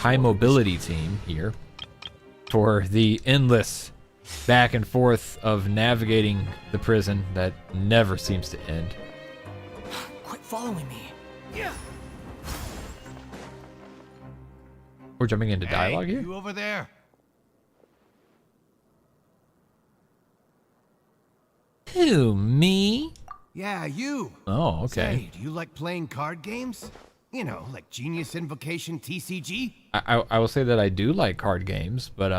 high mobility team here for the endless back and forth of navigating the prison that never seems to end. Quit following me. Yeah. We're jumping into dialogue here? You over there? Who, me? Yeah, you. Oh, okay. Say, do you like playing card games? You know, like Genius Invocation TCG? I will say that I do like card games, but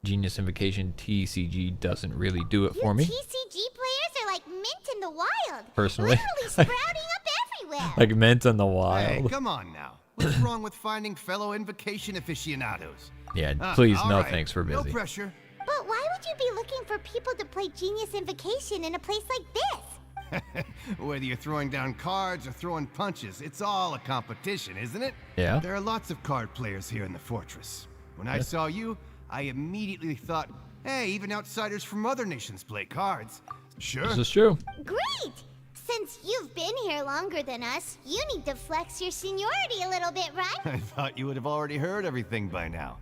Genius Invocation TCG doesn't really do it for me. TCG players are like mint in the wild. Personally. Literally sprouting up everywhere. Like mint in the Hey, wild. come on now. What's wrong with finding fellow Invocation aficionados? Yeah, please, all no right. thanks, we're busy. No pressure. But why would you be looking for people to play Genius Invocation in a place like this? Whether you're throwing down cards or throwing punches, it's all a competition, isn't it? Yeah. There are lots of card players here in the fortress. When I saw you, I immediately thought, hey, even outsiders from other nations play cards. Sure. This is true. Great! Since you've been here longer than us, you need to flex your seniority a little bit, right? I thought you would have already heard everything by now.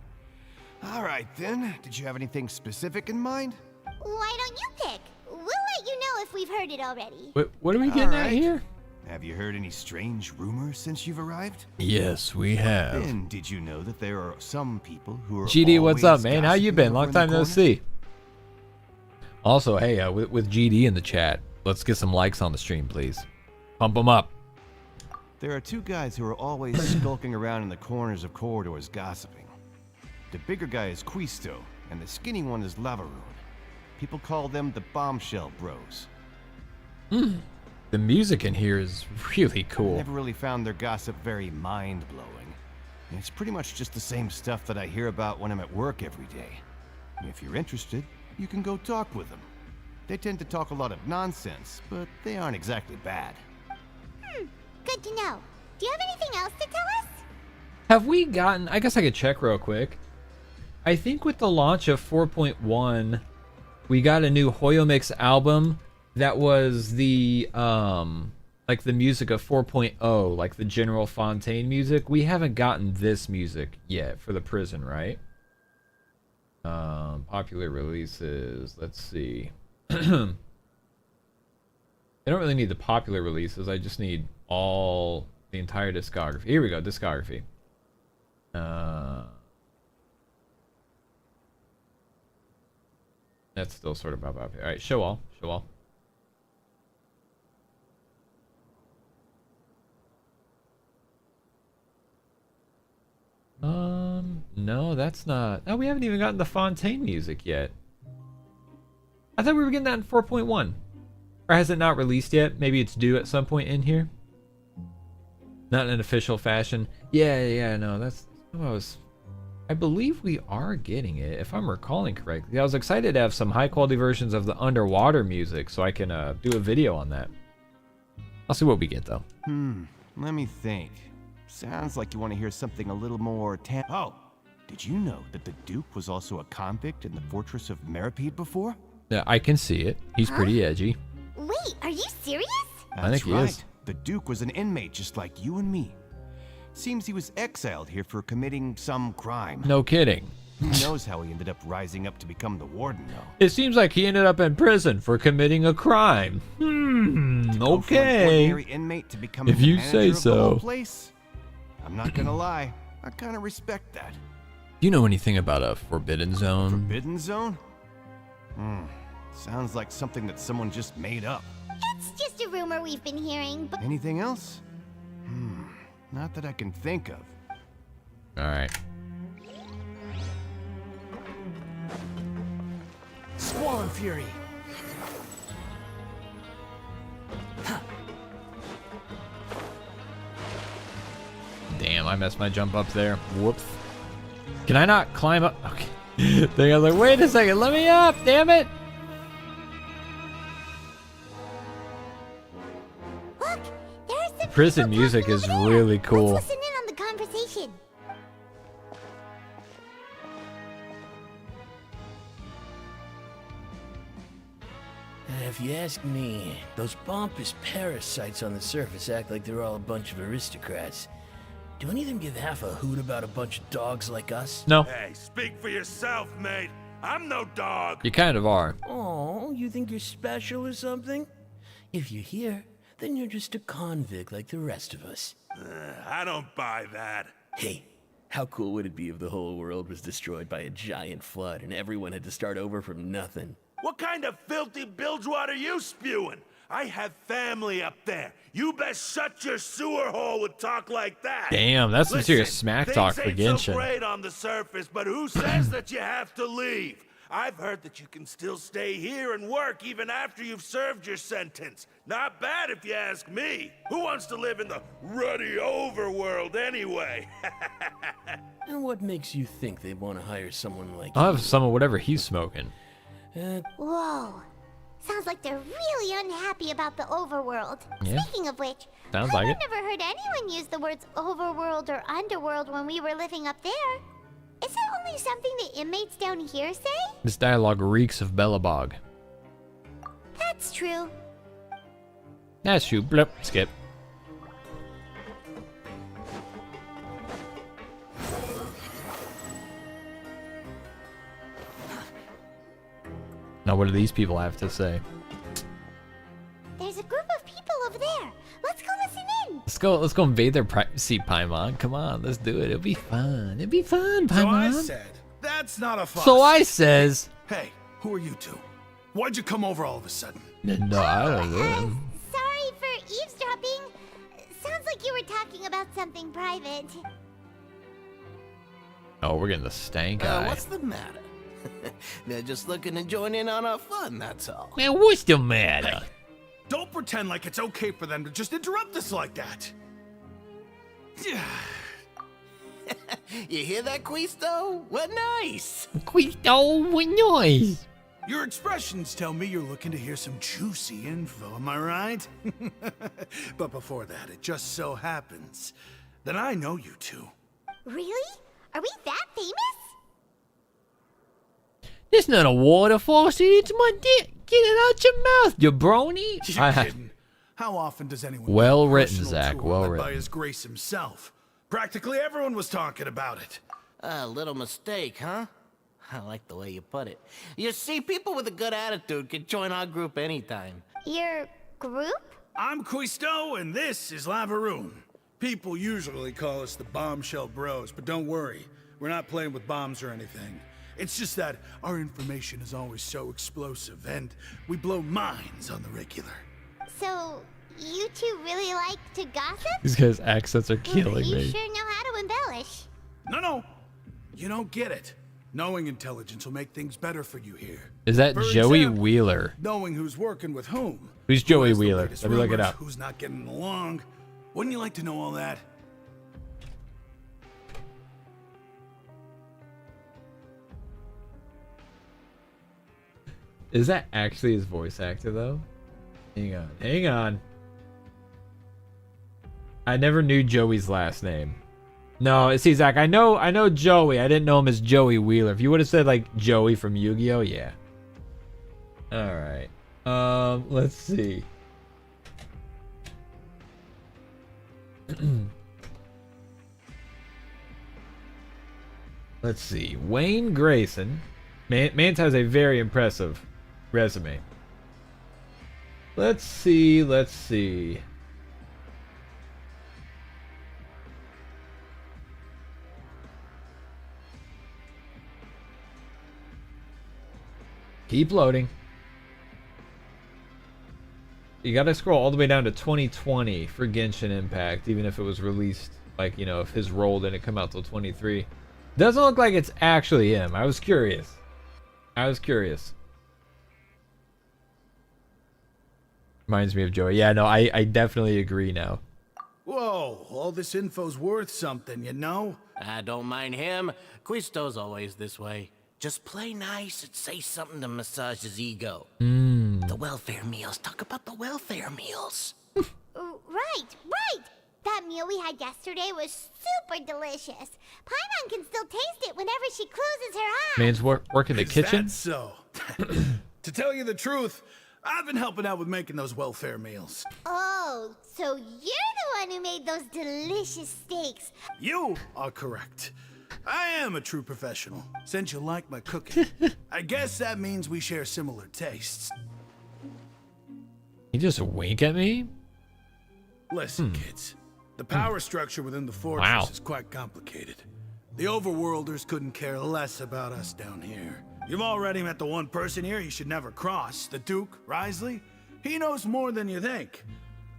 All right, then. Did you have anything specific in mind? Why don't you pick? We'll let you know if we've heard it already. Wait, what are we getting at Alright. here? Have you heard any strange rumors since you've arrived? Yes, we have. And did you know that there are some people who are GD, what's up, always man? How you gossiping been? over Long in the time no corner? see. Also, hey, with GD in the chat, let's get some likes on the stream, please. Pump them up. There are two guys who are always skulking around in the corners of corridors gossiping. The bigger guy is Quisto, and the skinny one is Lavaroon. People call them the Bombshell Bros. The music in here is really I cool. never really found their gossip very mind-blowing. It's pretty much just the same stuff that I hear about when I'm at work every day. If you're interested, you can go talk with them. They tend to talk a lot of nonsense, but they aren't exactly bad. Good to know. Do you have anything else to tell us? Have we gotten... I guess I could check real quick. I think with the launch of 4.1, we got a new Hoyomix album that was the, like the music of 4.0, like the general Fontaine music. We haven't gotten this music yet for the prison, right? Popular releases, let's see. I don't really need the popular releases, I just need the entire discography. Here we go, discography. That's still sort of up here. Alright, show all. No, that's not. No, we haven't even gotten the Fontaine music yet. I thought we were getting that in 4.1. Or has it not released yet? Maybe it's due at some point in here. Not in an official fashion. Yeah, no, that's what I was. I believe we are getting it, if I'm recalling correctly. I was excited to have some high quality versions of the underwater music so I can do a video on that. I'll see what we get though. Let me think. Sounds like you want to hear something a little more Oh, did you know that the Duke was also a convict in the fortress of Meripede before? Yeah, I can see it. He's pretty edgy. Wait, are you serious? I think he right. is. The Duke was an inmate just like you and me. Seems he was exiled here for committing some crime. No kidding. Who knows how he ended up rising up to become the warden, though. It seems like he ended up in prison for committing a crime. Go from an Okay. ordinary inmate to become If the you manager say of the whole so. place? I'm not gonna lie, I kind of respect that. Do you know anything about a forbidden zone? Forbidden zone? Sounds like something that someone just made up. It's just a rumor we've been hearing, but Anything else? Not that I can think of. Alright. Swarm Fury. Damn, I messed my jump up there. Whoops. Can I not climb up? Okay. Then I was like, wait a second, let me up, damn it. look, there's the Prison people music talking is over there. really cool. Let's listen in on the conversation. If you ask me, those pompous parasites on the surface act like they're all a bunch of aristocrats. Do any of them give half a hoot about a bunch of dogs like us? No, Hey, speak for yourself, mate. I'm no dog. you kind of are. Oh, you think you're special or something? If you're here, then you're just a convict like the rest of us. I don't buy that. Hey, how cool would it be if the whole world was destroyed by a giant flood and everyone had to start over from nothing? What kind of filthy bilgewater are you spewing? I have family up there. You best shut your sewer hole with talk like that. Damn, that's some serious Listen, smack talk for things ain't so Genshin. great on the surface, but who says that you have to leave? I've heard that you can still stay here and work even after you've served your sentence. Not bad if you ask me. Who wants to live in the ruddy overworld anyway? And what makes you think they'd want to hire someone like I'll have some of whatever he's smoking. Whoa. Sounds like they're really unhappy about the overworld. Yeah. Speaking of which, Sounds like it. I've never heard anyone use the words overworld or underworld when we were living up there. Is it only something the inmates down here say? This dialogue reeks of Bellabog. That's true. That's true. Blip. Skip. Now, what do these people have to say? There's a group of people over there. Let's go listen in. Let's go invade their privacy, Paimon. Come on, let's do it. It'll be fun. It'll be fun, So I Paimon. said, that's not a fuss. So I says. Hey, who are you two? Why'd you come over all of a sudden? No, I don't know. Sorry for eavesdropping. Sounds like you were talking about something private. Oh, we're getting the stank eye. what's the matter? They're just looking to join in on our fun, that's all. Man, what's the matter? Don't pretend like it's okay for them to just interrupt us like that. You hear that, Quisto? What nice! Quisto, what noise? Your expressions tell me you're looking to hear some juicy info, am I right? But before that, it just so happens that I know you two. Really? Are we that famous? It's not a water faucet, it's my dick. Get it out your mouth, jabroni. You're kidding. How often does anyone Well get a written, personal Zach, tour well led written. by His Grace himself? Practically everyone was talking about it. A little mistake, huh? I like the way you put it. You see, people with a good attitude can join our group anytime. Your group? I'm Quisto, and this is Lavaroon. People usually call us the Bombshell Bros, but don't worry, we're not playing with bombs or anything. It's just that our information is always so explosive, and we blow minds on the regular. So, you two really like to gossip? These guys' accents are Well, killing you me. sure know how to embellish. No, you don't get it. Knowing intelligence will make things better for you here. Is that For Joey example, Wheeler? Knowing who's working with whom. Who's who Joey has the Wheeler? latest Let me look it rumors, up. Who's not getting along. Wouldn't you like to know all that? Is that actually his voice actor though? Hang on. I never knew Joey's last name. No, see, Zach, I know Joey. I didn't know him as Joey Wheeler. If you would have said like Joey from Yu-Gi-Oh, yeah. All right. Let's see. Let's see. Wayne Grayson. Mance has a very impressive resume. Let's see. Keep loading. You gotta scroll all the way down to 2020 for Genshin Impact, even if it was released, like, you know, if his role didn't come out till 23. Doesn't look like it's actually him. I was curious. Reminds me of Joey. Yeah, no, I definitely agree now. Whoa, all this info's worth something, you know? I don't mind him. Quisto's always this way. Just play nice and say something to massage his ego. The welfare meals. Talk about the welfare meals. Right. That meal we had yesterday was super delicious. Paimon can still taste it whenever she closes her eyes. Man's work in the Is kitchen. that so? To tell you the truth, I've been helping out with making those welfare meals. Oh, so you're the one who made those delicious steaks. You are correct. I am a true professional, since you like my cooking. I guess that means we share similar tastes. You just wink at me? Listen, kids. The power structure within the fortress is quite complicated. The overworlders couldn't care less about us down here. You've already met the one person here you should never cross, the Duke, Risley. He knows more than you think.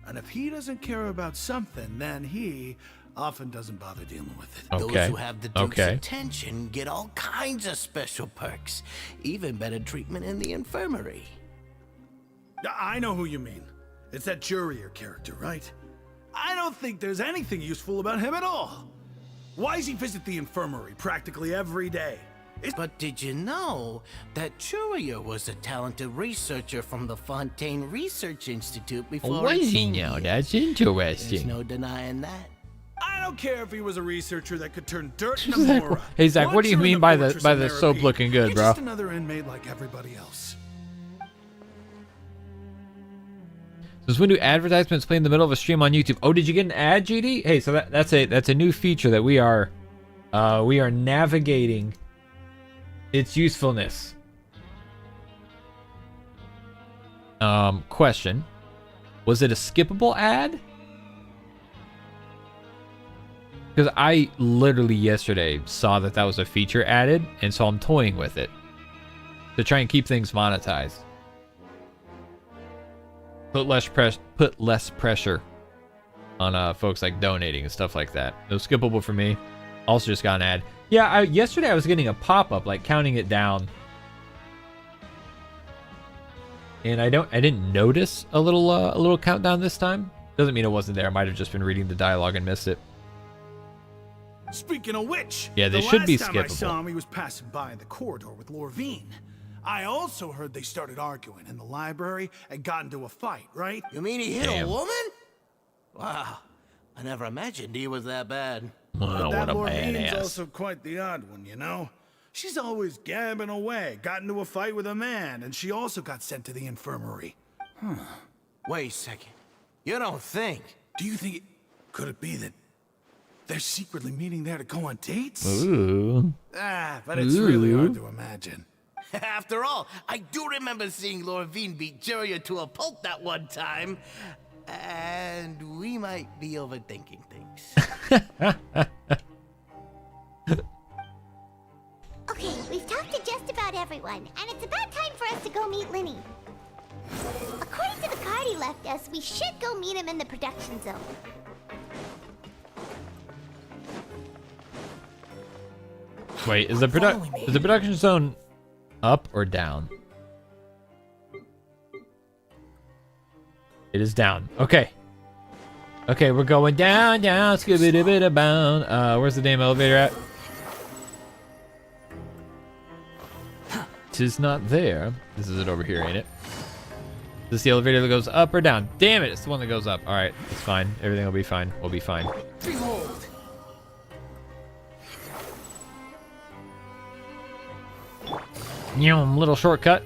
And if he doesn't care about something, then he often doesn't bother dealing with it. Okay. Those who have the Duke's attention get all kinds of special perks. Even better treatment in the Infirmary. I know who you mean. It's that Jurier character, right? I don't think there's anything useful about him at all. Why does he visit the Infirmary practically every day? But did you know that Jurier was a talented researcher from the Fontaine Research Institute before Was he he came now? here? That's There's interesting. no denying that. I don't care if he was a researcher that could turn dirt into Zach, Mora. hey, Zach, what do you Once you're in mean by the fortress by of the soap Neuvillette, looking good, you're bro? just another inmate like everybody else. Since when do advertisements play in the middle of a stream on YouTube? Oh, did you get an ad, GD? Hey, so that's a new feature that we are navigating its usefulness. Question. Was it a skippable ad? Because I literally yesterday saw that was a feature added, and so I'm toying with it to try and keep things monetized. Put less pressure on folks like donating and stuff like that. No skippable for me. Also just got an ad. Yeah, yesterday I was getting a pop-up like counting it down. And I didn't notice a little countdown this time. Doesn't mean it wasn't there. I might have just been reading the dialogue and missed it. Speaking of which, Yeah, they the should be last time I skippable. saw him, he was passing by in the corridor with Lorvine. I also heard they started arguing in the library and got into a fight, right? You mean he hit Damn. a woman? Wow, I never imagined he was that bad. Oh, That what a Lorvine's badass. also quite the odd one, you know? She's always gabbing away, got into a fight with a man, and she also got sent to the infirmary. Wait a second. You don't think? Do you think could it be that they're secretly meeting there to go on dates? Ooh. But it's really hard to imagine. After all, I do remember seeing Lorvine beat Jurier to a pulp that one time. And we might be overthinking things. Okay, we've talked to just about everyone, and it's about time for us to go meet Linny. According to the card he left us, we should go meet him in the production zone. Wait, is the production zone up or down? It is down. Okay. Okay, we're going down, scooby-doo-bit-a-bound. Where's the damn elevator at? Tis not there. This is it over here, ain't it? Is this the elevator that goes up or down? Damn it, it's the one that goes up. All right, it's fine. Everything will be fine. We'll be fine. Behold! Little shortcut.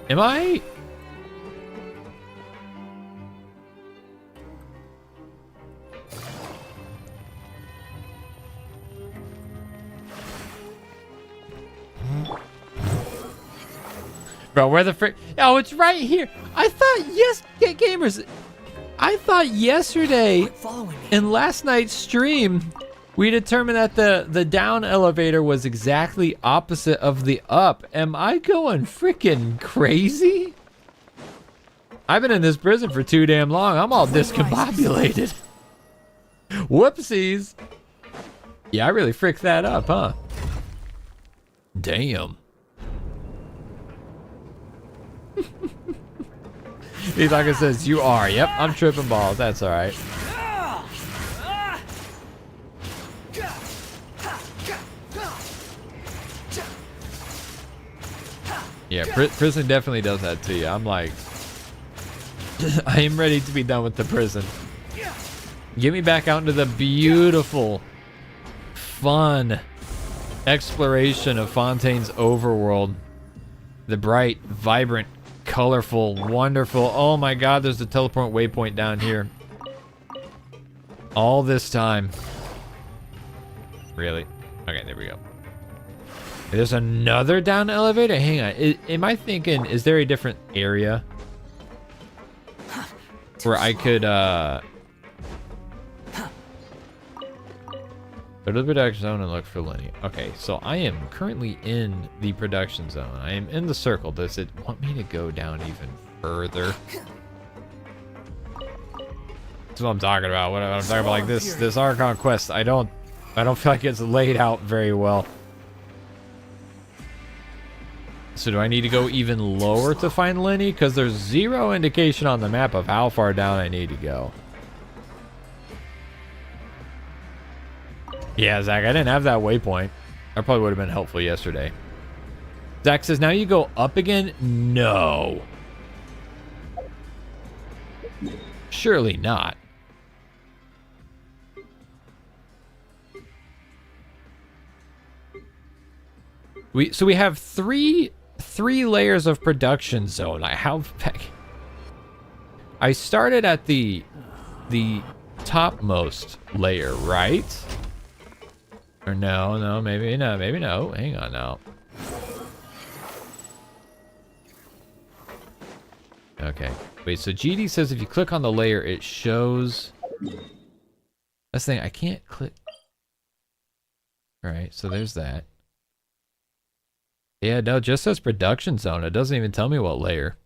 Am I? Bro, where the frick? Oh, it's right here. I thought, yes, gamers. I thought yesterday in last night's stream, we determined that the down elevator was exactly opposite of the up. Am I going freaking crazy? I've been in this prison for too damn long. I'm all discombobulated. Whoopsies. Yeah, I really fricked that up, huh? Damn. Izaka says, you are. Yep, I'm tripping balls. That's all right. Yeah, prison definitely does that to you. I'm like, I am ready to be done with the prison. Get me back out into the beautiful, fun exploration of Fontaine's overworld. The bright, vibrant, colorful, wonderful. Oh my god, there's the teleport waypoint down here. All this time. Really? Okay, there we go. There's another down elevator? Hang on. Am I thinking, is there a different area where I could, go to the production zone and look for Linny. Okay, so I am currently in the production zone. I am in the circle. Does it want me to go down even further? That's what I'm talking about. What I'm talking about, like this Archon quest. I don't feel like it's laid out very well. So do I need to go even lower to find Linny? Because there's zero indication on the map of how far down I need to go. Yeah, Zach, I didn't have that waypoint. That probably would have been helpful yesterday. Zach says, now you go up again? No. Surely not. So we have three layers of production zone. I started at the topmost layer, right? Or no, maybe no. Hang on now. Okay. Wait, so GD says if you click on the layer, it shows... That's the thing, I can't click... Alright, so there's that. Yeah, no, it just says production zone. It doesn't even tell me what layer.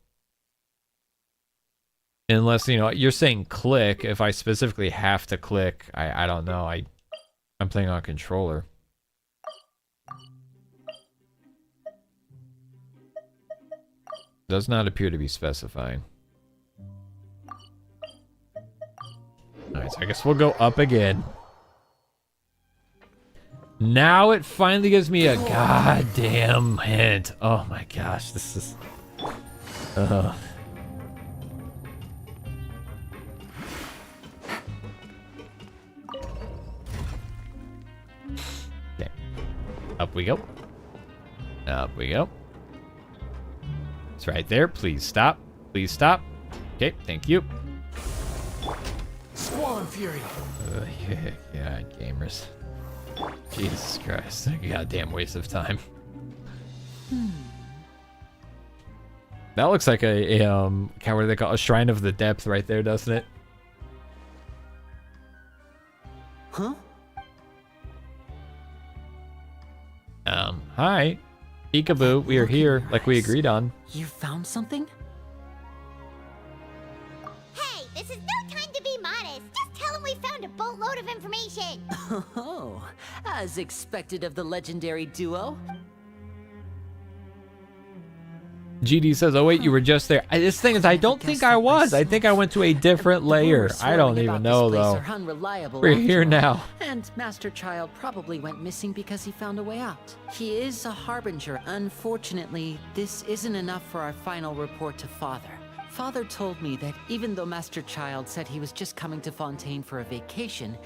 Unless, you know, you're saying click. If I specifically have to click, I don't know. I'm playing on controller. Does not appear to be specifying. Alright, so I guess we'll go up again. Now it finally gives me a goddamn hint. Oh my gosh, this is... Okay. Up we go. Up we go. It's right there. Please stop. Please stop. Okay, thank you. Swan Fury. Yeah, gamers. Jesus Christ. Goddamn waste of time. That looks like a what do they call it? A Shrine of the Depth right there, doesn't it? Huh? Hi. Peekaboo, we are here, like we agreed on. You found something? Hey, this is no time to be modest. Just tell him we found a boatload of information. Oh, as expected of the legendary duo. GD says, oh wait, you were just there. This thing is, I don't think I was. I think I went to a different layer. I don't even know, though. We're here now. And Master Child probably went missing because he found a way out. He is a harbinger. Unfortunately, this isn't enough for our final report to Father. Father told me that even though Master Child said he was just coming to Fontaine for a vacation,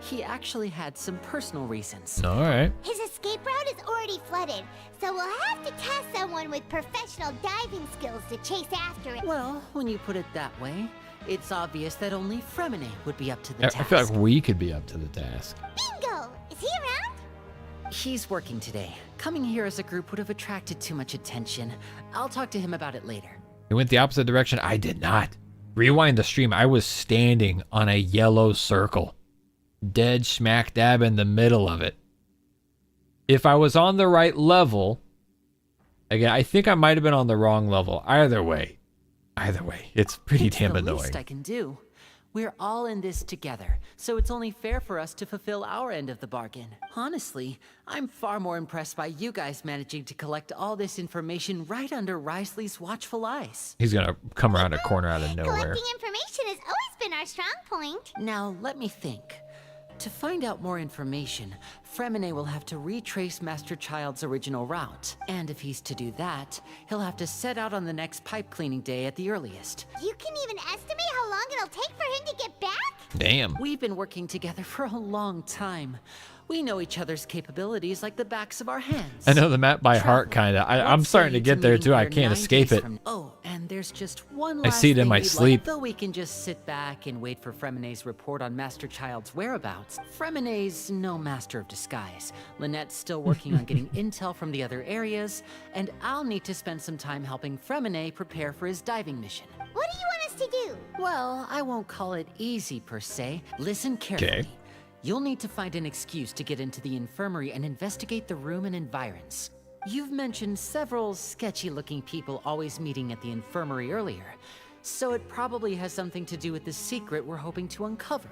he actually had some personal reasons. Alright. His escape route is already flooded, so we'll have to test someone with professional diving skills to chase after it. Well, when you put it that way, it's obvious that only Fremine would be up to the task. I feel like we could be up to the task. Bingo! Is he around? He's working today. Coming here as a group would have attracted too much attention. I'll talk to him about it later. He went the opposite direction. I did not. Rewind the stream. I was standing on a yellow circle. Dead smack dab in the middle of it. If I was on the right level, again, I think I might have been on the wrong level. Either way, it's pretty damn annoying. It's the least I can do. We're all in this together, so it's only fair for us to fulfill our end of the bargain. Honestly, I'm far more impressed by you guys managing to collect all this information right under Risley's watchful eyes. He's gonna come around a corner out of nowhere. Collecting information has always been our strong point. Now, let me think. To find out more information, Fremine will have to retrace Master Child's original route. And if he's to do that, he'll have to set out on the next pipe cleaning day at the earliest. You can even estimate how long it'll take for him to get back? Damn. We've been working together for a long time. We know each other's capabilities like the backs of our hands. I know the map by heart, Traveler, kinda. I'm let's starting say to get there meeting too. I here can't 9 escape days it. Oh, and there's just one I last see it in thing my we'd sleep. Like, though we can just sit back and wait for Fremenet's report on Master Child's whereabouts. Fremenet's no master of disguise. Lynette's still working on getting intel from the other areas, and I'll need to spend some time helping Fremenet prepare for his diving mission. What do you want us to do? Well, I won't call it easy per se. Listen carefully. Okay. You'll need to find an excuse to get into the infirmary and investigate the room and environs. You've mentioned several sketchy-looking people always meeting at the infirmary earlier, so it probably has something to do with the secret we're hoping to uncover.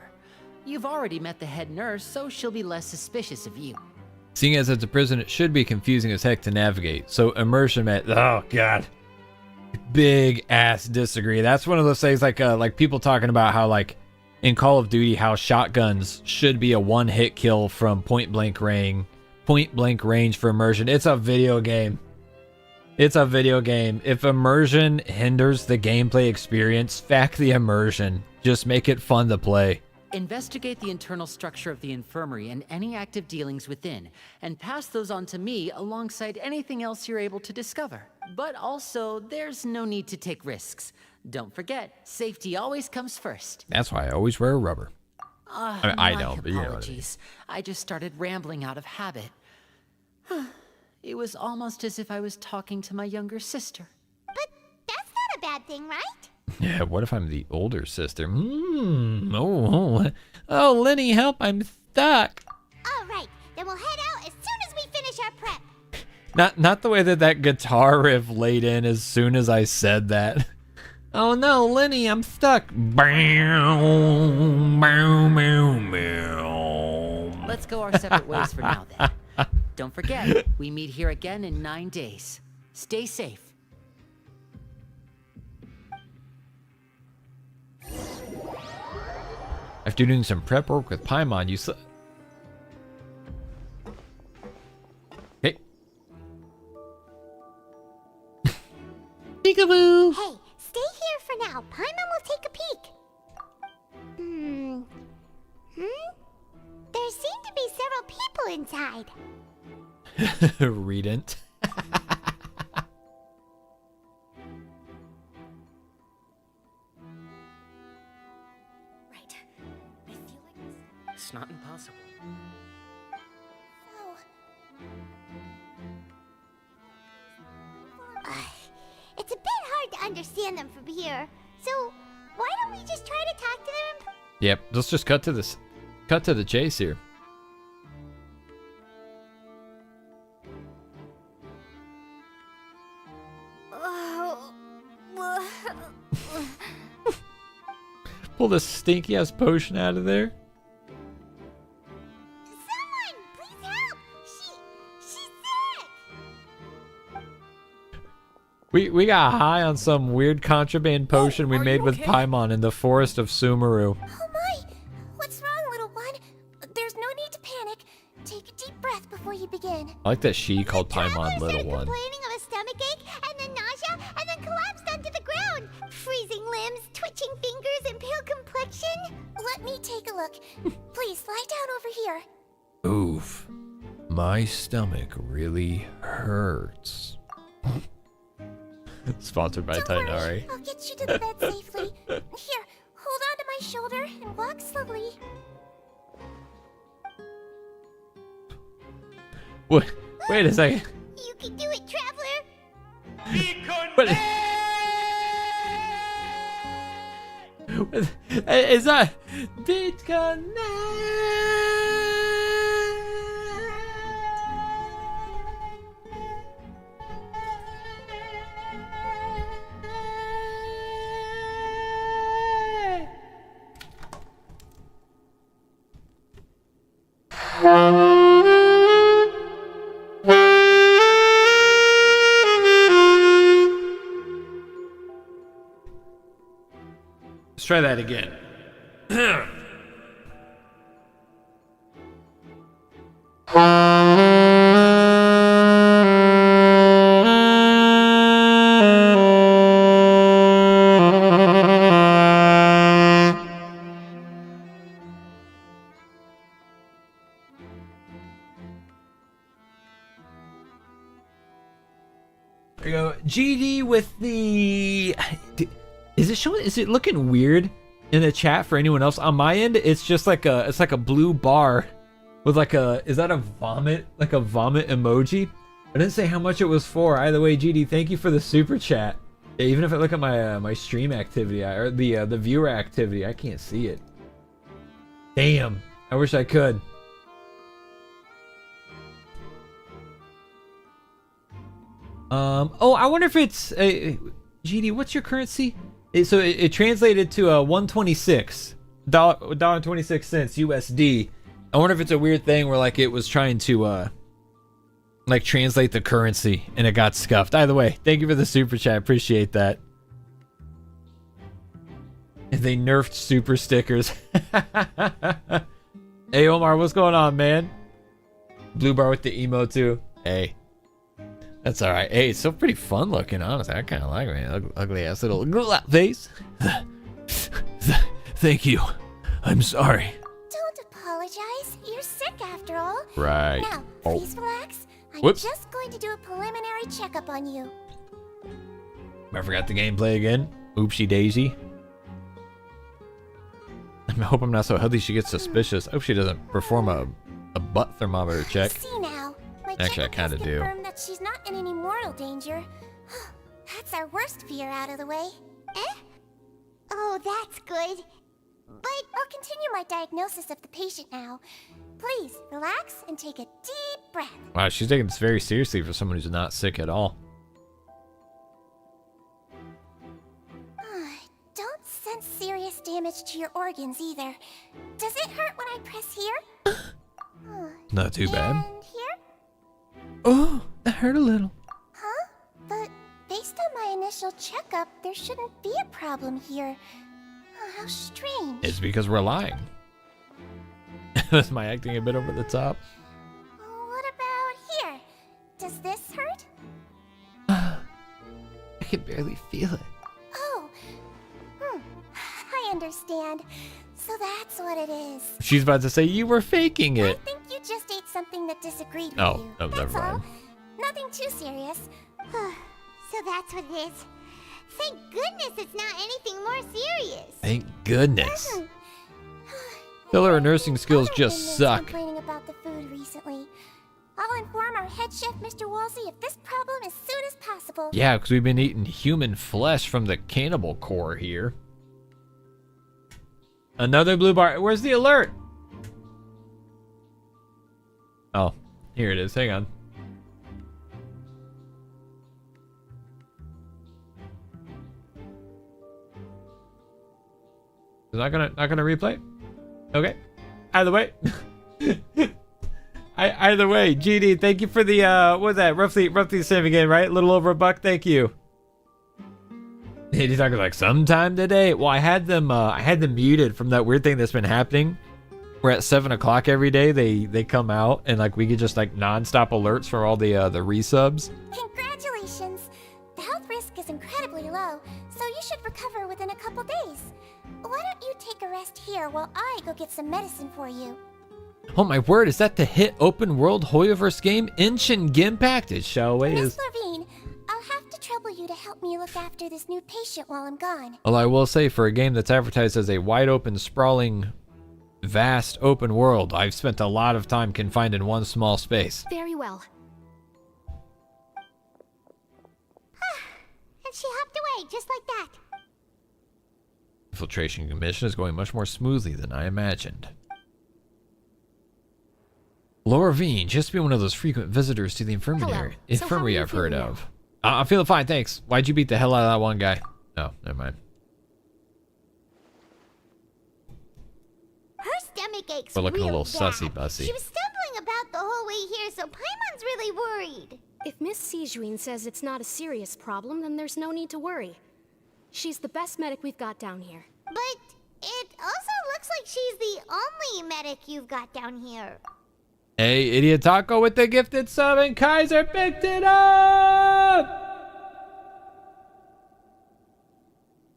You've already met the head nurse, so she'll be less suspicious of you. Seeing as it's a prison, it should be confusing as heck to navigate. So immersion met. Oh god. Big ass disagree. That's one of those things like people talking about how like in Call of Duty how shotguns should be a one-hit kill from point blank range for immersion. It's a video game. It's a video game. If immersion hinders the gameplay experience, fact the immersion. Just make it fun to play. Investigate the internal structure of the infirmary and any active dealings within, and pass those on to me alongside anything else you're able to discover. But also, there's no need to take risks. Don't forget, safety always comes first. That's why I always wear a rubber. I My don't, but you know what I mean. apologies. I just started rambling out of habit. It was almost as if I was talking to my younger sister. But that's not a bad thing, right? Yeah, what if I'm the older sister? Oh, Linny, help, I'm stuck. All right, then we'll head out as soon as we finish our prep. Not the way that guitar riff laid in as soon as I said that. Oh no, Linny, I'm stuck. Let's go our separate ways for now, then. Don't forget, we meet here again in 9 days. Stay safe. After doing some prep work with Paimon, you Okay. Peekaboo! Hey, stay here for now. Paimon will take a peek. There seem to be several people inside. Redent. Right. I feel like this. It's not impossible. It's a bit hard to understand them from here. So, why don't we just try to talk to them? Yep, let's just cut to the chase here. Pull this stinky ass potion out of there. Someone, please help! She's sick! We got high on some weird contraband potion we made with Paimon in the forest of Sumeru. Oh my! What's wrong, little one? There's no need to panic. Take a deep breath before you begin. I like that she called Paimon Traveler little started one. complaining of a stomachache, and then nausea, and then collapsed onto the ground. Freezing limbs, twitching fingers, and pale complexion. Let me take a look. Please lie down over here. Oof. My stomach really hurts. Sponsored by Don't worry, Tainari. I'll get you to the bed safely. Here, hold on to my shoulder and walk slowly. Wait a second. You can do it, Traveler. What? Is that disconnect? Let's try that again. GD with the... Is it showing? Is it looking weird in the chat for anyone else? On my end, it's just like a blue bar with like a... Is that a vomit? Like a vomit emoji? I didn't say how much it was for. Either way, GD, thank you for the super chat. Yeah, even if I look at my my stream activity or the viewer activity, I can't see it. Damn, I wish I could. Oh, I wonder if it's GD. What's your currency? So it translated to $1.26, $1.26 USD. I wonder if it's a weird thing where like it was trying to like translate the currency and it got scuffed. Either way, thank you for the super chat. Appreciate that. They nerfed super stickers. Hey Omar, what's going on, man? Blue bar with the emo too. Hey, that's all right. Hey, it's still pretty fun looking, honestly. I kind of like it, man. Ugly ass little face. Thank you. I'm sorry. Don't apologize. You're sick after all. Right. Now, please relax. I'm Whoops. just going to do a preliminary checkup on you. I forgot the gameplay again. Oopsie daisy. I hope I'm not so healthy she gets suspicious. I hope she doesn't perform a butt thermometer check. See now. My Actually, I checkup kind has of do. confirmed that she's not in any mortal danger. That's our worst fear out of the way. Oh, that's good. But I'll continue my diagnosis of the patient now. Please, relax and take a deep breath. Wow, she's taking this very seriously for someone who's not sick at all. Don't sense serious damage to your organs either. Does it hurt when I press here? Not too bad. And here? Oh, that hurt a little. Huh? But based on my initial checkup, there shouldn't be a problem here. Oh, how strange. It's because we're lying. Is my acting a bit over the top? What about here? Does this hurt? I can barely feel it. Oh. I understand. So that's what it is. She's about to say you were faking it. I think you just ate something that disagreed with Oh, you. oh, That's never all. mind. Nothing too serious. So that's what it is. Thank goodness it's not anything more serious. Thank goodness. Filler nursing skills Other just inmates suck. Complaining about the food recently. I'll inform our head chef, Mr. Wolsey, of this problem as soon as possible. Yeah, because we've been eating human flesh from the cannibal core here. Another blue bar. Where's the alert? Oh, here it is. Hang on. Is not gonna replay? Okay. Either way. Either way, GD, thank you for the what was that? Roughly the same again, right? A little over $1. Thank you. He's talking like sometime today. Well, I had them muted from that weird thing that's been happening. Where at 7 o'clock every day they come out and like we get just like non-stop alerts for all the resubs. Congratulations. The health risk is incredibly low, so you should recover within a couple days. Why don't you take a rest here while I go get some medicine for you? Oh my word, is that the hit open world Hoyoverse game Genshin Impact? It shall Miss is. Levine, I'll have to trouble you to help me look after this new patient while I'm gone. Well, I will say for a game that's advertised as a wide open, sprawling, vast open world, I've spent a lot of time confined in one small space. Very well. And she hopped away just like that. Infiltration mission is going much more smoothly than I imagined. Laura Veen, just to be one of those frequent visitors to the infirmary. Hello. So how are Infirmary you I've heard feeling of. I'm feeling fine, thanks. Why'd you beat the hell out of that one guy? No, never mind. Her stomach aches We're looking a real little bad. sussy bussy. She was stumbling about the whole way here, so Paimon's really worried. If Miss Sijuin says it's not a serious problem, then there's no need to worry. She's the best medic we've got down here. But it also looks like she's the only medic you've got down here. Hey, Idiot Taco with the gifted sub, and Kaiser picked it up!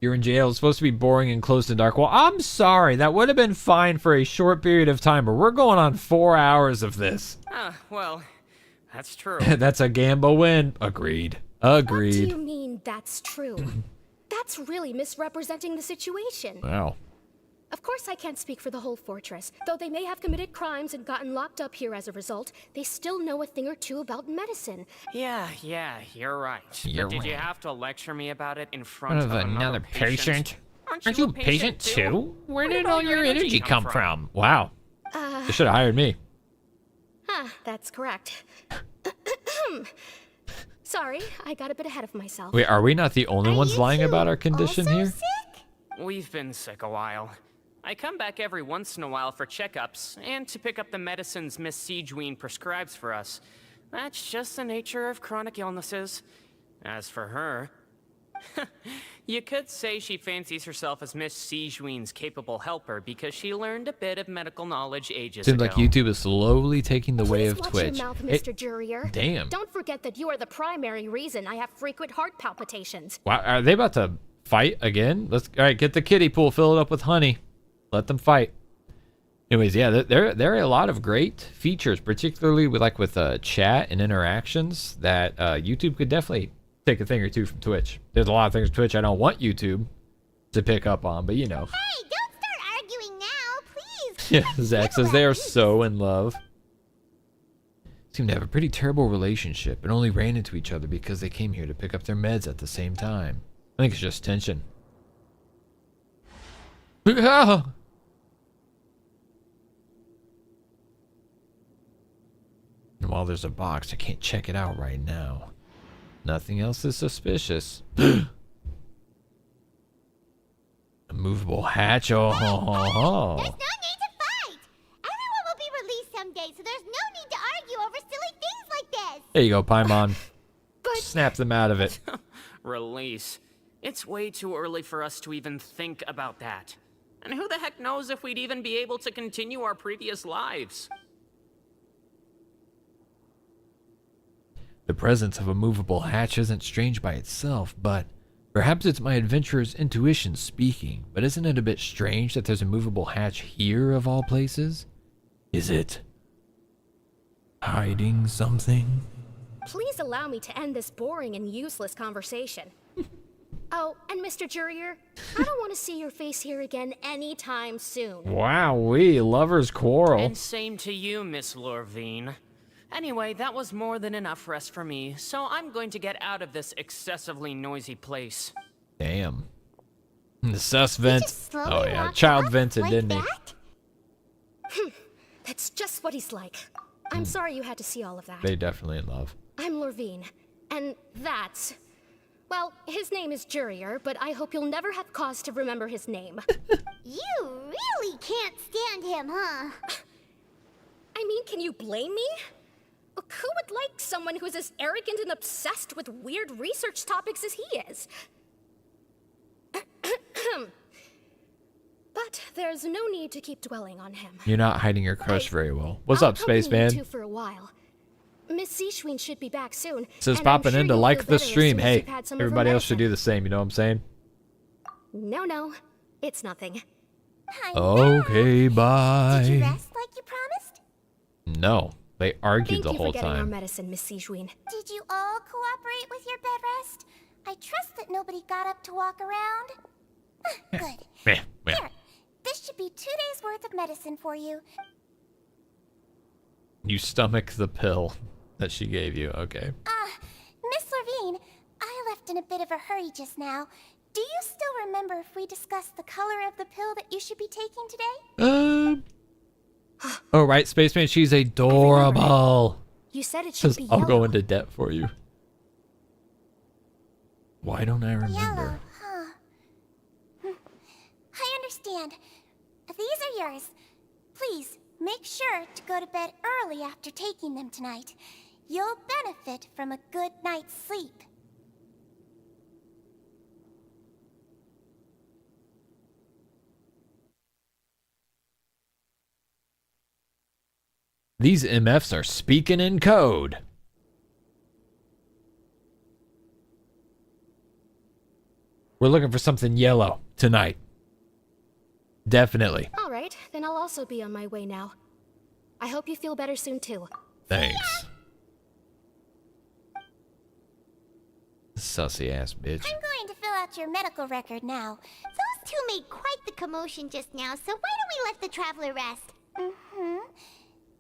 You're in jail. It's supposed to be boring and close and dark. Well, I'm sorry. That would have been fine for a short period of time, but we're going on 4 hours of this. Well, that's true. That's a gamble win. Agreed. Agreed. What do you mean that's true? That's really misrepresenting the situation. Wow. Of course I can't speak for the whole fortress. Though they may have committed crimes and gotten locked up here as a result, they still know a thing or two about medicine. Yeah, you're right. You're but did you right. have to lecture me about it in front Of of another patient? Aren't you a patient too? Where did all your energy come from? Wow. They should have hired me. Huh, that's correct. Sorry, I got a bit ahead of myself. Wait, are we not the only ones lying about our condition also here? sick? We've been sick a while. I come back every once in a while for checkups and to pick up the medicines Miss Siegeween prescribes for us. That's just the nature of chronic illnesses. As for her, you could say she fancies herself as Miss Siegeween's capable helper because she learned a bit of medical knowledge ages Seems ago. like YouTube is slowly taking the way Please of watch Twitch. your mouth, Hey, Mr. Jurrier. damn. Don't forget that you are the primary reason I have frequent heart palpitations. wow, are they about to fight again? All right, get the kiddie pool, fill it up with honey. Let them fight. Anyways, yeah, there are a lot of great features, particularly with chat and interactions that YouTube could definitely take a thing or two from Twitch. There's a lot of things from Twitch I don't want YouTube to pick up on, but you know. Hey, don't start arguing now, please. Yeah, Zach says they are so in love. Seem to have a pretty terrible relationship and only ran into each other because they came here to pick up their meds at the same time. I think it's just tension. And while there's a box, I can't check it out right now. Nothing else is suspicious. A movable hatch. Oh, There's no need to fight. Everyone will be released someday, so there's no need to argue over silly things like this. There you go, Paimon. But Snap them out of it. Release. It's way too early for us to even think about that. And who the heck knows if we'd even be able to continue our previous lives? The presence of a movable hatch isn't strange by itself, but perhaps it's my adventurer's intuition speaking. But isn't it a bit strange that there's a movable hatch here of all places? Is it hiding something? please allow me to end this boring and useless conversation. Oh, and Mr. Jurrier, I don't want to see your face here again anytime soon. Wow, we lovers quarrel. And same to you, Miss Lorvine. Anyway, that was more than enough rest for me, so I'm going to get out of this excessively noisy place. Damn. The sus vent. just slowly Oh yeah, walk child off vented, like didn't that? That's just what he's like. I'm sorry you had to see all of that. he? They definitely in love. I'm Lorvine, and that's... Well, his name is Jurrier, but I hope you'll never have cause to remember his name. You really can't stand him, huh? I mean, can you blame me? Look, who would like someone who's as arrogant and obsessed with weird research topics as he is? But there's no need to keep dwelling on him. You're not hiding your crush very well. What's I'll up, accompany you Spaceman? two for a while. Miss Seashween should be back soon. Says and I'm popping sure in to you'll like feel the better as stream. soon as Hey, you've had some of her everybody else should do medicine. the same. You know what I'm saying? No, it's nothing. I Okay, Did you bye. rest like you promised? No, they argued Thank the you whole for getting our time. medicine, Miss Seashween. Did you all cooperate with your bed rest? I trust that nobody got up to walk around. Good. Meh, meh. Here, this should be 2 days' worth of medicine for you. You stomach the pill that she gave you. Okay. Miss Levine, I left in a bit of a hurry just now. Do you still remember if we discussed the color of the pill that you should be taking today? Oh, right, Spaceman. She's adorable. You said it should Says, be I'll yellow. go into debt for you. Why don't I remember? Yellow, huh? I understand. These are yours. Please, make sure to go to bed early after taking them tonight. You'll benefit from a good night's sleep. These MFs are speaking in code. We're looking for something yellow tonight. Definitely. All right, then I'll also be on my way now. I hope you feel better soon, too. Thanks. Sussy ass bitch. I'm going to fill out your medical record now. Those two made quite the commotion just now, so why don't we let the traveler rest?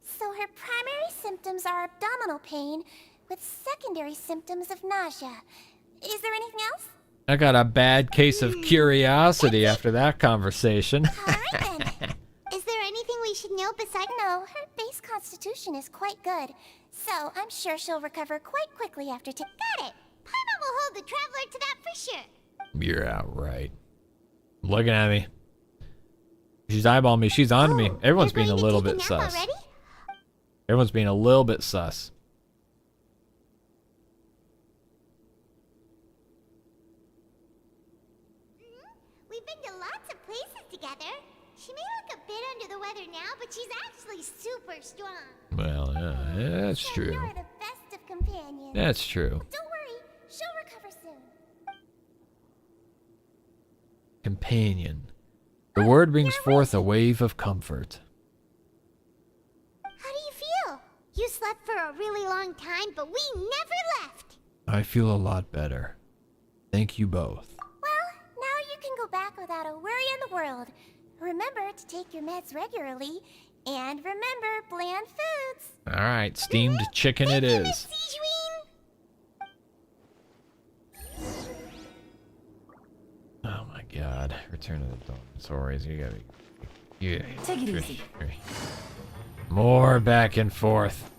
So her primary symptoms are abdominal pain with secondary symptoms of nausea. Is there anything else? I got a bad case of curiosity after that conversation. Alright then. Is there anything we should know besides... No, her base constitution is quite good. So I'm sure she'll recover quite quickly after Got it! Paimon will hold the traveler to that for sure. You're outright. Looking at me. She's eyeballing me. She's on to me. Everyone's being a little bit sus. Already? Everyone's being a little bit sus. We've been to lots of places together. She may look a bit under the weather now, but she's actually super strong. Well, yeah, that's So true. you're the best of companions. That's true. Don't worry, she'll recover soon. Companion. The word brings forth a wave of comfort. How do you feel? You slept for a really long time, but we never left. I feel a lot better. Thank you both. Well, now you can go back without a worry in the world. Remember to take your meds regularly, and remember bland foods. All right, steamed chicken it is. Sigeween? Oh my God! Return of the Dinosaurs. You gotta. Yeah. Take it easy. More back and forth.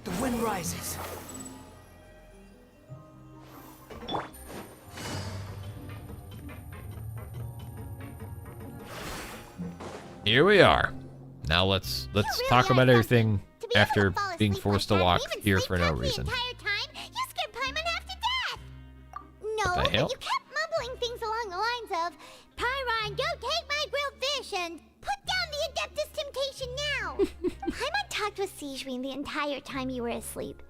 The wind rises. Here we are. Now let's really talk are about everything To be able after to fall being asleep forced like to that walk and even here sleep for no tough reason. The entire time, you scared Paimon half to death. No, What the hell? but you kept mumbling things along the lines of, Pyron, don't take my grilled fish, and put down the Adeptus Temptation now. Paimon talked with Sigeween the entire time you were asleep.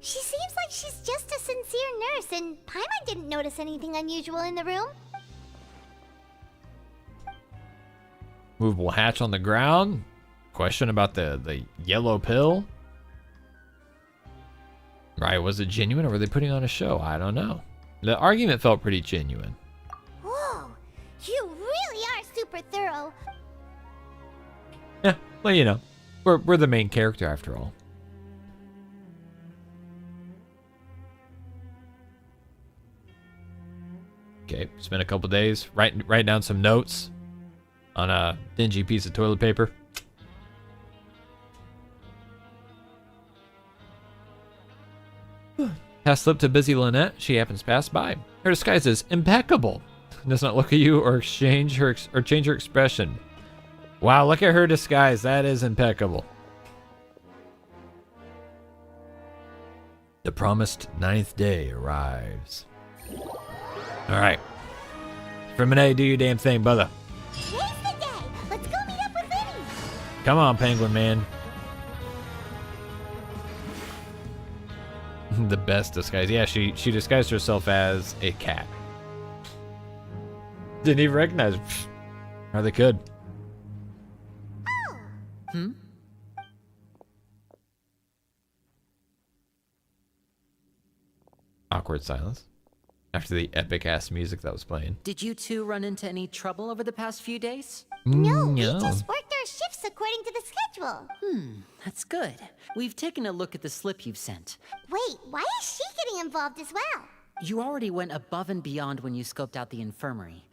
She seems like she's just a sincere nurse, and Paimon didn't notice anything unusual in the room. Movable hatch on the ground. Question about the yellow pill. Right, was it genuine or were they putting on a show? I don't know. The argument felt pretty genuine. Whoa, you really are super thorough. Yeah, well, you know, we're the main character after all. Okay, spent a couple days write down some notes on a dingy piece of toilet paper. Pass slip to busy Lynette. She happens to pass by. Her disguise is impeccable. Does not look at you or change her expression. Wow, look at her disguise. That is impeccable. The promised 9th day arrives. All right. Infirmary, do your damn thing, brother. Today's the day. Let's go meet up with Linny. Come on, penguin man. The best disguise. Yeah, she disguised herself as a cat. Didn't even recognize her. Or they could. Awkward silence after the epic ass music that was playing. Did you two run into any trouble over the past few days? No, we just worked our shifts according to the schedule. That's good. We've taken a look at the slip you've sent. Wait, why is she getting involved as well? You already went above and beyond when you scoped out the infirmary.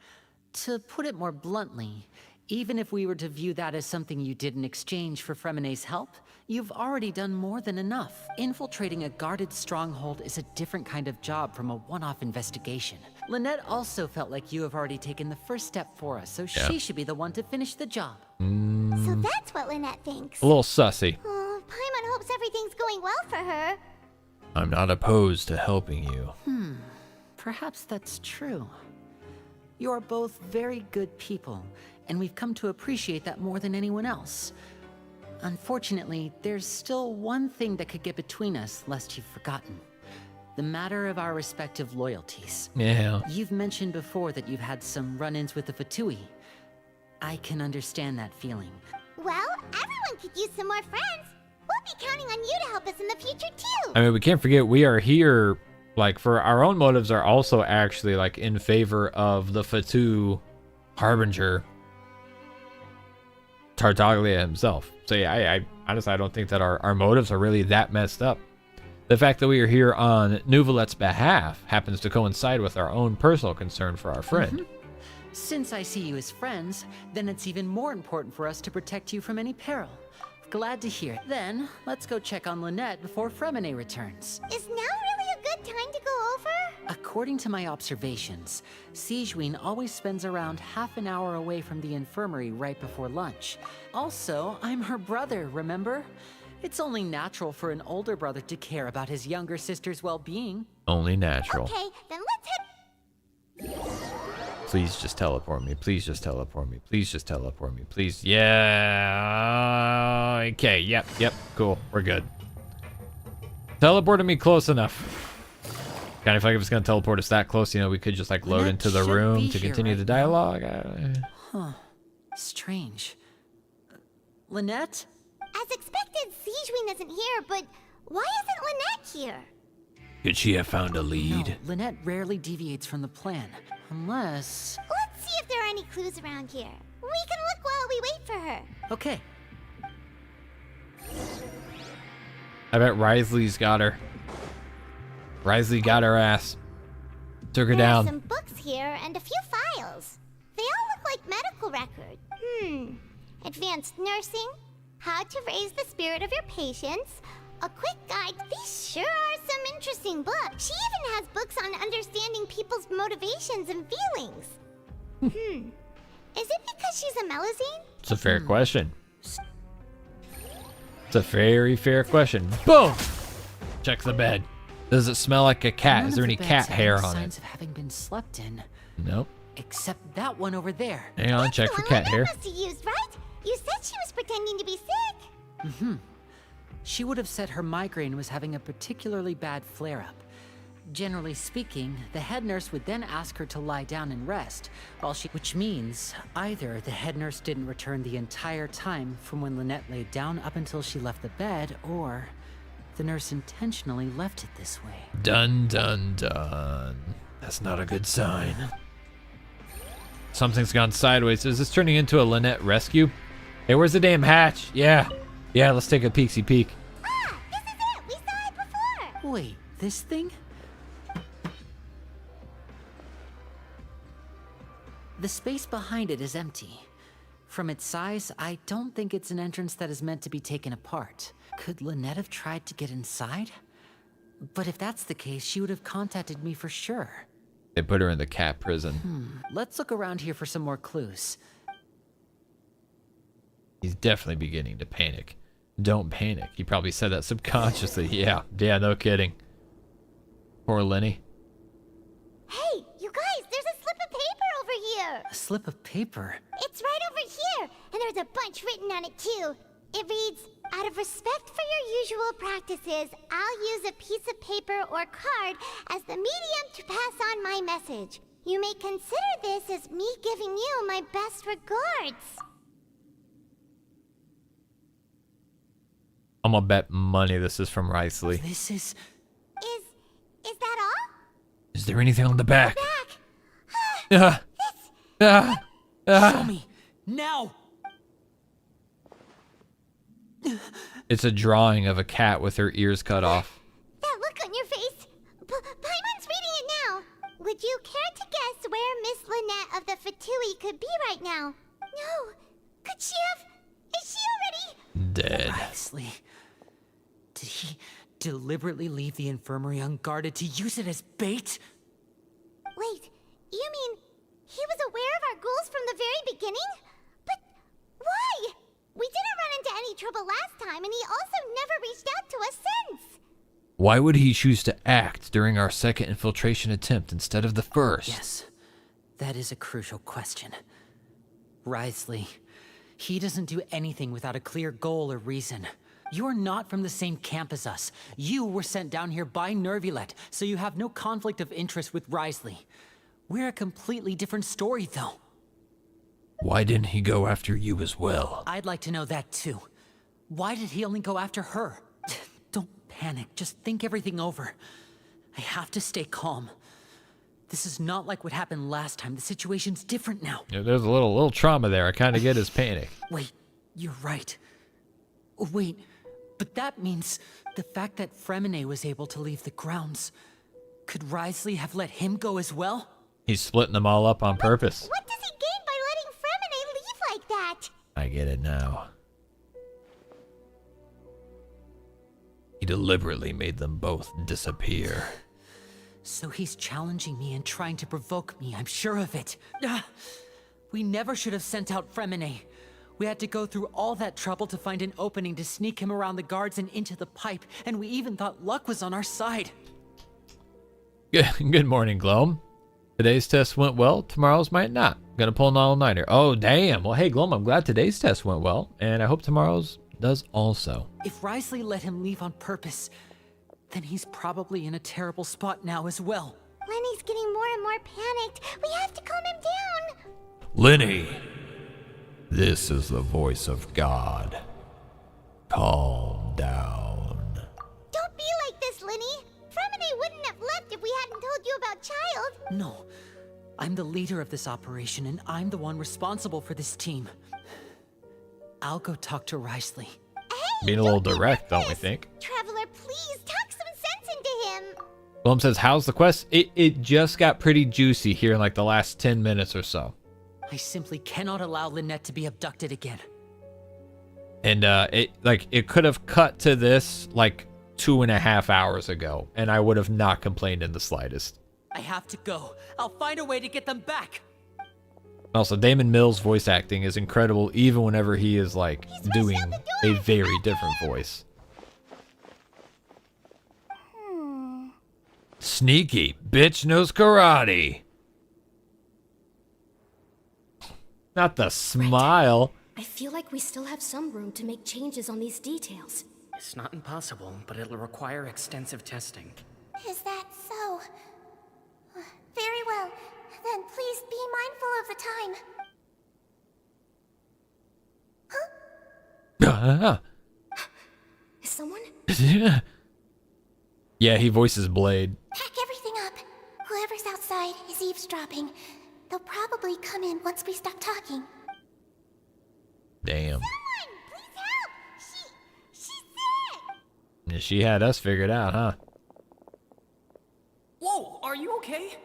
To put it more bluntly, even if we were to view that as something you did in exchange for Fremene's help, you've already done more than enough. Infiltrating a guarded stronghold is a different kind of job from a one-off investigation. Lynette also felt like you have already taken the first step for us, so she should be the one to finish the job. So that's what Lynette thinks. A little sussy. Oh, Paimon hopes everything's going well for her. I'm not opposed to helping you. Perhaps that's true. You're both very good people, and we've come to appreciate that more than anyone else. Unfortunately, there's still one thing that could get between us, lest you've forgotten. The matter of our respective loyalties. Yeah. You've mentioned before that you've had some run-ins with the Fatui. I can understand that feeling. Well, everyone could use some more friends. be counting on you to help us in the future too. I mean, we can't forget we are here, like, for our own motives are also actually, like, in favor of the Fatu Harbinger Tartaglia himself. So yeah, I honestly, I don't think that our motives are really that messed up. The fact that we are here on Neuvillette's behalf happens to coincide with our own personal concern for our friend. Since I see you as friends, then it's even more important for us to protect you from any peril. Glad to hear. Then, let's go check on Lynette before Fremine returns. Is now really a good time to go over? According to my observations, Sigewinne always spends around half an hour away from the infirmary right before lunch. Also, I'm her brother, remember? It's only natural for an older brother to care about his younger sister's well-being. Only natural. Okay, then let's head. Please just teleport me. Please just teleport me. Please just teleport me. Please. Yeah. Okay. Yep. Cool. We're good. Teleported me close enough. Kind of feel like if it's gonna teleport us that close, you know, we could just like load Lynette into the should room be to here continue right the now. dialogue. Strange. Lynette? As expected, Sigewinne isn't here, but why isn't Lynette here? Could she have found a lead? No, Lynette rarely deviates from the plan. Unless... Let's see if there are any clues around here. We can look while we wait for her. Okay. I bet Risley's got her. Risley got her ass. Took her There down. are some books here and a few files. They all look like medical records. Advanced nursing, how to raise the spirit of your patients, a quick guide. These sure are some interesting books. She even has books on understanding people's motivations and feelings. Is it because she's a Melusine? It's a fair question. It's a very fair question. Boom! Check the bed. Does it smell like a cat? None Is there of any the cat beds have hair any on signs it? of having been slept in, Nope. except that one over there. Hang on, check The for one cat Lynette hair. must have used, right? You said she was pretending to be sick. She would have said her migraine was having a particularly bad flare-up. Generally speaking, the head nurse would then ask her to lie down and rest, which means either the head nurse didn't return the entire time from when Lynette laid down up until she left the bed, or the nurse intentionally left it this way. Dun dun dun. That's not a good sign. Something's gone sideways. Is this turning into a Lynette rescue? Hey, where's the damn hatch? Yeah, let's take a peeksy peek. Ah, this is it. We saw it before. Wait, this thing? The space behind it is empty. From its size, I don't think it's an entrance that is meant to be taken apart. Could Lynette have tried to get inside? But if that's the case, she would have contacted me for sure. They put her in the cat prison. Let's look around here for some more clues. He's definitely beginning to panic. Don't panic. He probably said that subconsciously. Yeah, no kidding. Poor Linny. Hey, you guys, there's a slip of paper over here. A slip of paper. It's right over here, and there's a bunch written on it too. It reads, out of respect for your usual practices, I'll use a piece of paper or card as the medium to pass on my message. You may consider this as me giving you my best regards. I'm gonna bet money this is from Risley. This is... Is that all? Is there anything on the back? Back. Show me! Now! It's a drawing of a cat with her ears cut off. That look on your face. Paimon's reading it now. Would you care to guess where Miss Lynette of the Fatui could be right now? No. Could she have? Is she already? Dead. Risley. Did he deliberately leave the infirmary unguarded to use it as bait? Wait, you mean he was aware of our goals from the very beginning? But why? We didn't run into any trouble last time, and he also never reached out to us since. Why would he choose to act during our second infiltration attempt instead of the first? Yes, that is a crucial question. Risley, he doesn't do anything without a clear goal or reason. You're not from the same camp as us. You were sent down here by Neuvillette, so you have no conflict of interest with Risley. We're a completely different story, though. Why didn't he go after you as well? I'd like to know that, too. Why did he only go after her? Don't panic. Just think everything over. I have to stay calm. This is not like what happened last time. The situation's different now. Yeah, there's a little trauma there. I kind of get his panic. Wait, you're right. Wait, but that means the fact that Fremine was able to leave the grounds. Could Wriothesley have let him go as well? He's splitting them all up on purpose. What does he gain by letting Fremine leave like that? I get it now. He deliberately made them both disappear. So he's challenging me and trying to provoke me, I'm sure of it. We never should have sent out Fremine. We had to go through all that trouble to find an opening to sneak him around the guards and into the pipe, and we even thought luck was on our side. Good morning, Glom. Today's test went well, tomorrow's might not. Gonna pull an all-nighter. Oh, damn. Well, hey, Glom, I'm glad today's test went well, and I hope tomorrow's does also. If Wriothesley let him leave on purpose, then he's probably in a terrible spot now as well. Lenny's getting more and more panicked. We have to calm him down. Linny, this is the voice of God. Calm down. Don't be like this, Linny. Fremine wouldn't have left if we hadn't told you about Child. No. I'm the leader of this operation, and I'm the one responsible for this team. I'll go talk to Wriothesley. Hey, Being a little direct, don't we think? Traveler, please talk some sense into him. Glom says, how's the quest? It just got pretty juicy here in like the last 10 minutes or so. I simply cannot allow Lynette to be abducted again. And it could have cut to this like 2.5 hours ago, and I would have not complained in the slightest. I have to go. I'll find a way to get them back. Also, Damon Mills' voice acting is incredible, even whenever he is like doing a very different voice. Sneaky bitch knows karate. Not the smile. I feel like we still have some room to make changes on these details. It's not impossible, but it'll require extensive testing. Is that so? Very well. Then please be mindful of the time. Ah. Is someone? Yeah, he voices Blade. Pack everything up. Whoever's outside is eavesdropping. They'll probably come in once we stop talking. Damn. Someone, please help. She's sick. Yeah, she had us figured out, huh? Whoa, are you okay?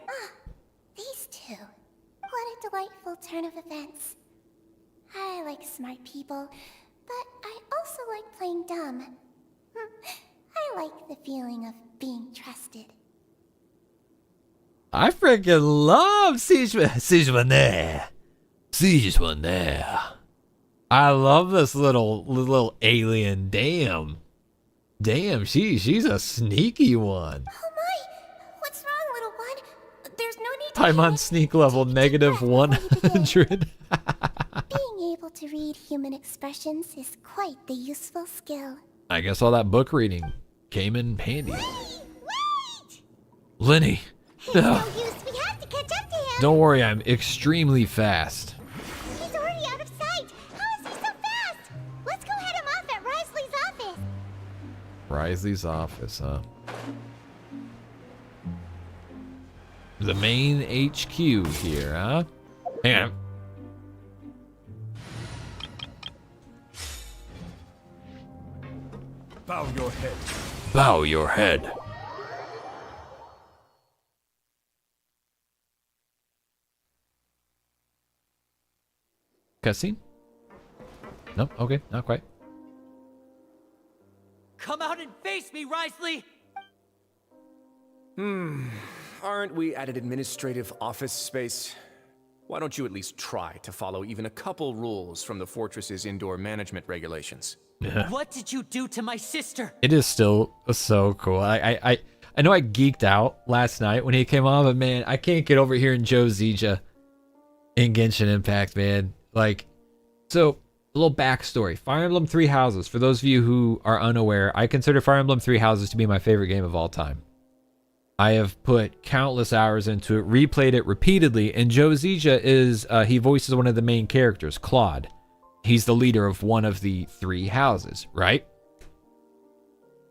These two. What a delightful turn of events. I like smart people, but I also like playing dumb. I like the feeling of being trusted. I freaking love Siege one there. I love this little alien. Damn, she's a sneaky one. Oh my! What's wrong, little one? There's no need to... I'm on sneak level -100. Being able to read human expressions is quite the useful skill. I guess all that book reading came in handy. Wait! Linny. It's no use. We have to catch up to him. Don't worry, I'm extremely fast. He's already out of sight. How is he so fast? Let's go head him off at Wriothesley's office. Wriothesley's office, huh? The main HQ here, huh? Hang on. Bow your head. Bow your head. Cutscene? Nope, okay, not quite. Come out and face me, Wriothesley! Aren't we at an administrative office space? Why don't you at least try to follow even a couple rules from the fortress's indoor management regulations? What did you do to my sister? It is still so cool. I know I geeked out last night when he came on, but man, I can't get over here in Joe Zija in Genshin Impact, man. Like, so a little backstory. Fire Emblem Three Houses. For those of you who are unaware, I consider Fire Emblem Three Houses to be my favorite game of all time. I have put countless hours into it, replayed it repeatedly, and Joe Zija is, he voices one of the main characters, Claude. he's the leader of one of the 3 houses, right?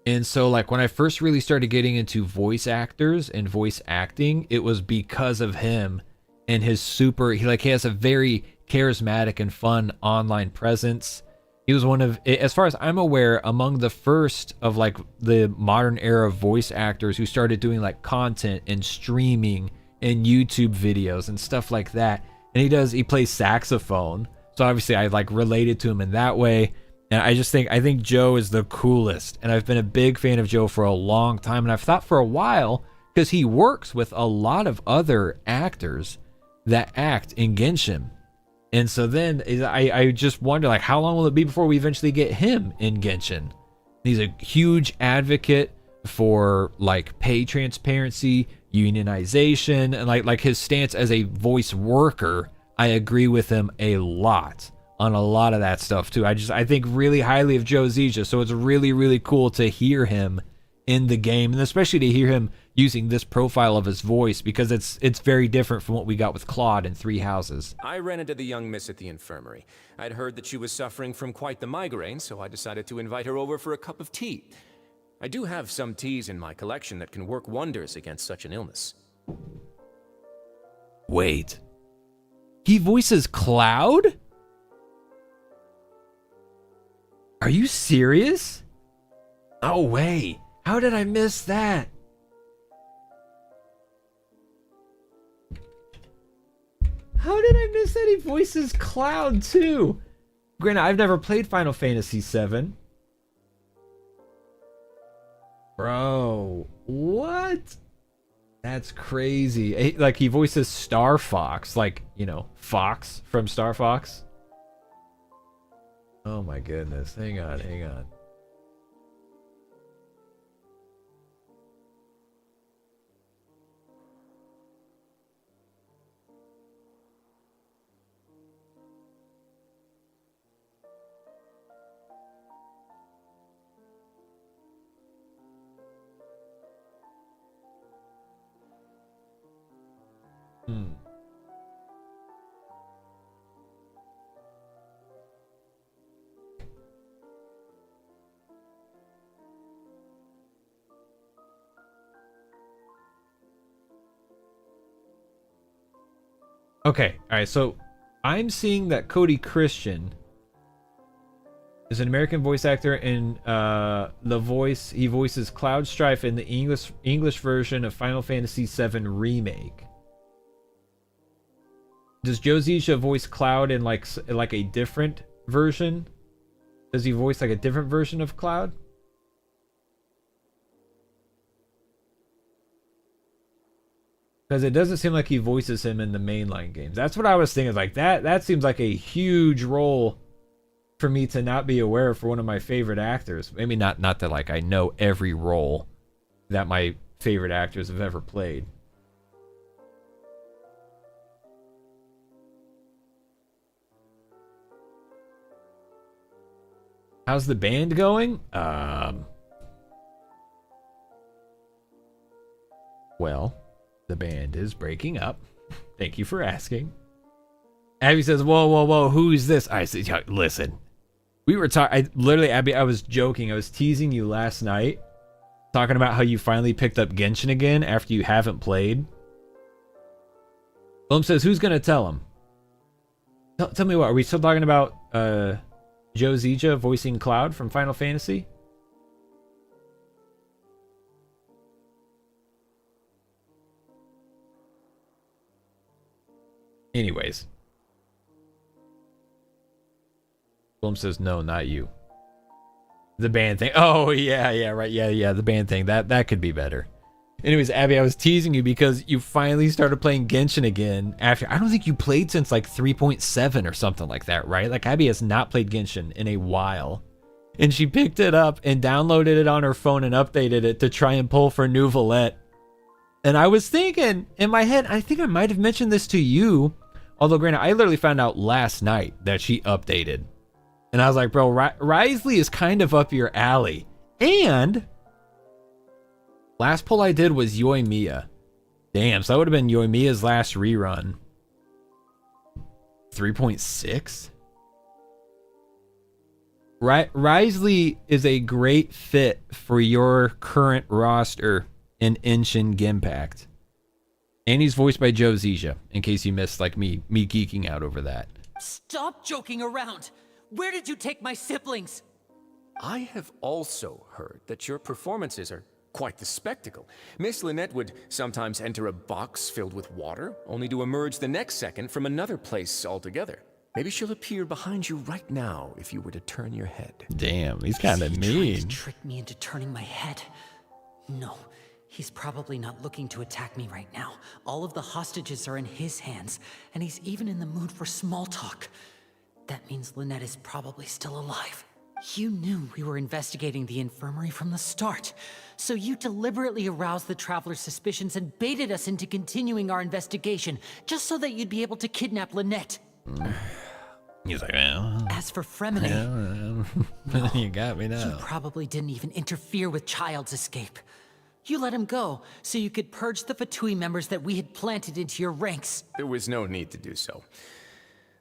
And so like when I first really started getting into voice actors and voice acting, it was because of him and his he has a very charismatic and fun online presence. He was one of, as far as I'm aware, among the first of like the modern era voice actors who started doing like content and streaming and YouTube videos and stuff like that. And he plays saxophone. So obviously I like related to him in that way. And I think Joe is the coolest. And I've been a big fan of Joe for a long time. And I've thought for a while, because he works with a lot of other actors that act in Genshin. And so then I just wonder, like, how long will it be before we eventually get him in Genshin? He's a huge advocate for like pay transparency, unionization, and like his stance as a voice worker. I agree with him a lot on a lot of that stuff too. I think really highly of Joe Zija, so it's really, really cool to hear him in the game, and especially to hear him using this profile of his voice, because it's very different from what we got with Claude in 3 Houses. I ran into the young miss at the infirmary. I'd heard that she was suffering from quite the migraine, so I decided to invite her over for a cup of tea. I do have some teas in my collection that can work wonders against such an illness. Wait. He voices Cloud? Are you serious? No way. How did I miss that? How did I miss that he voices Cloud too? Granted, I've never played Final Fantasy VII. Bro, what? That's crazy. Like, he voices Star Fox, like, you know, Fox from Star Fox. Oh my goodness. Hang on. Okay, alright, so I'm seeing that Cody Christian is an American voice actor in he voices Cloud Strife in the English version of Final Fantasy VII Remake. Does Joe Zija voice Cloud in like a different version? Does he voice like a different version of Cloud? Because it doesn't seem like he voices him in the mainline games. That's what I was thinking. Like that seems like a huge role for me to not be aware of for one of my favorite actors. Maybe not that like I know every role that my favorite actors have ever played. How's the band going? Well, the band is breaking up. Thank you for asking. Abby says, whoa, who's this? I said, yeah, listen. We were talking, Abby, I was joking. I was teasing you last night, talking about how you finally picked up Genshin again after you haven't played. William says, who's going to tell him? Tell me what, are we still talking about Joe Zija voicing Cloud from Final Fantasy? Anyways. Blum says, no, not you. The band thing. Oh, yeah, right. Yeah, the band thing. That could be better. Anyways, Abby, I was teasing you because you finally started playing Genshin again after, I don't think you played since like 3.7 or something like that, right? Like, Abby has not played Genshin in a while. And she picked it up and downloaded it on her phone and updated it to try and pull for Neuvillette. And I was thinking in my head, I think I might have mentioned this to you. Although, granted, I literally found out last night that she updated. And I was like, bro, Risley is kind of up your alley. And last pull I did was Yoimiya. Damn, so that would have been Yoimiya's last rerun. 3.6? Risley is a great fit for your current roster in Genshin Impact. And he's voiced by Joe Zizia, in case you missed like me geeking out over that. Stop joking around. Where did you take my siblings? I have also heard that your performances are quite the spectacle. Miss Lynette would sometimes enter a box filled with water, only to emerge the next second from another place altogether. Maybe she'll appear behind you right now if you were to turn your head. Damn, he's kind of mean. To trick me into turning my head? No, he's probably not looking to attack me right now. All of the hostages are in his hands, and he's even in the mood for small talk. That means Lynette is probably still alive. You knew we were investigating the infirmary from the start, so you deliberately aroused the traveler's suspicions and baited us into continuing our investigation, just so that you'd be able to kidnap Lynette. He's like, well, as for Fremine, no, you got me now. You probably didn't even interfere with Child's escape. You let him go so you could purge the Fatui members that we had planted into your ranks. There was no need to do so.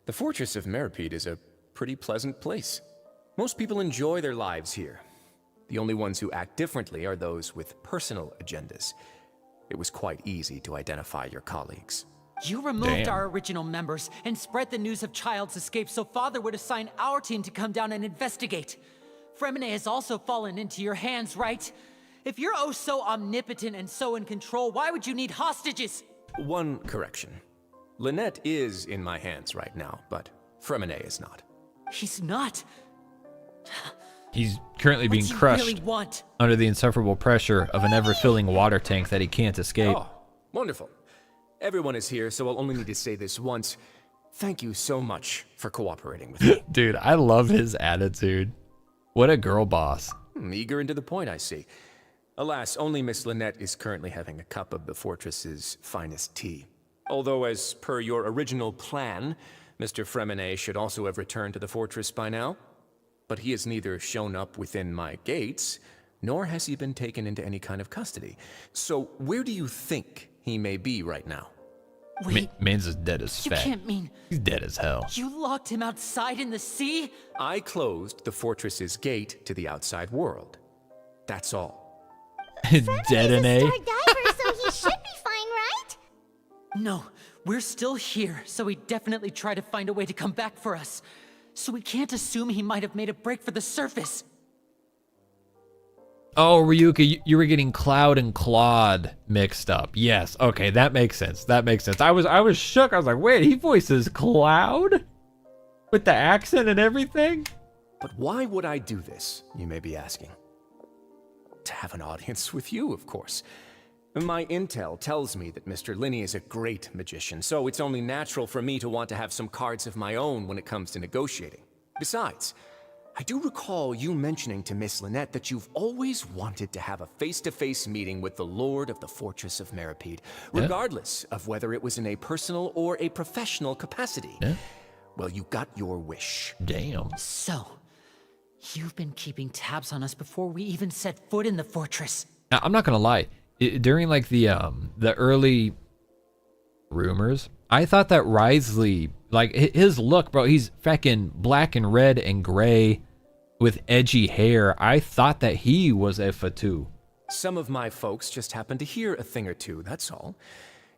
The Fortress of Meripede is a pretty pleasant place. Most people enjoy their lives here. The only ones who act differently are those with personal agendas. It was quite easy to identify your colleagues. You removed our original members and spread the news of Child's escape so Father would assign our team to come down and investigate. Fremine has also fallen into your hands, right? If you're oh so omnipotent and so in control, why would you need hostages? One correction. Lynette is in my hands right now, but Fremine is not. He's not. He's currently being crushed under the insufferable pressure of an ever-filling water tank that he can't escape. Oh, wonderful. Everyone is here, so I'll only need to say this once. Thank you so much for cooperating with me. Dude, I love his attitude. What a girl boss. Eager and to the point, I see. Alas, only Miss Lynette is currently having a cup of the fortress's finest tea. Although, as per your original plan, Mr. Fremine should also have returned to the fortress by now. But he has neither shown up within my gates, nor has he been taken into any kind of custody. So where do you think he may be right now? Wait, man's as dead as fat. You can't mean... He's dead as hell. You locked him outside in the sea? I closed the fortress's gate to the outside world. That's all. Dead in a... Star diver, so he should be fine, right? No, we're still here, so he definitely tried to find a way to come back for us. So we can't assume he might have made a break for the surface. Oh, Ryuka, you were getting Cloud and Claude mixed up. Yes, okay, that makes sense. That makes sense. I was shook. I was like, wait, he voices Cloud? With the accent and everything? But why would I do this, you may be asking? To have an audience with you, of course. My intel tells me that Mr. Linny is a great magician, so it's only natural for me to want to have some cards of my own when it comes to negotiating. Besides, I do recall you mentioning to Miss Lynette that you've always wanted to have a face-to-face meeting with the Lord of the Fortress of Meripede, regardless of whether it was in a personal or a professional capacity. Yeah. Well, you got your wish. Damn. So, you've been keeping tabs on us before we even set foot in the fortress. Now, I'm not gonna lie. During like the early rumors, I thought that Risley, like his look, bro, he's fucking black and red and gray with edgy hair. I thought that he was a Fatu. Some of my folks just happened to hear a thing or two, that's all.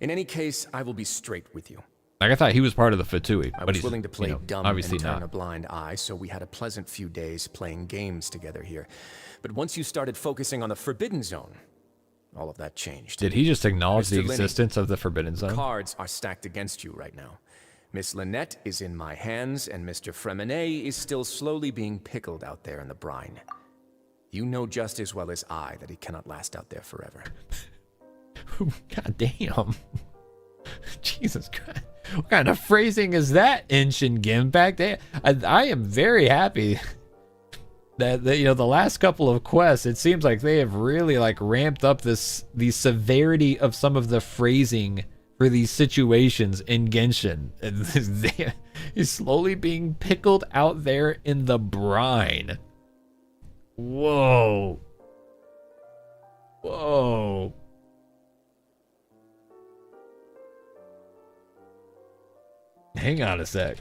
In any case, I will be straight with you. Like I thought he was part of the Fatui. I was willing to play dumb obviously and turn not. a blind eye, so we had a pleasant few days playing games together here. But once you started focusing on the Forbidden Zone, all of that changed. Did he just acknowledge the Mr. Linny, existence of the Forbidden Zone? Cards are stacked against you right now. Miss Lynette is in my hands, and Mr. Fremine is still slowly being pickled out there in the brine. You know just as well as I that he cannot last out there forever. God damn. Jesus Christ. What kind of phrasing is that, Genshin Impact? I am very happy that the last couple of quests, it seems like they have really like ramped up the severity of some of the phrasing for these situations in Genshin. He's slowly being pickled out there in the brine. Whoa. Whoa. Hang on a sec.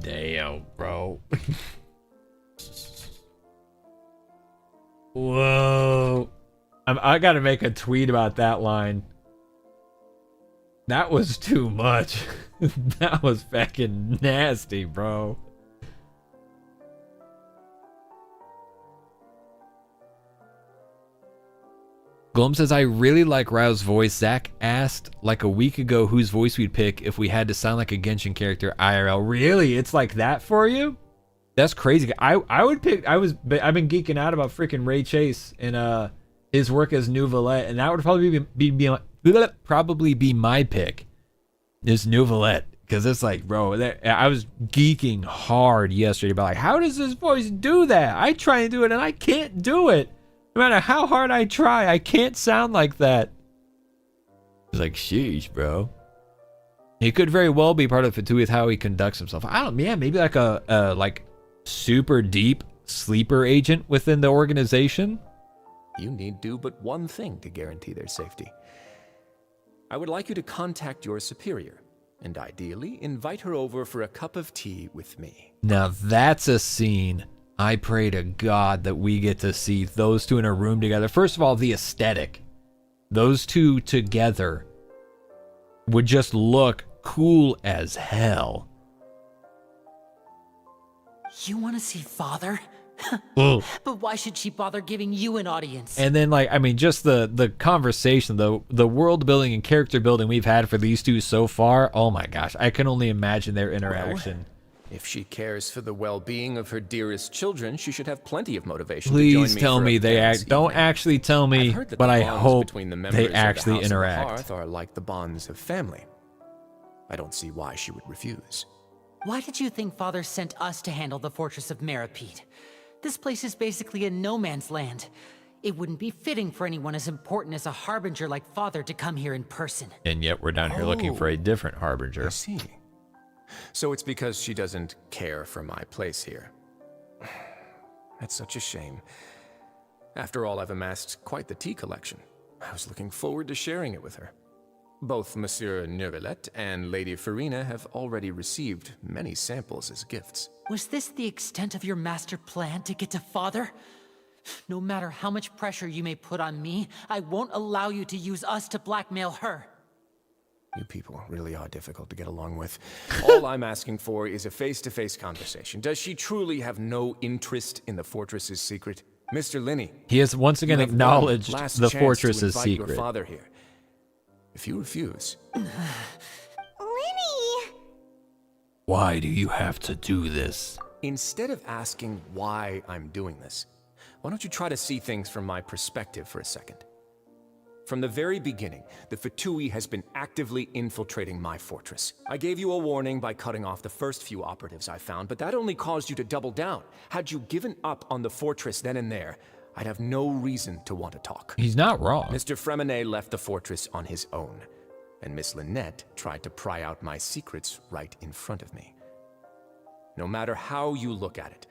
Damn, bro. Whoa. I gotta make a tweet about that line. That was too much. That was fucking nasty, bro. Glum says, I really like Rao's voice. Zach asked like a week ago whose voice we'd pick if we had to sound like a Genshin character IRL. Really? It's like that for you? That's crazy. I would pick, I've been geeking out about freaking Ray Chase and his work as Neuvillette, and that would probably be my pick. Is Neuvillette. Because it's like, bro, I was geeking hard yesterday about like, how does this voice do that? I try and do it and I can't do it. No matter how hard I try, I can't sound like that. It's like, sheesh, bro. He could very well be part of it too with how he conducts himself. I don't, yeah, maybe like a like super deep sleeper agent within the organization. You need do but one thing to guarantee their safety. I would like you to contact your superior, and ideally invite her over for a cup of tea with me. Now that's a scene I pray to God that we get to see those two in a room together. First of all, the aesthetic. Those two together would just look cool as hell. You want to see Father? But why should she bother giving you an audience? And then, like, I mean, just the conversation, the world building and character building we've had for these two so far. Oh my gosh, I can only imagine their interaction. Well, if she cares for the well-being of her dearest children, she should have plenty of motivation. Please to join me tell for me a they parents' don't evening. actually tell me, I've heard that but the I bonds hope between the members they of the actually House of the interact. Hearth are like the bonds of family. I don't see why she would refuse. Why did you think Father sent us to handle the Fortress of Meripede? This place is basically a no man's land. It wouldn't be fitting for anyone as important as a Harbinger like Father to come here in person. And yet we're down here looking for a different Harbinger. I see. So it's because she doesn't care for my place here. That's such a shame. After all, I've amassed quite the tea collection. I was looking forward to sharing it with her. Both Monsieur Neuvillette and Lady Furina have already received many samples as gifts. Was this the extent of your master plan to get to Father? No matter how much pressure you may put on me, I won't allow you to use us to blackmail her. You people really are difficult to get along with. All I'm asking for is a face-to-face conversation. Does she truly have no interest in the fortress's secret? Mr. Linny, He has once again you have acknowledged one last the chance fortress's to invite secret. Your father here. If you refuse, Linny! Why do you have to do this? instead of asking why I'm doing this, why don't you try to see things from my perspective for a second? From the very beginning, the Fatui has been actively infiltrating my fortress. I gave you a warning by cutting off the first few operatives I found, but that only caused you to double down. Had you given up on the fortress then and there, I'd have no reason to want to talk. He's not wrong. Mr. Fremenet left the fortress on his own, and Miss Lynette tried to pry out my secrets right in front of me. No matter how you look at it,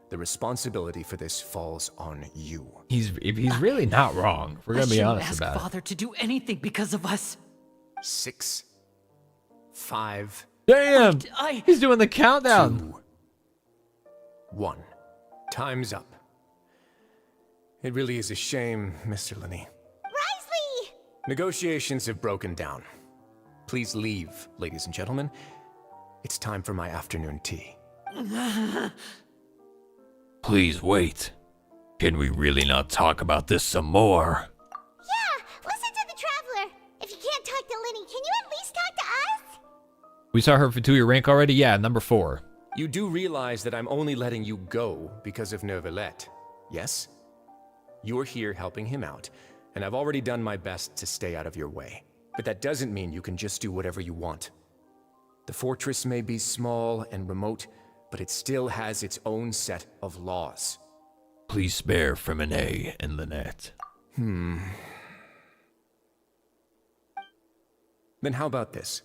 the responsibility for this falls on you. He's really not wrong. We're gonna be honest ask about it. Father to do anything because of us. 6, 5, Damn! He's doing the countdown. 2, 1. Time's up. It really is a shame, Mr. Linny. Risley! Negotiations have broken down. Please leave, ladies and gentlemen. It's time for my afternoon tea. Please wait. Can we really not talk about this some more? Yeah, listen to the Traveler. If you can't talk to Linny, can you at least talk to us? We saw her Fatui rank already? Yeah, number 4. You do realize that I'm only letting you go because of Neuvillette, yes? You're here helping him out, and I've already done my best to stay out of your way. But that doesn't mean you can just do whatever you want. The fortress may be small and remote, but it still has its own set of laws. Please spare Fremenet and Lynette. Then how about this?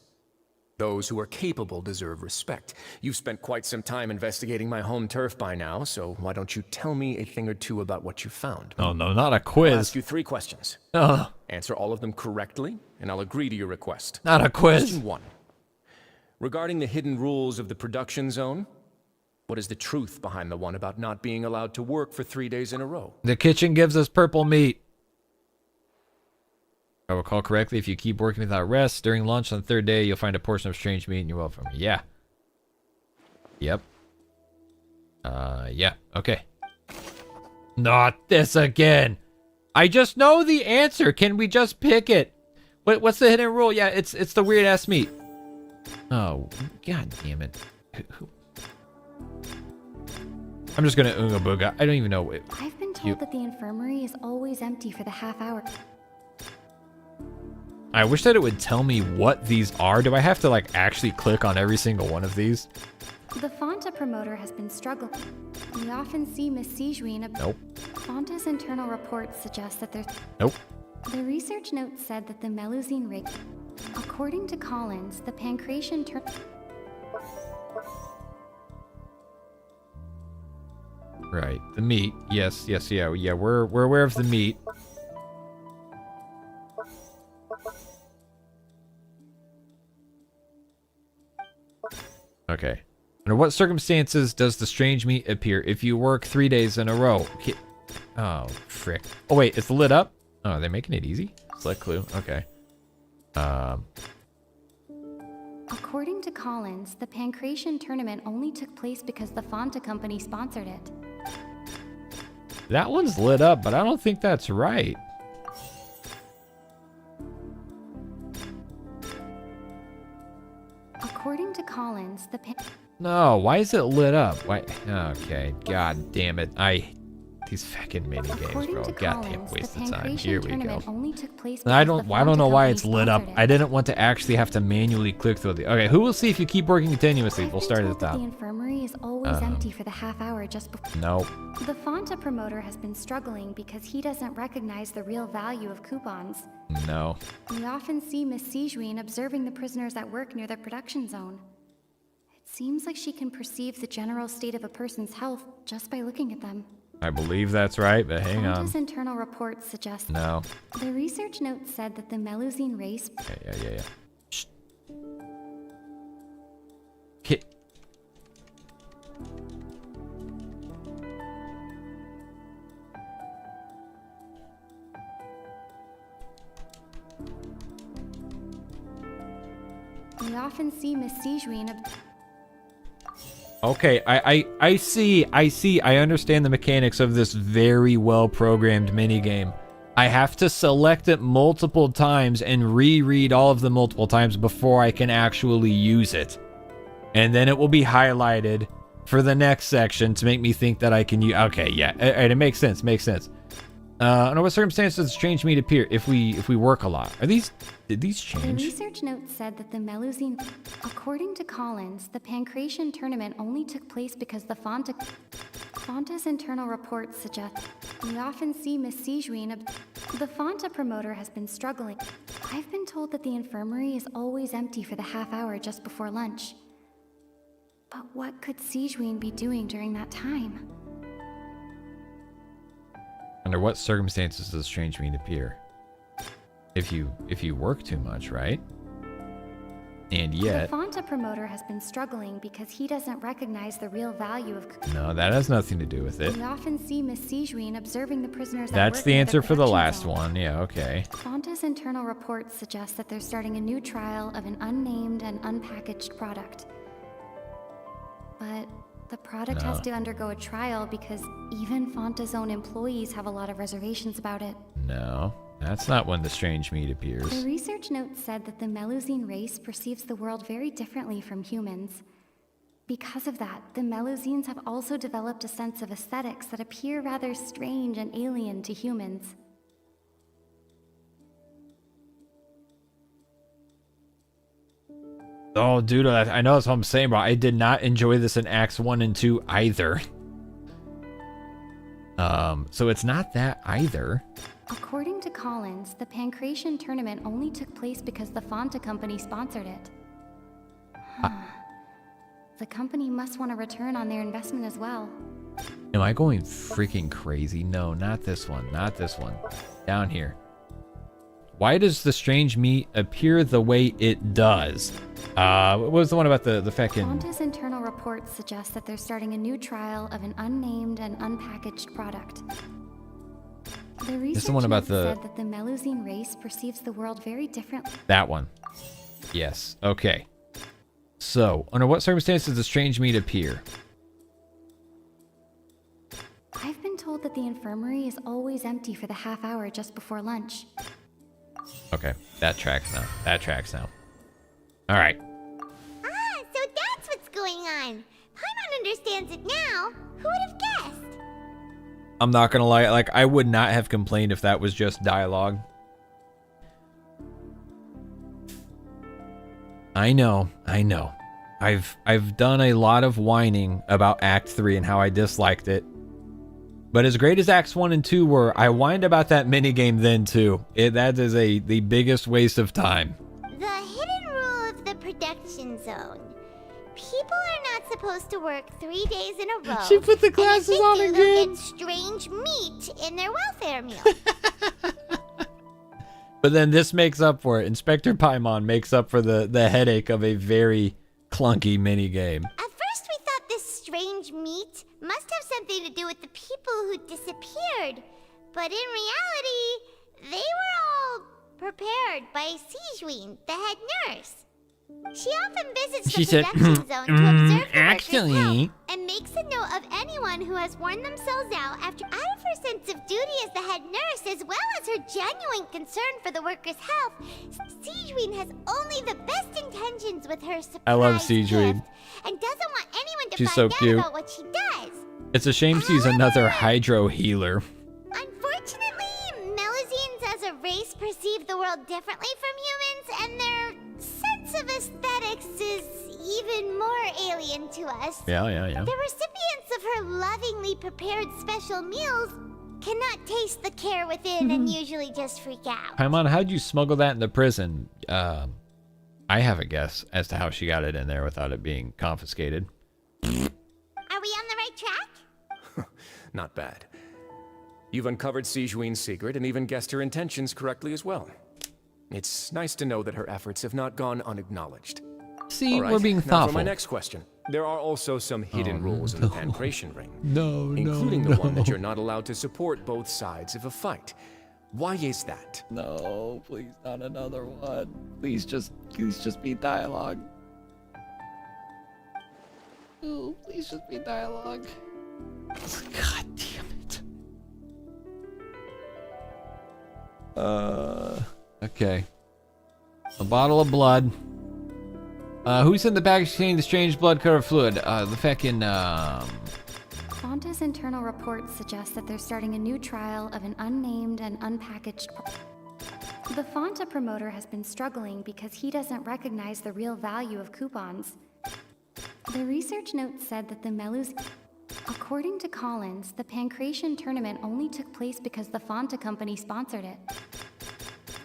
Those who are capable deserve respect. You've spent quite some time investigating my home turf by now, so why don't you tell me a thing or two about what you found? Oh no, not a I'll quiz. ask you 3 questions. Answer all of them correctly, and I'll agree to your request. Not a quiz. Question 1. Regarding the hidden rules of the production zone, what is the truth behind the one about not being allowed to work for 3 days in a row? The kitchen gives us purple meat. If I recall correctly, if you keep working without rest, during lunch on the 3rd day, you'll find a portion of strange meat and you're welcome. Yeah. Yep. Yeah. Okay. Not this again. I just know the answer. Can we just pick it? What's the hidden rule? Yeah, it's the weird ass meat. Oh, god damn it. I'm just gonna Oonga Booga. I don't even know. I've been told that the infirmary is always empty for the half hour. I wish that it would tell me what these are. Do I have to like actually click on every single one of these? The Fonta promoter has been struggling. We often see Miss Sijuin. Nope. Fonta's internal reports suggest that there's... Nope. The research note said that the Melusine rig... According to Collins, the pancreation Right, the meat. Yes, yeah, we're aware of the meat. Okay. Under what circumstances does the strange meat appear if you work 3 days in a row? Oh, frick. Oh, wait, it's lit up? Oh, they're making it easy? Select clue. Okay. According to Collins, the pancreation tournament only took place because the Fonta company sponsored it. That one's lit up, but I don't think that's right. According to Collins, the No, why is it lit up? Why? Okay, god damn it. These fucking mini games, bro. Goddamn waste of time. Here we go. I don't know why it's lit up. I didn't want to actually have to manually click through the. Okay, who will see if you keep working continuously? We'll start at the top. The infirmary is always empty for the half hour just before. Nope. The Fonta promoter has been struggling because he doesn't recognize the real value of coupons. No. We often see Miss Sijuin observing the prisoners at work near the production zone. It seems like she can perceive the general state of a person's health just by looking at them. I believe that's right, but hang on. Fonta's internal reports suggest. No. The research note said that the Melusine race. Yeah. Shh. Hit. We often see Miss Sijuin. Okay, I see. I understand the mechanics of this very well-programmed minigame. I have to select it multiple times and reread all of them multiple times before I can actually use it. And then it will be highlighted for the next section to make me think that I can use... Okay, yeah, it makes sense, under what circumstances does strange meat appear if we work a lot? Did these change? The research note said that the Melusine... According to Collins, the pancreation tournament only took place because the Fonta's internal reports suggest. We often see Miss Sijuin. The Fonta promoter has been struggling. I've been told that the infirmary is always empty for the half hour just before lunch. But what could Sijuin be doing during that time? Under what circumstances does strange meat appear? If you work too much, right? And yet... The Fonta promoter has been struggling because he doesn't recognize the real value of... No, that has nothing to do with it. We often see Miss Sijuin observing the prisoners at That's work the near answer for the last production zone. one. Yeah, okay. Fonta's internal reports suggest that they're starting a new trial of an unnamed and unpackaged product. But the product has to undergo a trial because even Fonta's own employees have a lot of reservations about it. No, that's not when the strange meat appears. The research note said that the Melusine race perceives the world very differently from humans. Because of that, the Melusines have also developed a sense of aesthetics that appear rather strange and alien to humans. Oh, dude, I know that's what I'm saying, bro. I did not enjoy this in Acts 1 and 2 either. So it's not that either. According to Collins, the pancreation tournament only took place because the Fonta company sponsored it. The company must want a return on their investment as well. Am I going freaking crazy? No, not this one. Not this one. Down here. Why does the strange meat appear the way it does? What was the one about the feckin'? Fonta's internal reports suggest that they're starting a new trial of an unnamed and unpackaged product. The research one about said that the Melusine race perceives the world very differently. That one. Yes. Okay. So, under what circumstances does the strange meat appear? I've been told that the infirmary is always empty for the half hour just before lunch. Okay, that tracks now. That tracks now. All right. Ah, so that's what's going on. Paimon understands it now. Who would have guessed? I'm not gonna lie, like, I would not have complained if that was just dialogue. I know. I've done a lot of whining about Act 3 and how I disliked it. But as great as Acts 1 and 2 were, I whined about that minigame then too. That is the biggest waste of time. The hidden rule of the production zone. People are not supposed to work 3 days in a row. She put the glasses on again. again. Get strange meat in their welfare meal. But then this makes up for it. Inspector Paimon makes up for the headache of a very clunky minigame. At first we thought this strange meat must have something to do with the people who disappeared. But in reality, they were all prepared by Sigewinne, the head nurse. She often visits the production zone to observe the workers' health and makes a note of anyone who has worn themselves out out of her sense of duty as the head nurse, as well as her genuine concern for the workers' health. Sigewinne has only the best intentions with her surprise I love gift Sigewinne. and doesn't want anyone to She's find so out cute. about what she does. It's a shame she's another hydro healer. Unfortunately, Melusines as a race perceive the world differently from humans, and their sense of aesthetics is even more alien to us. Yeah. The recipients of her lovingly prepared special meals cannot taste the care within and usually just freak out. Paimon, how'd you smuggle that into prison? I have a guess as to how she got it in there without it being confiscated. Are we on the right track? Not bad. You've uncovered Sigewinne's secret and even guessed her intentions correctly as well. It's nice to know that her efforts have not gone unacknowledged. See, All right, we're being now thoughtful. for my next question. There are also some hidden rules in the Pancration Ring. Including the one that you're not allowed to support both sides of a fight. Why is that? No, please not another one. Please just be dialogue. Oh, please just be dialogue. God damn it. Okay. A bottle of blood. Who's in the package containing the strange blood-covered fluid? The feckin', Fonta's internal reports suggest that they're starting a new trial of an unnamed and unpackaged The Fonta promoter has been struggling because he doesn't recognize the real value of coupons. The research note said that the Melus... According to Collins, the Pancration tournament only took place because the Fonta company sponsored it.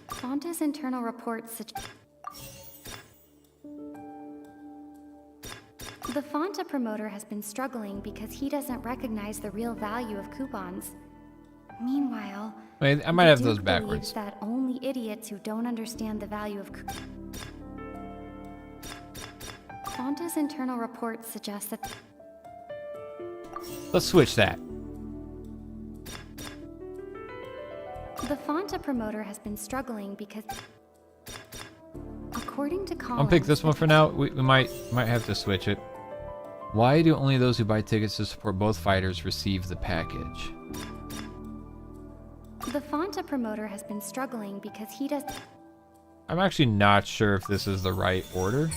Fonta's internal reports suggest... The Fonta promoter has been struggling because he doesn't recognize the real value of coupons. Meanwhile, wait, I might the have those Duke backwards. believes that only idiots who don't understand the value of Fonta's internal reports suggest that... Let's switch that. The Fonta promoter has been struggling because... According to Collins... I'll pick this one for now. We might have to switch it. Why do only those who buy tickets to support both fighters receive the package? The Fonta promoter has been struggling because he does... I'm actually not sure if this is the right order.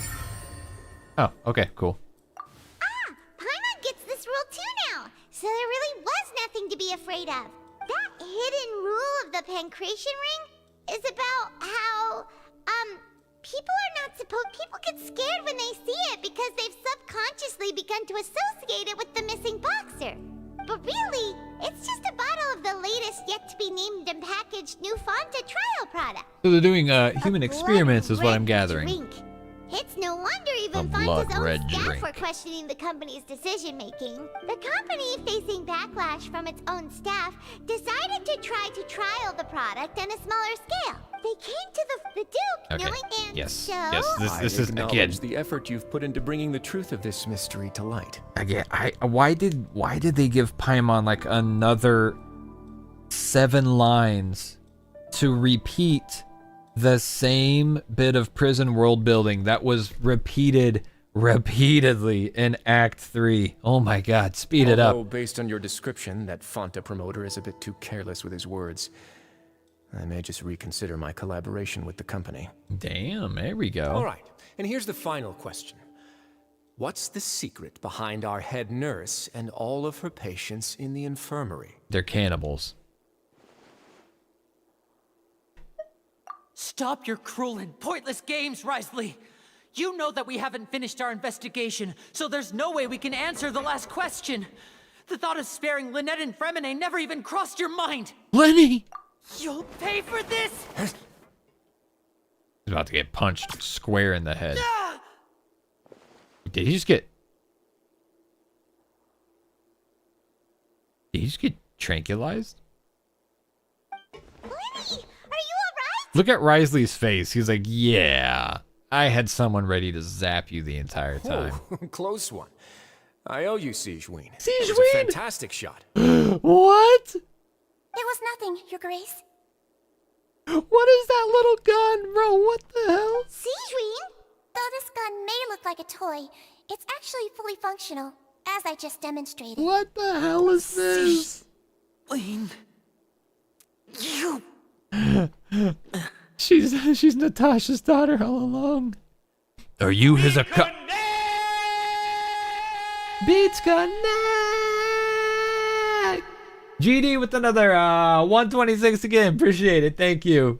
Oh, okay, cool. Ah, Paimon gets this rule too now, so there really was nothing to be afraid of. That hidden rule of the Pancration Ring is about how, people get scared when they see it because they've subconsciously begun to associate it with the missing boxer. But really, it's just a bottle of the latest yet-to-be-named and packaged new Fonta trial product. So they're doing human experiments is what I'm gathering. Drink. It's no wonder even A Fonta's own blood-red staff drink. were questioning the company's decision-making. The company, facing backlash from its own staff, decided to try to trial the product on a smaller scale. They came to the Duke, Okay. knowing Yes. so... Yes. This is again. acknowledge the effort you've put into bringing the truth of this mystery to light. Again, why did they give Paimon like another 7 lines to repeat the same bit of prison world building that was repeated repeatedly in Act 3? Oh my God, speed it up. Although, based on your description, that Fonta promoter is a bit too careless with his words. I may just reconsider my collaboration with the company. Damn, there we go. All right, and here's the final question. What's the secret behind our head nurse and all of her patients in the infirmary? They're cannibals. Stop your cruel and pointless games, Risley. You know that we haven't finished our investigation, so there's no way we can answer the last question. The thought of sparing Lynette and Fremine never even crossed your mind. Linny! You'll pay for this! He's about to get punched square in the head. Did he just get... Did he just get tranquilized? Linny, are you alright? Look at Risley's face. He's like, yeah, I had someone ready to zap you the entire time. Oh, close one. I owe you, Sigeween. Sigeween? It was a fantastic shot. What? It was nothing, Your Grace. What is that little gun, bro? What the hell? Sigeween? Though this gun may look like a toy, it's actually fully functional, as I just demonstrated. What the hell is this? Sigeween. You. She's Natasha's daughter all along. Are you his Beats Connect! GD with another 126 again. Appreciate it. Thank you.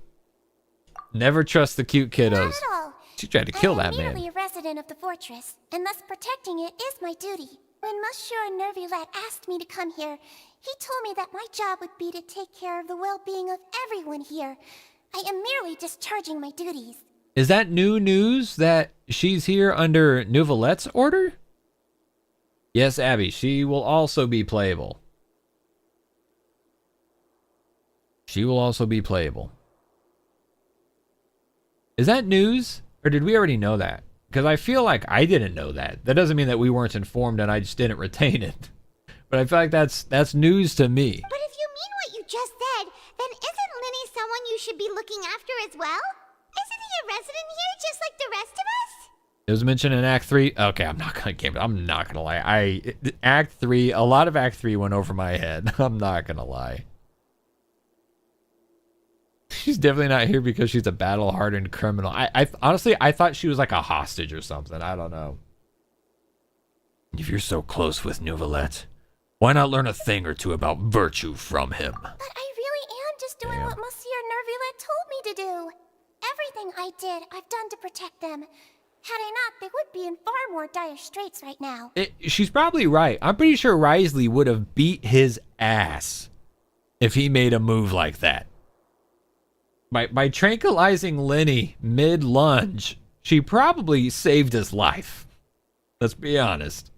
Never trust the cute kiddos. Not at all. She tried to kill I that am merely man. a resident of the fortress, and thus protecting it is my duty. When Monsieur Neuvillette asked me to come here, he told me that my job would be to take care of the well-being of everyone here. I am merely discharging my duties. Is that new news that she's here under Neuvillette's order? Yes, Abby, she will also be playable. She will also be playable. Is that news? Or did we already know that? Because I feel like I didn't know that. That doesn't mean that we weren't informed and I just didn't retain it. But I feel like that's news to me. But if you mean what you just said, then isn't Linny someone you should be looking after as well? Isn't he a resident here just like the rest of us? It was mentioned in Act 3. Okay, I'm not gonna lie. Act 3, a lot of Act 3 went over my head. I'm not gonna lie. She's definitely not here because she's a battle-hardened criminal. I honestly, I thought she was like a hostage or something. I don't know. If you're so close with Neuvillette, why not learn a thing or two about virtue from him? But I really am just doing what Monsieur Neuvillette told me to do. Everything I did, I've done to protect them. Had I not, they would be in far more dire straits right now. She's probably right. I'm pretty sure Risley would have beat his ass if he made a move like that. By tranquilizing Linny mid-lunge, she probably saved his life. Let's be honest.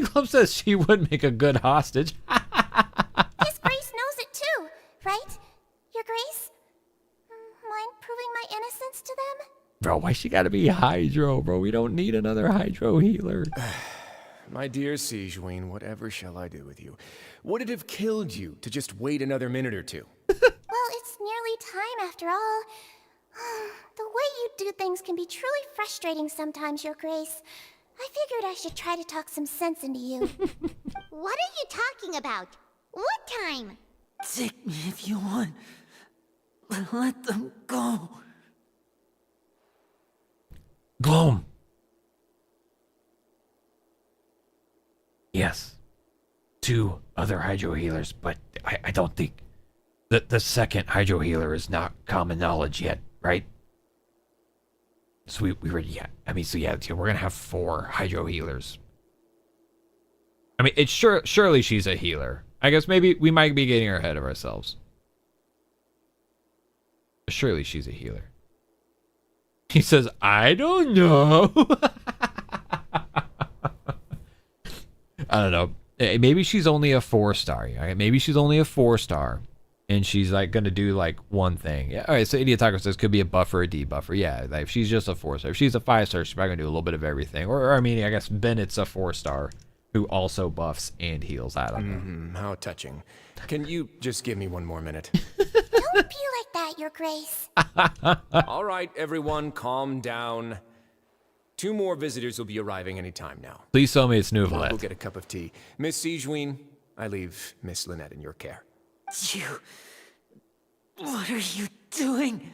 Club says she would make a good hostage. His Grace knows it too, right? Your Grace? Mind proving my innocence to them? Bro, why she gotta be Hydro, bro? We don't need another Hydro healer. My dear Sigeween, whatever shall I do with you? Would it have killed you to just wait another minute or two? Well, it's nearly time after all. The way you do things can be truly frustrating sometimes, Your Grace. I figured I should try to talk some sense into you. What are you talking about? What time? Take me if you want, but let them go. Gloom. Yes. 2 other Hydro healers, but I don't think the second Hydro healer is not common knowledge yet, right? So we were, yeah. I mean, so yeah, we're gonna have 4 Hydro healers. I mean, it's surely she's a healer. I guess maybe we might be getting ahead of ourselves. Surely she's a healer. He says, I don't know. I don't know. Maybe she's only a 4-star. Maybe she's only a 4-star. and she's like gonna do like one thing. Yeah, all right, so Idiot Taco says could be a buff or a debuffer. Yeah, like if she's just a 4-star. If she's a 5-star, she's probably gonna do a little bit of everything. Or I mean, I guess Bennett's a 4-star who also buffs and heals. I don't know. How touching. Can you just give me one more minute? Don't be like that, Your Grace. All right, everyone, calm down. 2 more visitors will be arriving any time now. Please tell me it's I'll Neuvillette. go get a cup of tea. Miss Siegewien, I leave Miss Lynette in your care. What are you doing?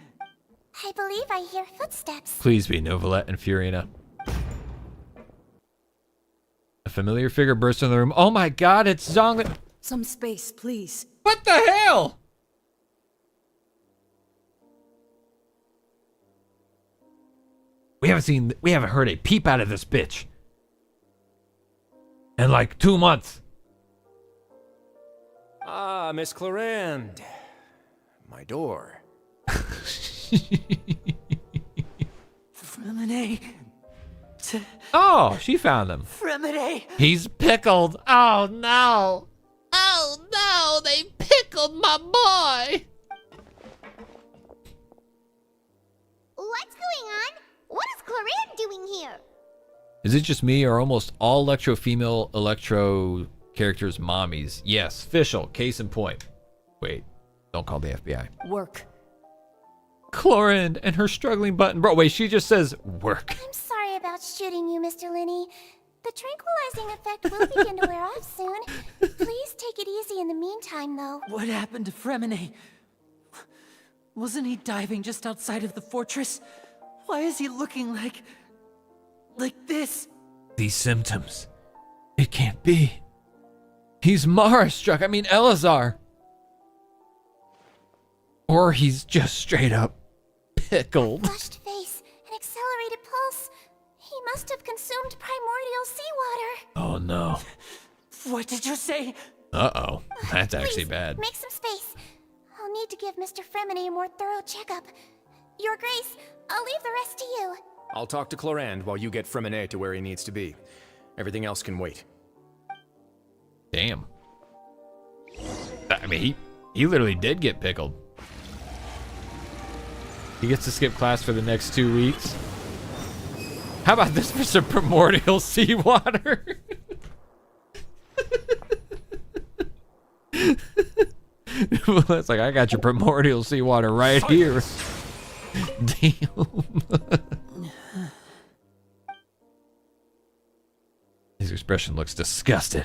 I believe I hear footsteps. Please be Neuvillette and Furina. A familiar figure bursts in the room. Oh my god, it's Zhang. Some space, please. What the hell? We haven't heard a peep out of this bitch in like 2 months. Ah, Miss Clarand. My door. Fremine. Oh, she found him. Fremine. He's pickled. Oh no. Oh no, they pickled my boy. What's going on? What is Clarand doing here? Is it just me or almost all Electro female Electro characters mommies? Yes, official. Case in point. Wait, don't call the FBI. Work. Clarand and her struggling button. Bro, wait, she just says work. I'm sorry about shooting you, Mr. Linny. The tranquilizing effect will begin to wear off soon. Please take it easy in the meantime, though. What happened to Fremine? Wasn't he diving just outside of the fortress? Why is he looking like this? These symptoms. It can't be. He's Mara struck. I mean, Elazar. Or he's just straight up pickled. Flushed face, an accelerated pulse. He must have consumed primordial seawater. Oh no. What did you say? Uh-oh. That's actually Please, bad. Make some space. I'll need to give Mr. Fremine a more thorough checkup. Your Grace, I'll leave the rest to you. I'll talk to Clarand while you get Fremine to where he needs to be. Everything else can wait. Damn. I mean, he literally did get pickled. He gets to skip class for the next 2 weeks. How about this for some primordial seawater? Well, it's like, I got your primordial seawater right here. Damn. His expression looks disgusted.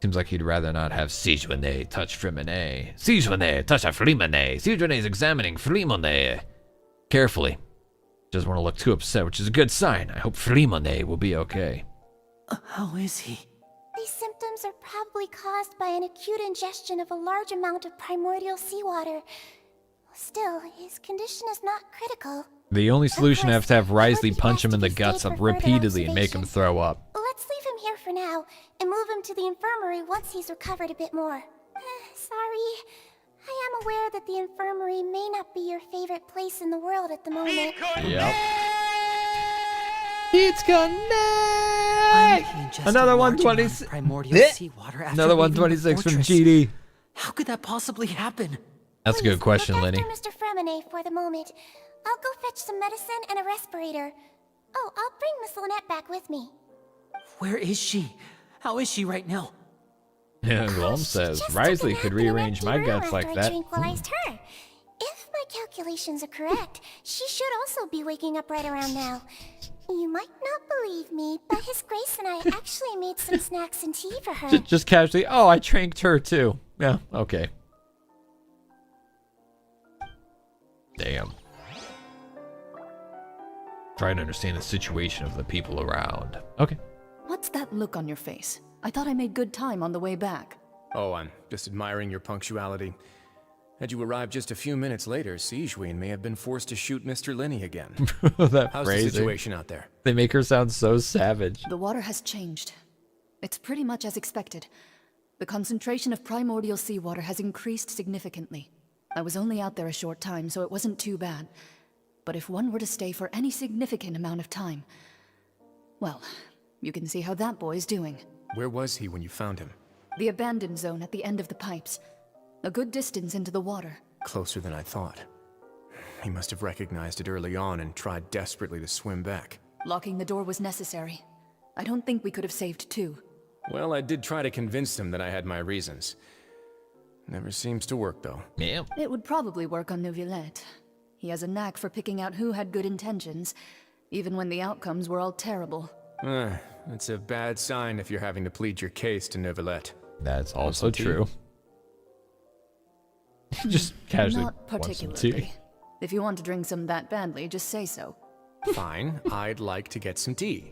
Seems like he'd rather not have Siegewien touch Fremine. Siegewien touch a Fremine. Siegewien examining Fremine. Carefully. Doesn't want to look too upset, which is a good sign. I hope Fremine will be okay. How is he? These symptoms are probably caused by an acute ingestion of a large amount of primordial seawater. Still, his condition is not critical. The only solution I have to have Risley would punch him in the best guts to up stay for further repeatedly and make him observation. throw up. Let's leave him here for now and move him to the infirmary once he's recovered a bit more. Sorry. I am aware that the infirmary may not be your favorite place in the world at the moment. Yep. It's Why would he connect! ingest Another a large amount 126. of primordial seawater after Another leaving the 126 from fortress? GD. How could that possibly happen? That's a good question, look Linny. after Mr. Fremine for the moment. I'll go fetch some medicine and a respirator. Oh, I'll bring Miss Lynette back with me. Where is she? How is she right now? Yeah, Glom says, Risley could rearrange my guts like I that. tranquilized her. If my calculations are correct, she should also be waking up right around now. You might not believe me, but His Grace and I actually made some snacks and tea for her. Just casually, oh, I tranked her too. Yeah, okay. Damn. Trying to understand the situation of the people around. Okay. What's that look on your face? I thought I made good time on the way back. Oh, I'm just admiring your punctuality. Had you arrived just a few minutes later, Siegewien may have been forced to shoot Mr. Linny again. That How's phrasing. the situation out there? They make her sound so savage. The water has changed. It's pretty much as expected. The concentration of primordial seawater has increased significantly. I was only out there a short time, so it wasn't too bad. But if one were to stay for any significant amount of time, well, you can see how that boy's doing. Where was he when you found him? The abandoned zone at the end of the pipes. A good distance into the water. Closer than I thought. He must have recognized it early on and tried desperately to swim back. Locking the door was necessary. I don't think we could have saved two. Well, I did try to convince him that I had my reasons. Never seems to work, though. Yeah. It would probably work on Neuvillette. He has a knack for picking out who had good intentions, even when the outcomes were all terrible. It's a bad sign if you're having to plead your case to Neuvillette. That's also true. Just casually. Not particularly. If you want to drink some that badly, just say so. Fine, I'd like to get some tea.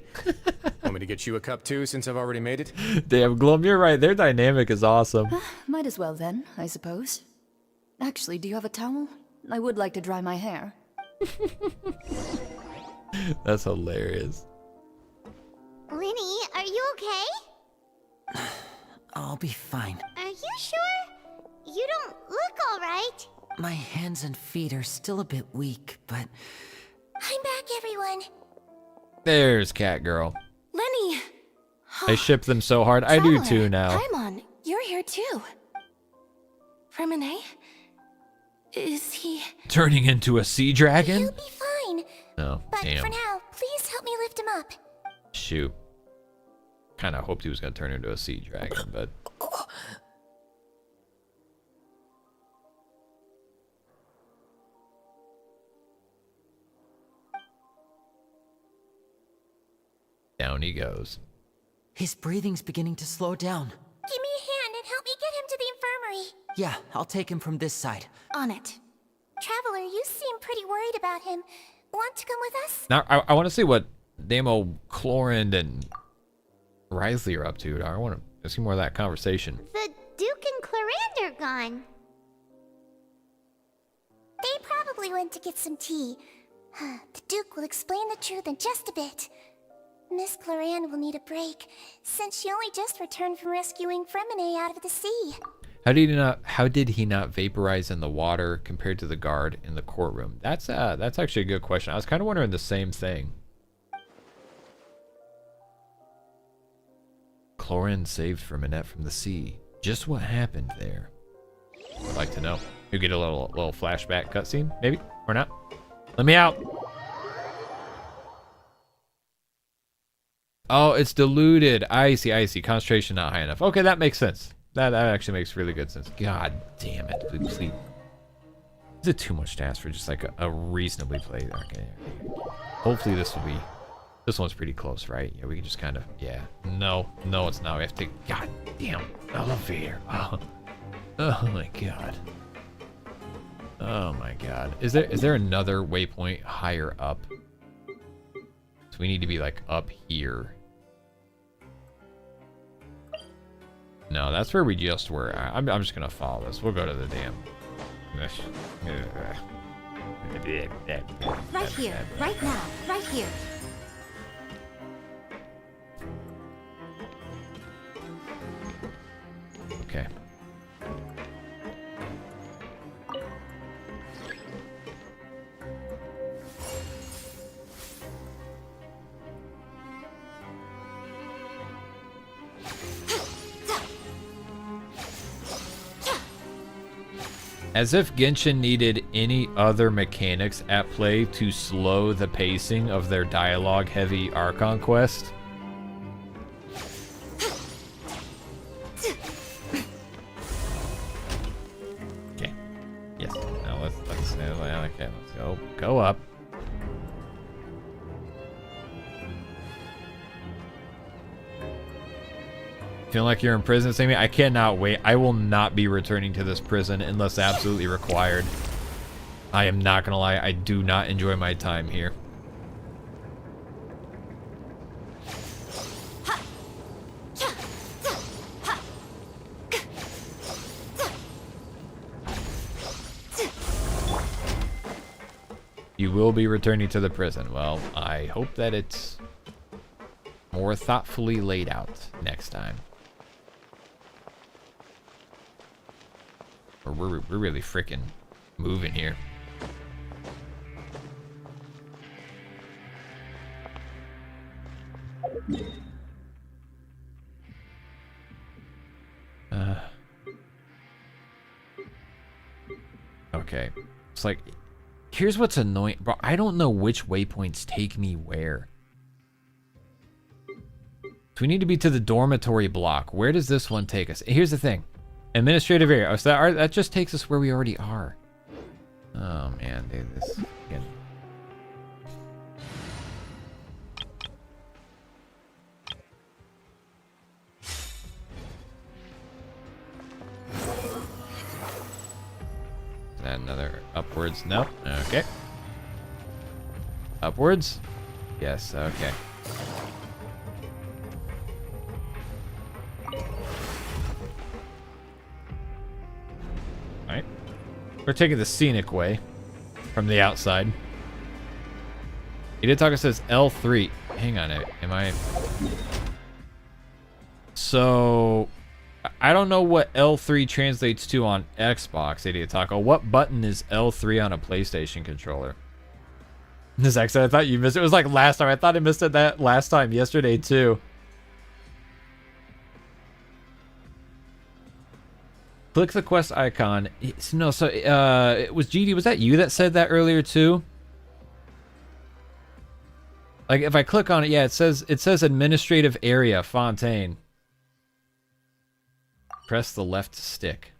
Want me to get you a cup too, since I've already made it? Damn, Glum, you're right. Their dynamic is awesome. Might as well then, I suppose. Actually, do you have a towel? I would like to dry my hair. That's hilarious. Linny, are you okay? I'll be fine. Are you sure? You don't look alright. My hands and feet are still a bit weak, but... I'm back, everyone. There's Cat Girl. Linny! I ship them so hard. I do too now. Paimon, you're here too. Remine? Is he... Turning into a sea dragon? He'll be fine. Oh, But damn. for now, please help me lift him up. Shoot. Kind of hoped he was going to turn into a sea dragon, but... Down he goes. His breathing's beginning to slow down. Give me a hand and help me get him to the infirmary. Yeah, I'll take him from this side. On it. Traveler, you seem pretty worried about him. Want to come with us? Now, I want to see what Damo, Chlorinde, and Wriothesley are up to. I want to see more of that conversation. The Duke and Chlorinde are gone. They probably went to get some tea. The Duke will explain the truth in just a bit. Miss Chlorinde will need a break, since she only just returned from rescuing Fremine out of the sea. How did he not vaporize in the water compared to the guard in the courtroom? That's actually a good question. I was kind of wondering the same thing. Chlorinde saved Lynette from the sea. Just what happened there? I'd like to know. You get a little flashback cutscene, maybe or not? Let me out. Oh, it's diluted. I see. Concentration not high enough. Okay, that makes sense. That actually makes really good sense. God damn it. Please. Is it too much to ask for just like a reasonably played? Okay. Hopefully this one's pretty close, right? Yeah, we can just kind of, yeah. No, it's not. We have to, god damn, elevator. Oh my god. Oh my god. Is there another waypoint higher up? So we need to be like up here. No, that's where we just were. I'm just gonna follow this. We'll go to the damn. Right here, right now, right here. Okay. As if Genshin needed any other mechanics at play to slow the pacing of their dialogue-heavy Archon quest. Okay. Yes. Now let's okay, let's go up. Feeling like you're in prison, Sammy? I cannot wait. I will not be returning to this prison unless absolutely required. I am not gonna lie, I do not enjoy my time here. You will be returning to the prison. Well, I hope that it's more thoughtfully laid out next time. Or we're really freaking moving here. Okay. It's like, here's what's annoying. Bro, I don't know which waypoints take me where. So we need to be to the dormitory block. Where does this one take us? Here's the thing. Administrative area. Oh, so that just takes us where we already are. Oh, man. Dude, this... Again. Is that another upwards? Nope. Okay. Upwards? Yes, okay. Alright. We're taking the scenic way from the outside. Hidetaka says L3. Hang on, am I... So... I don't know what L3 translates to on Xbox, Hidetaka. What button is L3 on a PlayStation controller? This actually, I thought you missed it. It was like last time. I thought I missed it that last time, yesterday too. Click the quest icon. No, so it was GD. Was that you that said that earlier too? Like if I click on it, yeah, it says administrative area, Fontaine. Press the left stick.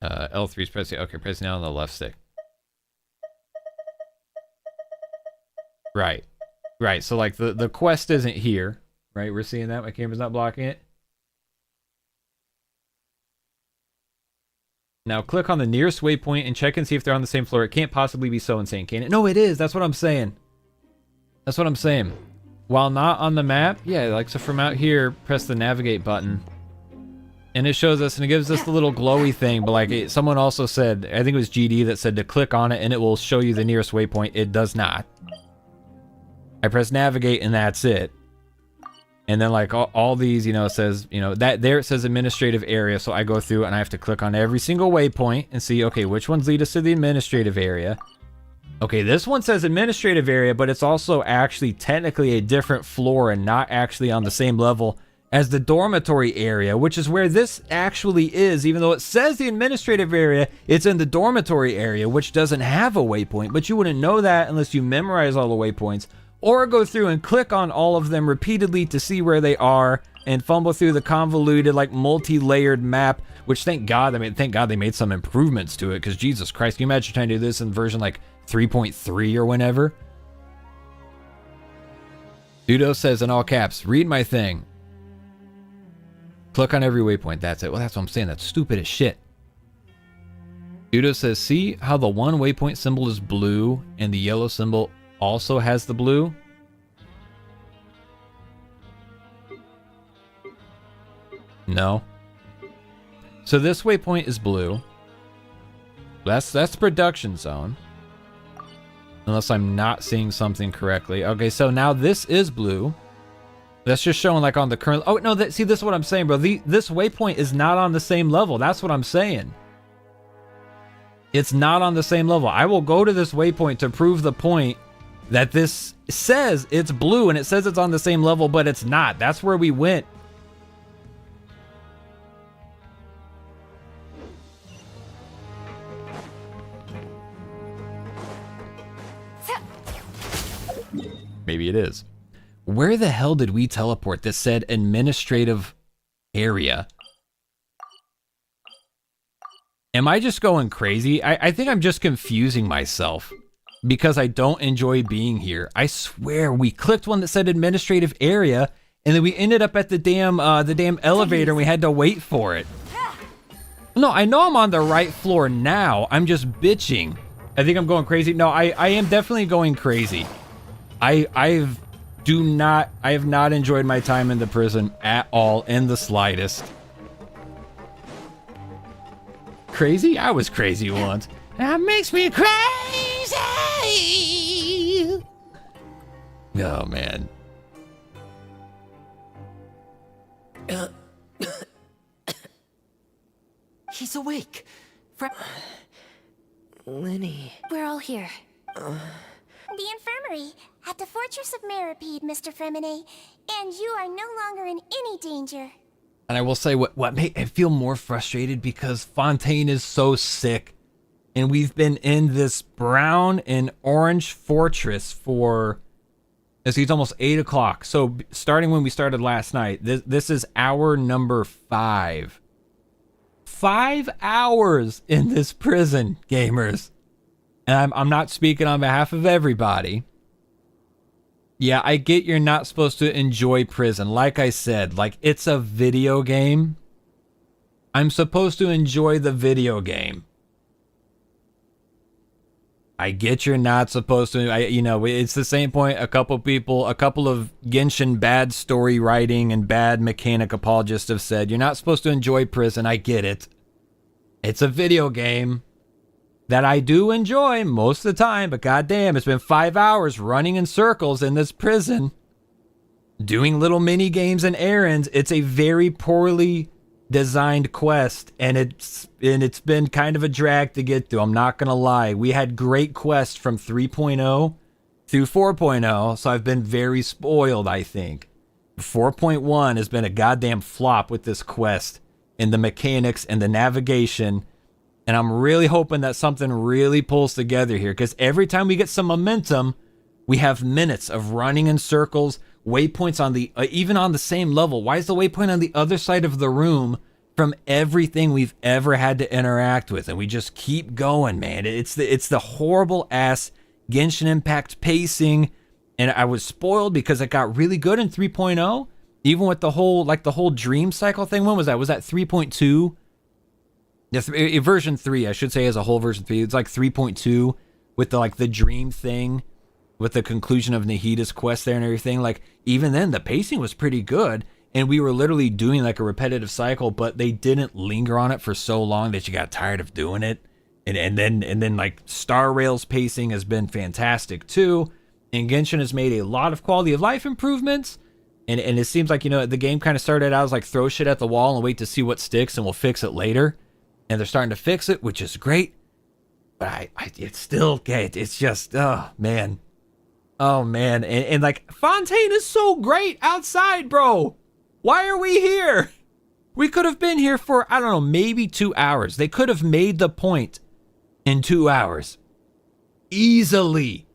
L3 is pressing. Okay, press now on the left stick. Right. Right. So like the quest isn't here. Right? We're seeing that. My camera's not blocking it. Now click on the nearest waypoint and check and see if they're on the same floor. It can't possibly be so insane, can it? No, it is. That's what I'm saying. That's what I'm saying. While not on the map, yeah, like so from out here, press the navigate button. And it shows us, and it gives us the little glowy thing, but like someone also said, I think it was GD that said to click on it and it will show you the nearest waypoint. It does not. I press navigate and that's it. And then like all these, you know, it says, you know, that there it says administrative area. So I go through and I have to click on every single waypoint and see, okay, which ones lead us to the administrative area. Okay, this one says administrative area, but it's also actually technically a different floor and not actually on the same level as the dormitory area, which is where this actually is. Even though it says the administrative area, it's in the dormitory area, which doesn't have a waypoint, but you wouldn't know that unless you memorize all the waypoints or go through and click on all of them repeatedly to see where they are and fumble through the convoluted, like multi-layered map, which thank God they made some improvements to it, because Jesus Christ, can you imagine trying to do this in version like 3.3 or whenever? Dudo says in all caps, read my thing. Click on every waypoint, that's it. Well, that's what I'm saying, that's stupid as shit. Dudo says, see how the one waypoint symbol is blue and the yellow symbol also has the blue? No. So this waypoint is blue. That's production zone. Unless I'm not seeing something correctly. Okay, so now this is blue. That's just showing like on the current... Oh, no, see, this is what I'm saying, bro. This waypoint is not on the same level. That's what I'm saying. It's not on the same level. I will go to this waypoint to prove the point that this says it's blue and it says it's on the same level, but it's not. That's where we went. Maybe it is. Where the hell did we teleport that said administrative area? Am I just going crazy? I think I'm just confusing myself because I don't enjoy being here. I swear we clicked one that said administrative area and then we ended up at the damn elevator and we had to wait for it. No, I know I'm on the right floor now. I'm just bitching. I think I'm going crazy. No, I am definitely going crazy. I have not enjoyed my time in the prison at all in the slightest. Crazy? I was crazy once. That makes me crazy! Oh, man. He's awake. Linny. We're all here. The infirmary, at the Fortress of Meripede, Mr. Fremine, and you are no longer in any danger. And I will say what made I feel more frustrated because Fontaine is so sick. And we've been in this brown and orange fortress for, it's almost 8 o'clock. So starting when we started last night, this is hour number 5. 5 hours in this prison, gamers. And I'm not speaking on behalf of everybody. Yeah, I get you're not supposed to enjoy prison. Like I said, like it's a video game. I'm supposed to enjoy the video game. I get you're not supposed to, it's the same point a couple of Genshin bad story writing and bad mechanic apologists have said. You're not supposed to enjoy prison. I get it. It's a video game that I do enjoy most of the time, but goddamn, it's been 5 hours running in circles in this prison, doing little mini games and errands. It's a very poorly designed quest, and it's been kind of a drag to get through. I'm not gonna lie. We had great quests from 3.0 through 4.0, so I've been very spoiled, I think. 4.1 has been a goddamn flop with this quest and the mechanics and the navigation. And I'm really hoping that something really pulls together here, because every time we get some momentum, we have minutes of running in circles, waypoints on the even on the same level. Why is the waypoint on the other side of the room from everything we've ever had to interact with? And we just keep going, man. It's the horrible ass Genshin Impact pacing, and I was spoiled because it got really good in 3.0, even with the whole dream cycle thing. When was that? Was that 3.2? Yes, version 3, I should say, as a whole version 3. It's like 3.2 with the dream thing, with the conclusion of Nahida's quest there and everything. Like, even then, the pacing was pretty good, and we were literally doing like a repetitive cycle, but they didn't linger on it for so long that you got tired of doing it. And then like Star Rail's pacing has been fantastic too, and Genshin has made a lot of quality of life improvements. And it seems like, the game kind of started out as like throw shit at the wall and wait to see what sticks, and we'll fix it later. And they're starting to fix it, which is great. But it's still, it's just, oh man. And like, Fontaine is so great outside, bro. Why are we here? We could have been here for, I don't know, maybe 2 hours. They could have made the point in 2 hours. Easily.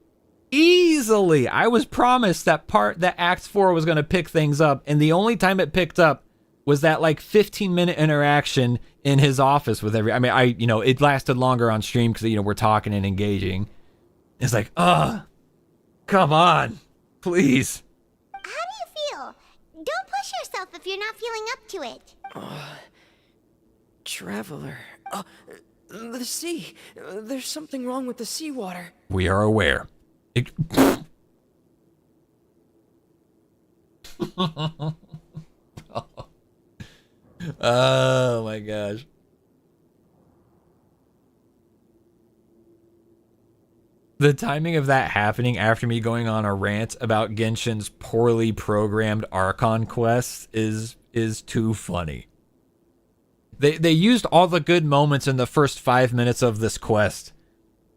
I was promised that Act 4 was going to pick things up. And the only time it picked up was that like 15-minute interaction in his office with it lasted longer on stream because, we're talking and engaging. It's like, come on, please. How do you feel? Don't push yourself if you're not feeling up to it. Traveler. The sea. There's something wrong with the seawater. We are aware. Oh my gosh. The timing of that happening after me going on a rant about Genshin's poorly programmed Archon quests is too funny. They used all the good moments in the first 5 minutes of this quest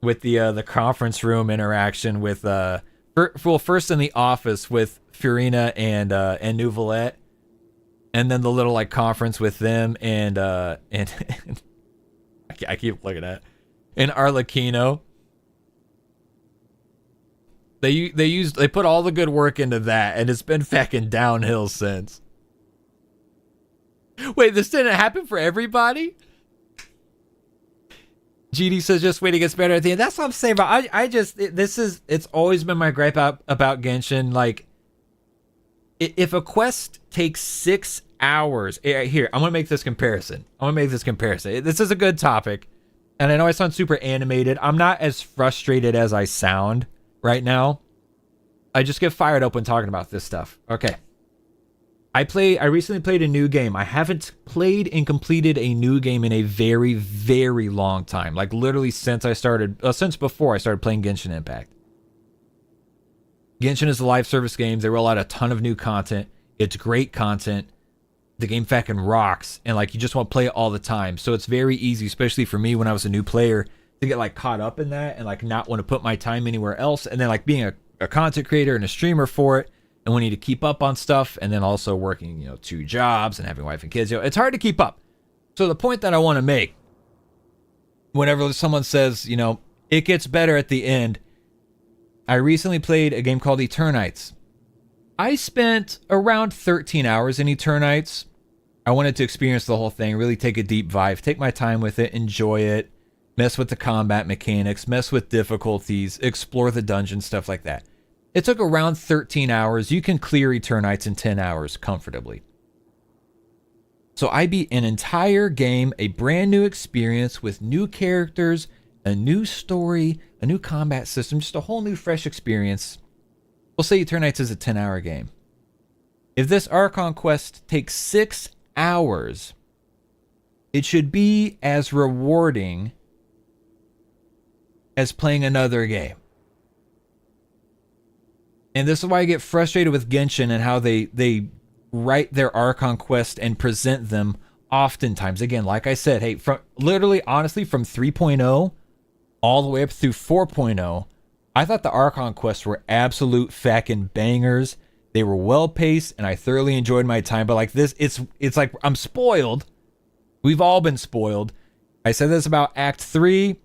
with the conference room interaction with first in the office with Furina and Neuvillette. And then the little like conference with them and I keep looking at it. And Arleccino. They put all the good work into that, and it's been fucking downhill since. Wait, this didn't happen for everybody? GD says just wait, it gets better at the end. That's what I'm saying, bro. It's always been my gripe about Genshin. Like, if a quest takes 6 hours, here, I'm gonna make this comparison. This is a good topic, and I know I sound super animated. I'm not as frustrated as I sound right now. I just get fired up when talking about this stuff. Okay. I recently played a new game. I haven't played and completed a new game in a very, very long time. Like literally since before I started playing Genshin Impact. Genshin is a live service game. They roll out a ton of new content. It's great content. the game fucking rocks, and like you just want to play it all the time. So it's very easy, especially for me when I was a new player, to get like caught up in that and like not want to put my time anywhere else. And then like being a content creator and a streamer for it, and wanting to keep up on stuff, and then also working, 2 jobs and having a wife and kids, it's hard to keep up. So the point that I want to make, whenever someone says, it gets better at the end, I recently played a game called Eternites. I spent around 13 hours in Eternites. I wanted to experience the whole thing, really take a deep dive, take my time with it, enjoy it, mess with the combat mechanics, mess with difficulties, explore the dungeon, stuff like that. It took around 13 hours. You can clear Eternites in 10 hours comfortably. So I beat an entire game, a brand new experience with new characters, a new story, a new combat system, just a whole new fresh experience. We'll say Eternites is a 10-hour game. If this Archon quest takes 6 hours, it should be as rewarding as playing another game. And this is why I get frustrated with Genshin and how they write their Archon quest and present them oftentimes. Again, like I said, hey, from literally, honestly, from 3.0 all the way up through 4.0, I thought the Archon quests were absolute fucking bangers. They were well paced, and I thoroughly enjoyed my time. But like this, it's like I'm spoiled. We've all been spoiled. I said this about Act 3,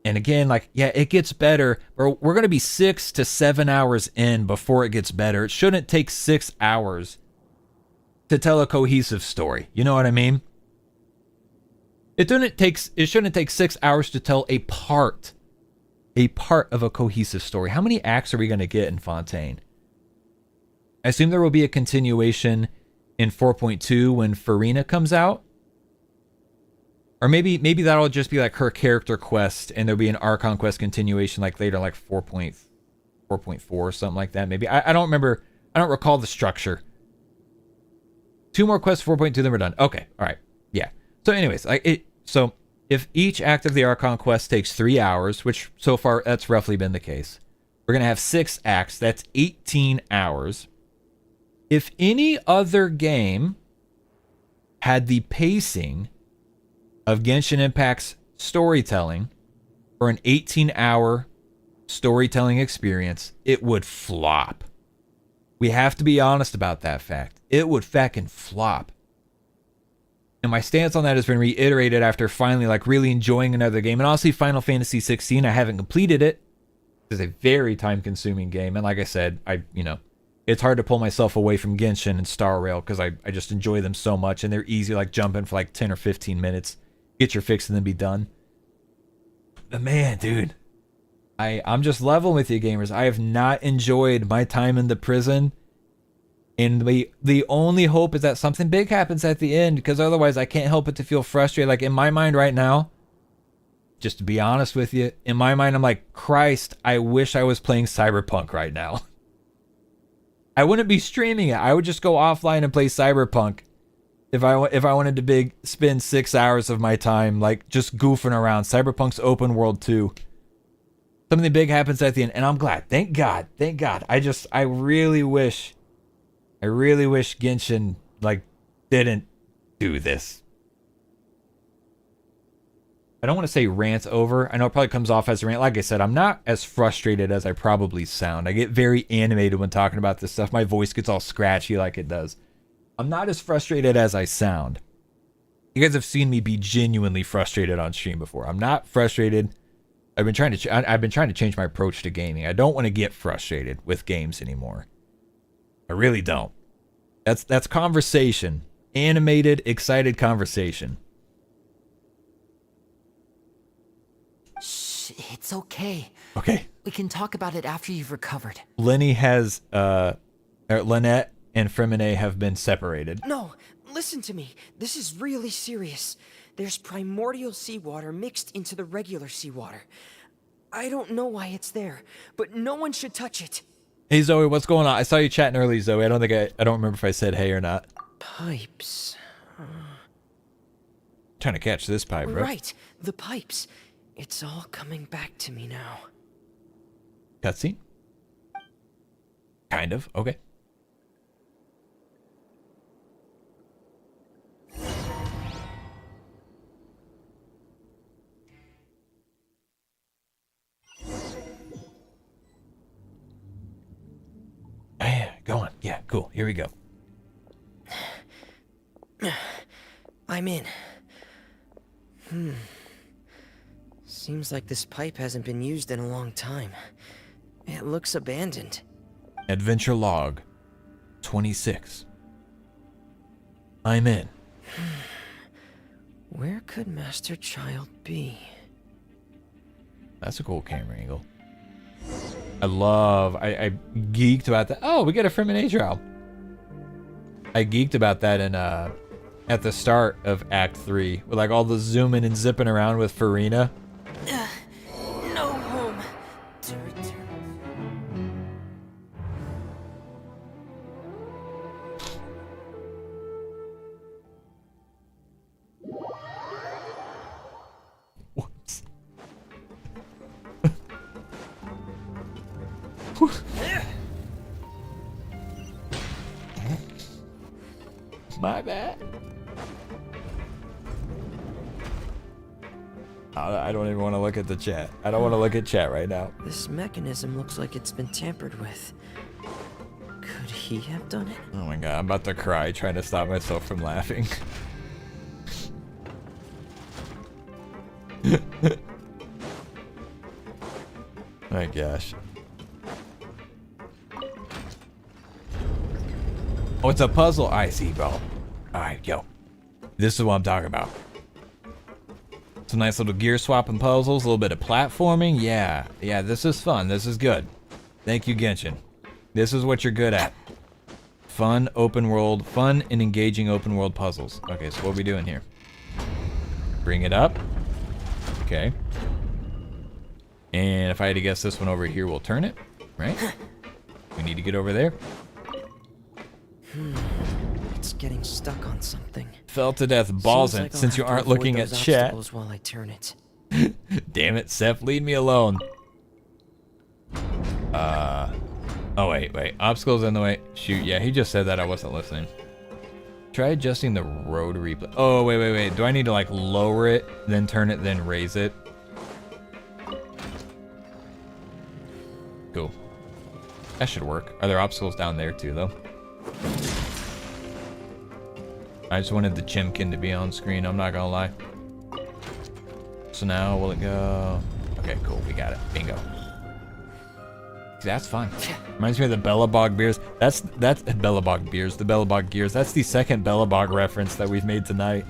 and again, like, yeah, it gets better. But we're gonna be 6 to 7 hours in before it gets better. It shouldn't take 6 hours to tell a cohesive story. You know what I mean? It shouldn't take 6 hours to tell a part of a cohesive story. How many acts are we gonna get in Fontaine? I assume there will be a continuation in 4.2 when Furina comes out. Or maybe that'll just be like her character quest, and there'll be an Archon quest continuation like later, like 4.4 or something like that. Maybe. I don't remember. I don't recall the structure. 2 more quests, 4.2, then we're done. Okay. All right. Yeah. So anyways, so if each act of the Archon quest takes 3 hours, which so far that's roughly been the case, we're going to have 6 acts. That's 18 hours. If any other game had the pacing of Genshin Impact's storytelling for an 18-hour storytelling experience, it would flop. We have to be honest about that fact. It would fucking flop. And my stance on that has been reiterated after finally like really enjoying another game. And honestly, Final Fantasy 16, I haven't completed it. It's a very time-consuming game. And like I said, it's hard to pull myself away from Genshin and Star Rail because I just enjoy them so much, and they're easy, like jump in for like 10 or 15 minutes, get your fix, and then be done. But man, dude, I'm just leveling with you, gamers. I have not enjoyed my time in the prison, and the only hope is that something big happens at the end, because otherwise I can't help but to feel frustrated. Like in my mind right now, just to be honest with you, in my mind I'm like, Christ, I wish I was playing Cyberpunk right now. I wouldn't be streaming it. I would just go offline and play Cyberpunk if I wanted to spend 6 hours of my time like just goofing around. Cyberpunk's open world too. Something big happens at the end, and I'm glad. Thank God. Thank God. I really wish Genshin like didn't do this. I don't want to say rant over. I know it probably comes off as a rant. Like I said, I'm not as frustrated as I probably sound. I get very animated when talking about this stuff. My voice gets all scratchy like it does. I'm not as frustrated as I sound. You guys have seen me be genuinely frustrated on stream before. I'm not frustrated. I've been trying to change my approach to gaming. I don't want to get frustrated with games anymore. I really don't. That's conversation. Animated, excited conversation. Shh, it's okay. Okay. We can talk about it after you've recovered. Linny has, Lynette and Infirmary have been separated. No, listen to me. This is really serious. There's primordial seawater mixed into the regular seawater. I don't know why it's there, but no one should touch it. Hey Zoe, what's going on? I saw you chatting early, Zoe. I don't remember if I said hey or not. Pipes. Trying to catch this pipe, right? Right, the pipes. It's all coming back to me now. Cutscene? Kind of. Okay. go on. Yeah, cool. Here we go. I'm in. Seems like this pipe hasn't been used in a long time. It looks abandoned. Adventure log 26. I'm in. Where could Master Child be? That's a cool camera angle. I geeked about that. Oh, we got a Furina. I geeked about that in at the start of Act 3 with like all the zooming and zipping around with Furina. No home to return. Whoops. My bad. I don't even want to look at the chat. I don't want to look at chat right now. This mechanism looks like it's been tampered with. Could he have done it? Oh my god, I'm about to cry trying to stop myself from laughing. My gosh. Oh, it's a puzzle. I see, bro. Alright, yo. This is what I'm talking about. Some nice little gear swapping puzzles, a little bit of platforming. Yeah, this is fun. This is good. Thank you, Genshin. This is what you're good at. Fun and engaging open world puzzles. Okay, so what are we doing here? Bring it up. Okay. And if I had to guess this one over here, we'll turn it, right? We need to get over there. It's getting stuck on something. Fell to death ballsing Like since you aren't looking at chat. While I turn it. Damn it, Seth, leave me alone. Oh wait. Obstacles in the way. Shoot, yeah, he just said that. I wasn't listening. Try adjusting the rotary. Oh, wait. Do I need to like lower it, then turn it, then raise it? Cool. That should work. Are there obstacles down there too, though? I just wanted the chimkin to be on screen, I'm not gonna lie. So now, will it go? Okay, cool, we got it. Bingo. See, that's fun. Reminds me of the Bellabog beers. That's Bellabog beers, the Bellabog gears. That's the second Bellabog reference that we've made tonight.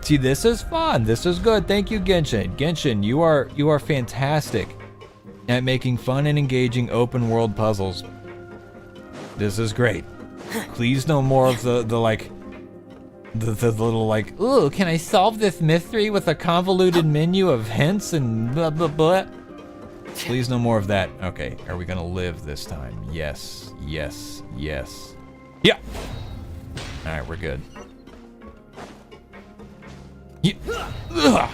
See, this is fun. This is good. Thank you, Genshin. Genshin, you are fantastic at making fun and engaging open world puzzles. This is great. Please no more of the little like, ooh, can I solve this mystery with a convoluted menu of hints and blah blah blah? Please no more of that. Okay, are we gonna live this time? Yes. Yeah. All right, we're good. Yeah. Ugh.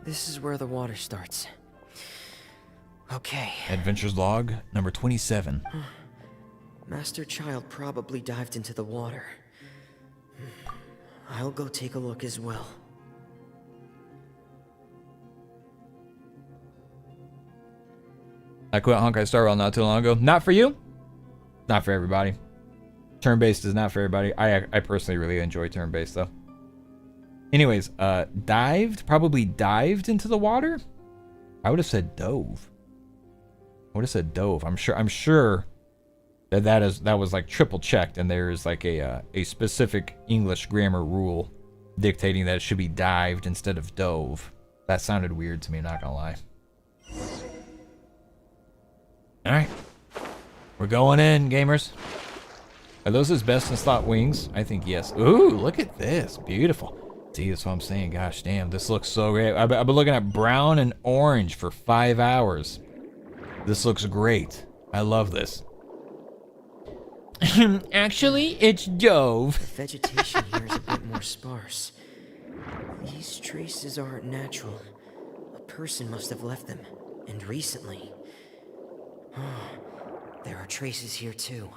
This is where the water starts. Okay. Adventures log number 27. Master Child probably dived into the water. I'll go take a look as well. I quit Honkai Star Rail not too long ago. Not for you. Not for everybody. Turn-based is not for everybody. I personally really enjoy turn-based though. Anyways, probably dived into the water? I would have said dove. I'm sure that was like triple checked, and there is like a specific English grammar rule dictating that it should be dived instead of dove. That sounded weird to me, not gonna lie. All right, we're going in, gamers. Are those his best in slot wings? I think yes. Ooh, look at this, beautiful. See, that's what I'm saying. Gosh damn, this looks so great. I've been looking at brown and orange for 5 hours. This looks great. I love this. Actually, it's dove. The vegetation here is a bit more sparse. These traces aren't natural. A person must have left them, and recently. There are traces here too.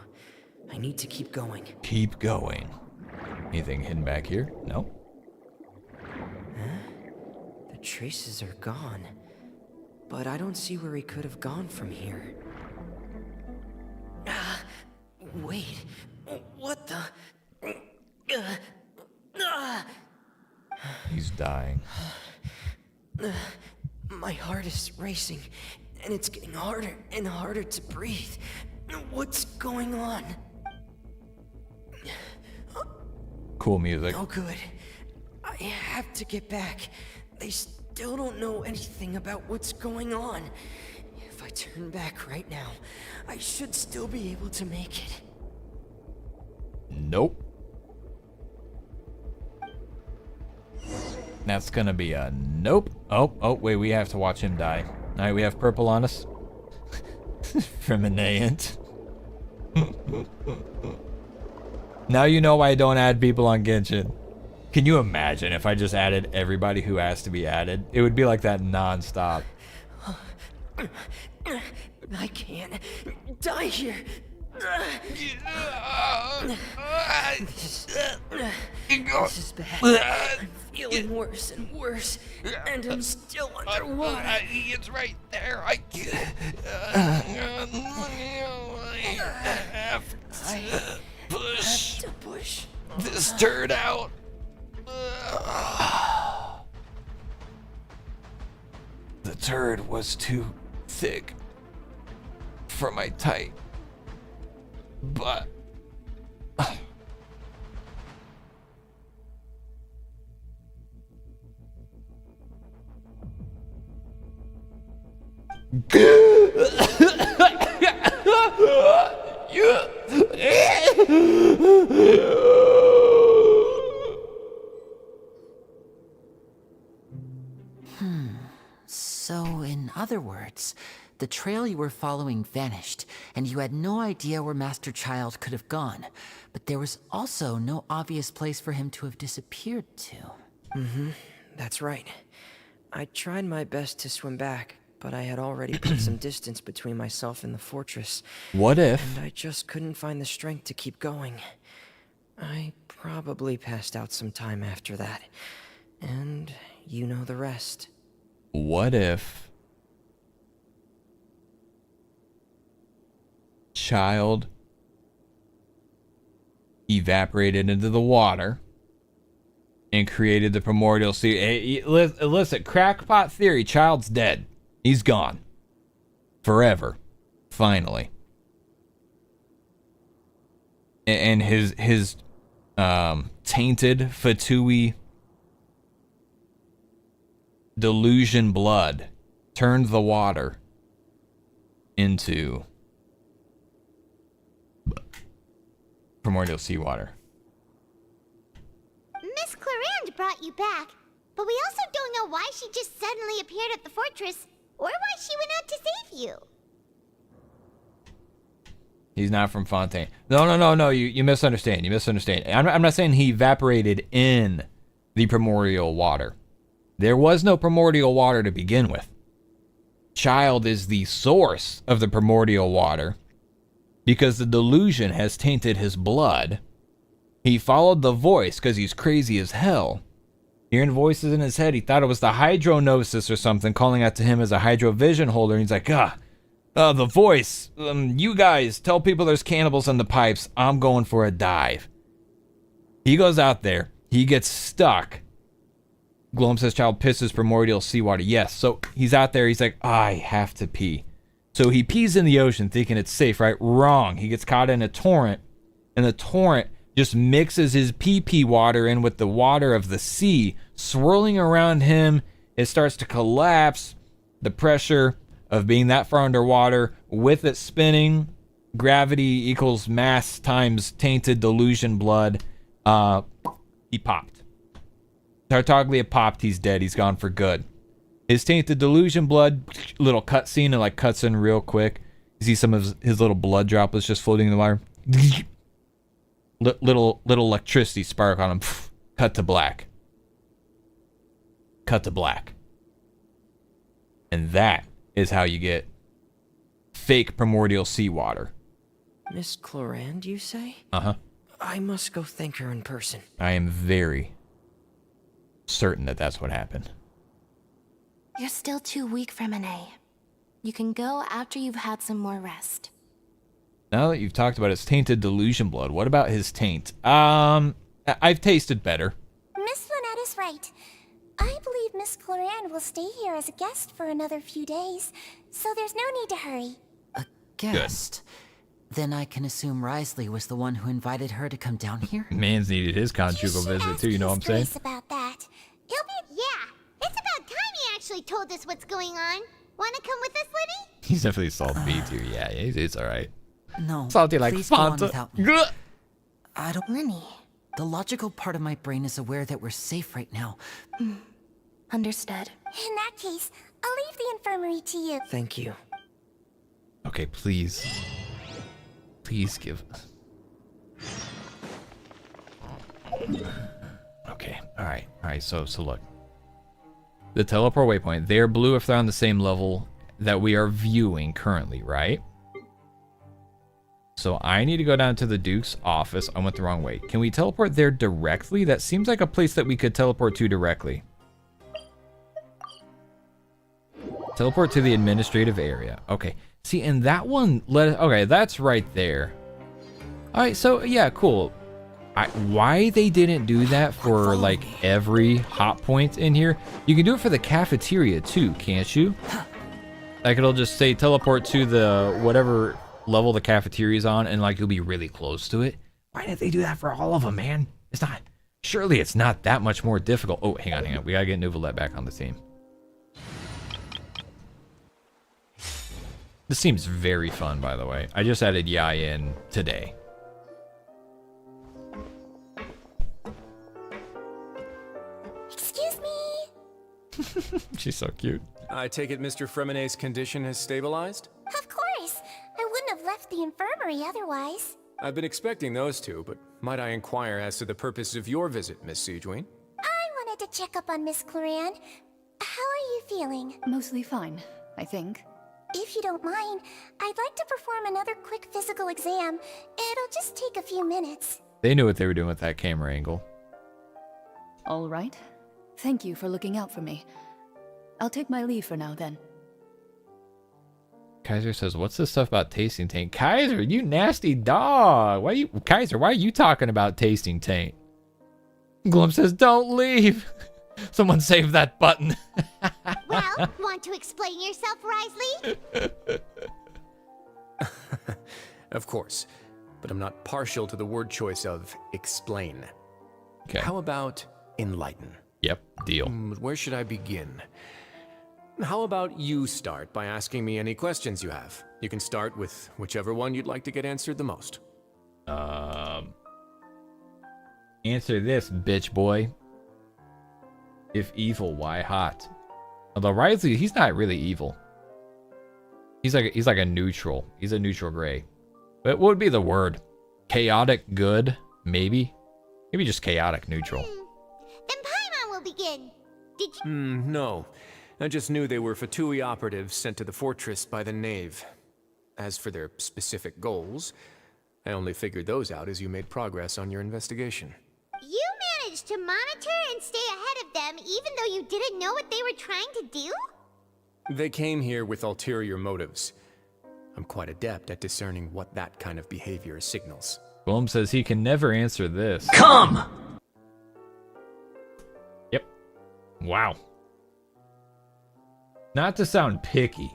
I need to keep going. Keep going. Anything hidden back here? No. Huh? The traces are gone. But I don't see where he could have gone from here. Wait, what the? He's dying. My heart is racing, and it's getting harder and harder to breathe. What's going on? Cool music. No good. I have to get back. They still don't know anything about what's going on. If I turn back right now, I should still be able to make it. Nope. That's gonna be a nope. Oh, wait, we have to watch him die. All right, we have purple on us. Furminating. Now you know why I don't add people on Genshin. Can you imagine if I just added everybody who has to be added? It would be like that non-stop. I can't die here. This is bad. I'm feeling worse and worse, and I'm still underwater. It's right there. I have to push this turd out. The turd was too thick for my tight butt. So, in other words, the trail you were following vanished, and you had no idea where Master Child could have gone. But there was also no obvious place for him to have disappeared to. Mm-hmm, that's right. I tried my best to swim back, but I had already put some distance between myself and the fortress. What if? And I just couldn't find the strength to keep going. I probably passed out some time after that. And you know the rest. What if Child evaporated into the water and created the primordial sea? Hey, listen, crackpot theory, Child's dead. He's gone. Forever. Finally. And his tainted Fatui delusion blood turned the water into primordial seawater. Miss Clarande brought you back, but we also don't know why she just suddenly appeared at the fortress, or why she went out to save you. He's not from Fontaine. No. You misunderstand. You misunderstand. I'm not saying he evaporated in the primordial water. There was no primordial water to begin with. Child is the source of the primordial water because the delusion has tainted his blood. He followed the voice because he's crazy as hell. Hearing voices in his head, he thought it was the hydronosis or something calling out to him as a hydrovision holder. And he's like, the voice. You guys, tell people there's cannibals in the pipes. I'm going for a dive. He goes out there. He gets stuck. Gloam says Child pisses primordial seawater. Yes, so he's out there. He's like, I have to pee. So he pees in the ocean thinking it's safe, right? Wrong. He gets caught in a torrent, and the torrent just mixes his pee-pee water in with the water of the sea, swirling around him. It starts to collapse. The pressure of being that far underwater with it spinning, gravity equals mass times tainted delusion blood. He popped. Tartaglia popped. He's dead. He's gone for good. His tainted delusion blood, little cutscene, and like cuts in real quick. You see some of his little blood droplets just floating in the water. Little electricity spark on him. Cut to black. Cut to black. And that is how you get fake primordial seawater. Miss Clarande, you say? Uh-huh. I must go thank her in person. I am very certain that that's what happened. You're still too weak for Monet. You can go after you've had some more rest. Now that you've talked about his tainted delusion blood, what about his taint? I've tasted better. Miss Lynette is right. I believe Miss Cloran will stay here as a guest for another few days, so there's no need to hurry. A guest? Then I can assume Risley was the one who invited her to come down here? Man's needed his conjugal visit too, you know what I'm saying? Grace about that. He'll be... Yeah, it's about time he actually told us what's going on. Wanna come with us, Linny? He's definitely salty B tier. Yeah, he's alright. No, Salty like please go on Fanta. without me. Gah! I don't... Linny. The logical part of my brain is aware that we're safe right now. Understood. In that case, I'll leave the infirmary to you. Thank you. Okay, please. Please give. Okay, alright, so look. The teleport waypoint, they're blue if they're on the same level that we are viewing currently, right? So I need to go down to the Duke's office. I went the wrong way. Can we teleport there directly? That seems like a place that we could teleport to directly. Teleport to the administrative area. Okay. See, and that one, okay, that's right there. All right, so yeah, cool. Why they didn't do that for like every hot point in here? You can do it for the cafeteria too, can't you? Like it'll just say teleport to the whatever level the cafeteria's on, and like you'll be really close to it. Why didn't they do that for all of them, man? It's not. Surely it's not that much more difficult. Oh, hang on. We gotta get Neuvillette back on the team. This seems very fun, by the way. I just added Yai in today. Excuse me. She's so cute. I take it Mr. Fremenet's condition has stabilized? Of course. I wouldn't have left the infirmary otherwise. I've been expecting those two, but might I inquire as to the purpose of your visit, Miss Siegewien? I wanted to check up on Miss Cloran. How are you feeling? Mostly fine, I think. If you don't mind, I'd like to perform another quick physical exam. It'll just take a few minutes. They knew what they were doing with that camera angle. All right. Thank you for looking out for me. I'll take my leave for now, then. Kaiser says, what's this stuff about tasting taint? Kaiser, you nasty dog. Kaiser, why are you talking about tasting taint? Glum says, don't leave. Someone save that button. Well, want to explain yourself, Risley? Of course, but I'm not partial to the word choice of explain. Okay. How about enlighten? Yep, deal. Where should I begin? How about you start by asking me any questions you have? You can start with whichever one you'd like to get answered the most. Answer this, bitch boy. If evil, why hot? Although Risley, he's not really evil. He's like a neutral. He's a neutral gray. But what would be the word? Chaotic good? Maybe? Maybe just chaotic neutral. Then Paimon will begin. Did you... No. I just knew they were Fatui operatives sent to the fortress by the Knave. As for their specific goals, I only figured those out as you made progress on your investigation. You managed to monitor and stay ahead of them even though you didn't know what they were trying to do? They came here with ulterior motives. I'm quite adept at discerning what that kind of behavior signals. Willem says he can never answer this. Come! Yep. Wow. Not to sound picky,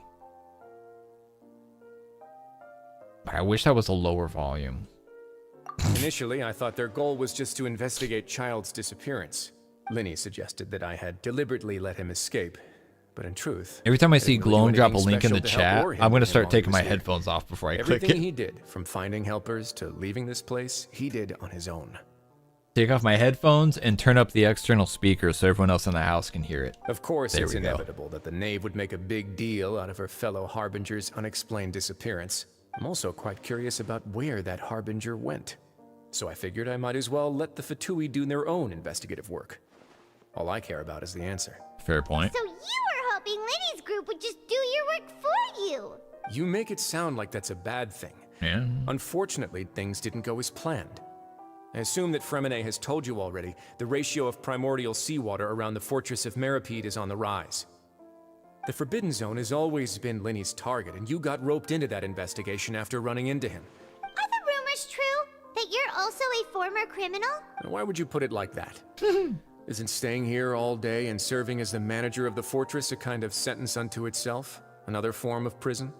but I wish that was a lower volume. Initially, I thought their goal was just to investigate Child's disappearance. Linny suggested that I had deliberately let him escape, but in truth... Every time I see didn't really do Gloam drop a anything link in the special to help chat, or I'm hinder going to him start while he taking was my here. headphones off before I click Everything it. he did, from finding helpers to leaving this place, he did on his own. Take off my headphones and turn up the external speakers so everyone else in the house can hear it. Of course, There it's we go. inevitable that the Knave would make a big deal out of her fellow Harbinger's unexplained disappearance. I'm also quite curious about where that Harbinger went. So I figured I might as well let the Fatui do their own investigative work. All I care about is the answer. Fair point. So you were hoping Linny's group would just do your work for you. You make it sound like that's a bad thing. Yeah. Unfortunately, things didn't go as planned. I assume that Fremenet has told you already, the ratio of primordial seawater around the fortress of Meripede is on the rise. The Forbidden Zone has always been Linny's target, and you got roped into that investigation after running into him. also a former criminal? Why would you put it like that? Isn't staying here all day and serving as the manager of the fortress a kind of sentence unto itself? Another form of prison?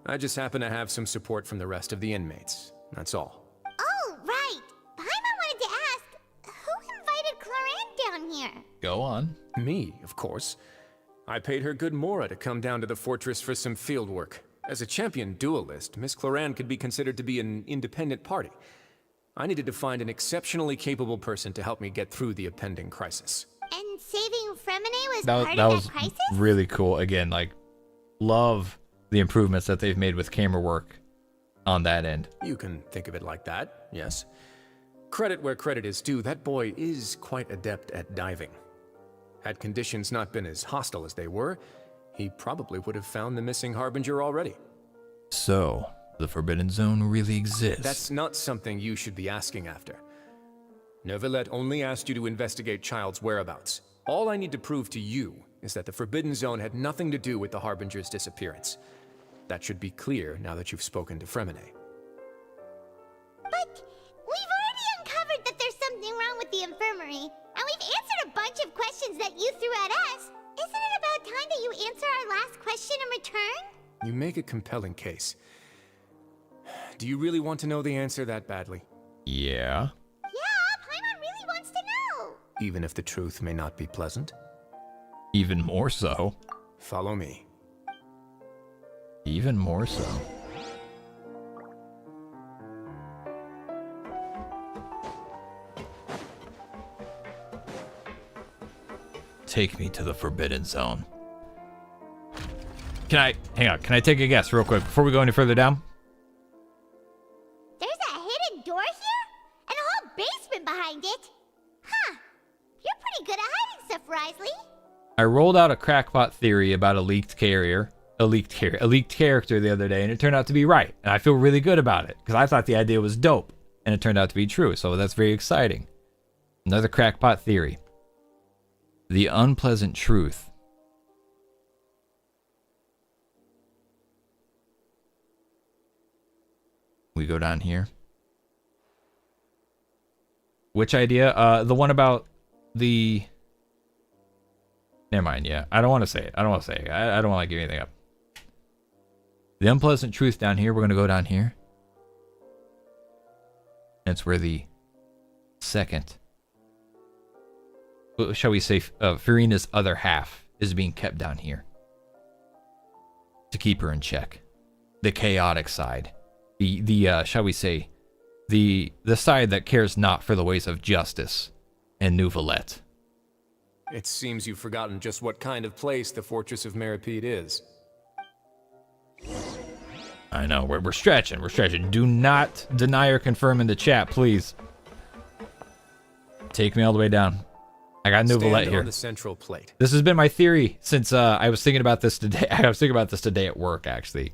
I just happen to have some support from the rest of the inmates. That's all. Oh, right. Paimon wanted to ask, who invited Cloran down here? Go on. Me, of course. I paid her good mora to come down to the fortress for some field work. As a champion duelist, Miss Cloran could be considered to be an independent party. I needed to find an exceptionally capable person to help me get through the impending crisis. And saving Fremine was That part of was that crisis? really cool. Again, like, love the improvements that they've made with camera work on that end. You can think of it like that, yes. Credit where credit is due, that boy is quite adept at diving. Had conditions not been as hostile as they were, he probably would have found the missing Harbinger already. So, the Forbidden Zone really exists. That's not something you should be asking after. Neuvillette only asked you to investigate Child's whereabouts. All I need to prove to you is that the Forbidden Zone had nothing to do with the Harbinger's disappearance. That should be clear now that you've spoken to Fremine. But we've already uncovered that there's something wrong with the infirmary, and we've answered a bunch of questions that you threw at us. Isn't it about time that you answer our last question in return? You make a compelling case. Do you really want to know the answer that badly? Yeah. Yeah, Paimon really wants to know. Even if the truth may not be pleasant? Even more so. Follow me. Even more so. Take me to the Forbidden Zone. Hang on, can I take a guess real quick before we go any further down? There's a hidden door here? And a whole basement behind it? Huh. You're pretty good at hiding stuff, Risley. I rolled out a crackpot theory about a leaked character the other day, and it turned out to be right. And I feel really good about it, because I thought the idea was dope, and it turned out to be true, so that's very exciting. Another crackpot theory. The unpleasant truth. We go down here. Which idea? The one about the... Never mind, yeah. I don't want to say it. I don't want to give anything up. The unpleasant truth down here. We're going to go down here. That's where the second... shall we say, Furina's other half is being kept down here. To keep her in check. The chaotic side. The shall we say, the side that cares not for the ways of justice and Neuvillette. It seems you've forgotten just what kind of place the Fortress of Meripede is. I know, we're stretching, Do not deny or confirm in the chat, please. Take me all the way down. I got Neuvillette here. On the central plate. This has been my theory since I was thinking about this today. I was thinking about this today at work, actually.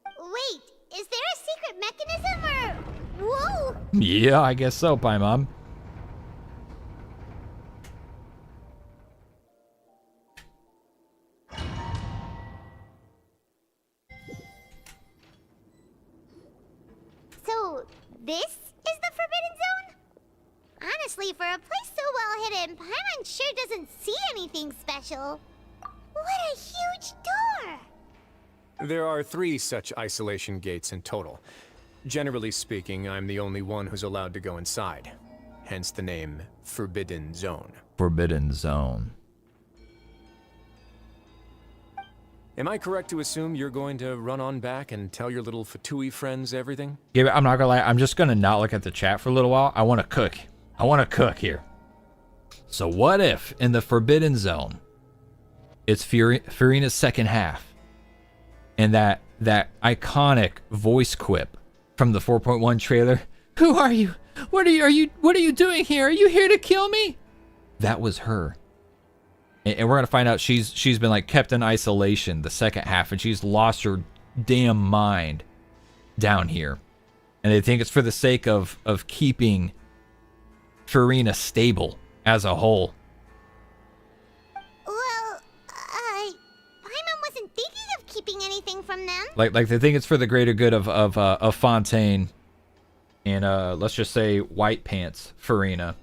Wait, is there a secret mechanism or... Whoa! Yeah, I guess so, Paimon. So, this is the Forbidden Zone? Honestly, for a place so well hidden, Paimon sure doesn't see anything special. What a huge door! There are 3 such isolation gates in total. Generally speaking, I'm the only one who's allowed to go inside. Hence the name Forbidden Zone. Forbidden Zone. Am I correct to assume you're going to run on back and tell your little Fatui friends everything? Yeah, but I'm not gonna lie. I'm just gonna not look at the chat for a little while. I want to cook. I want to cook here. So what if in the Forbidden Zone, it's Furina's second half, and that iconic voice quip from the 4.1 trailer? Who are you? What are you doing here? Are you here to kill me? That was her. And we're gonna find out she's been like kept in isolation the second half, and she's lost her damn mind down here. And they think it's for the sake of keeping Furina stable as a whole. Well, Paimon wasn't thinking of keeping anything from them. Like they think it's for the greater good of Fontaine and let's just say white pants Furina,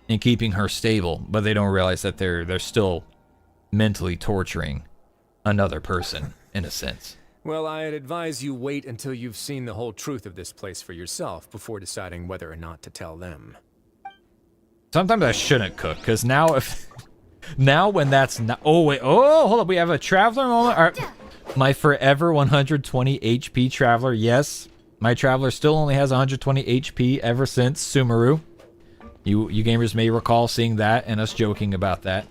and keeping her stable, but they don't realize that they're still mentally torturing another person in a sense. Well, I'd advise you wait until you've seen the whole truth of this place for yourself before deciding whether or not to tell them. Sometimes I shouldn't cook, because now if... now when that's not... Oh, wait. Oh, hold up. We have a traveler moment. All right. My forever 120 HP traveler. Yes, my traveler still only has 120 HP ever since Sumeru. You gamers may recall seeing that and us joking about that.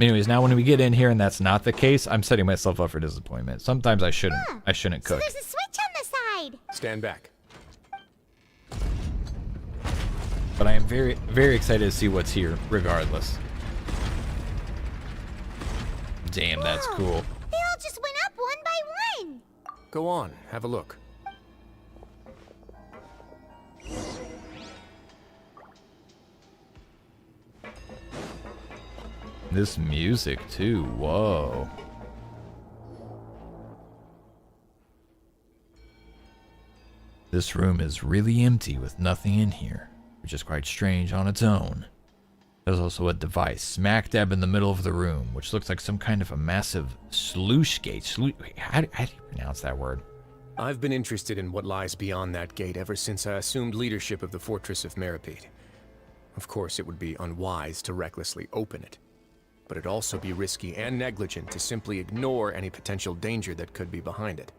Anyways, now when we get in here and that's not the case, I'm setting myself up for disappointment. Sometimes I shouldn't. I shouldn't cook. So there's a switch on the side. Stand back. But I am very, very excited to see what's here, regardless. Damn, that's cool. They all just went up one by one. Go on, have a look. This music too, whoa. This room is really empty with nothing in here, which is quite strange on its own. There's also a device smack dab in the middle of the room, which looks like some kind of a massive sluice gate. How do you pronounce that word? I've been interested in what lies beyond that gate ever since I assumed leadership of the Fortress of Meripede. Of course, it would be unwise to recklessly open it, but it'd also be risky and negligent to simply ignore any potential danger that could be behind it.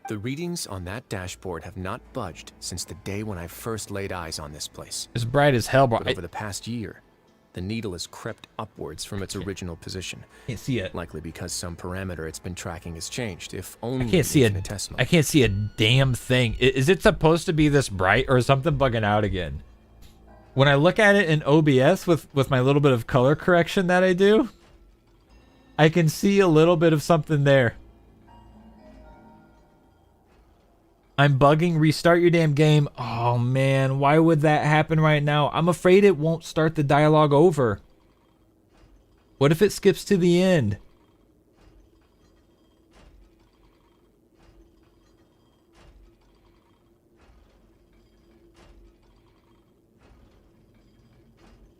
The readings on that dashboard have not budged since the day when I first laid eyes on this place. It's bright as hell, bro. But over the past year, the needle has crept upwards from its original position. Can't see it. Likely because some parameter it's been tracking has changed, if only I can't see infinitesimally. I can't see a damn thing. Is it supposed to be this bright, or is something bugging out again? When I look at it in OBS with my little bit of color correction that I do, I can see a little bit of something there. I'm bugging. Restart your damn game. Oh man, why would that happen right now? I'm afraid it won't start the dialogue over. What if it skips to the end?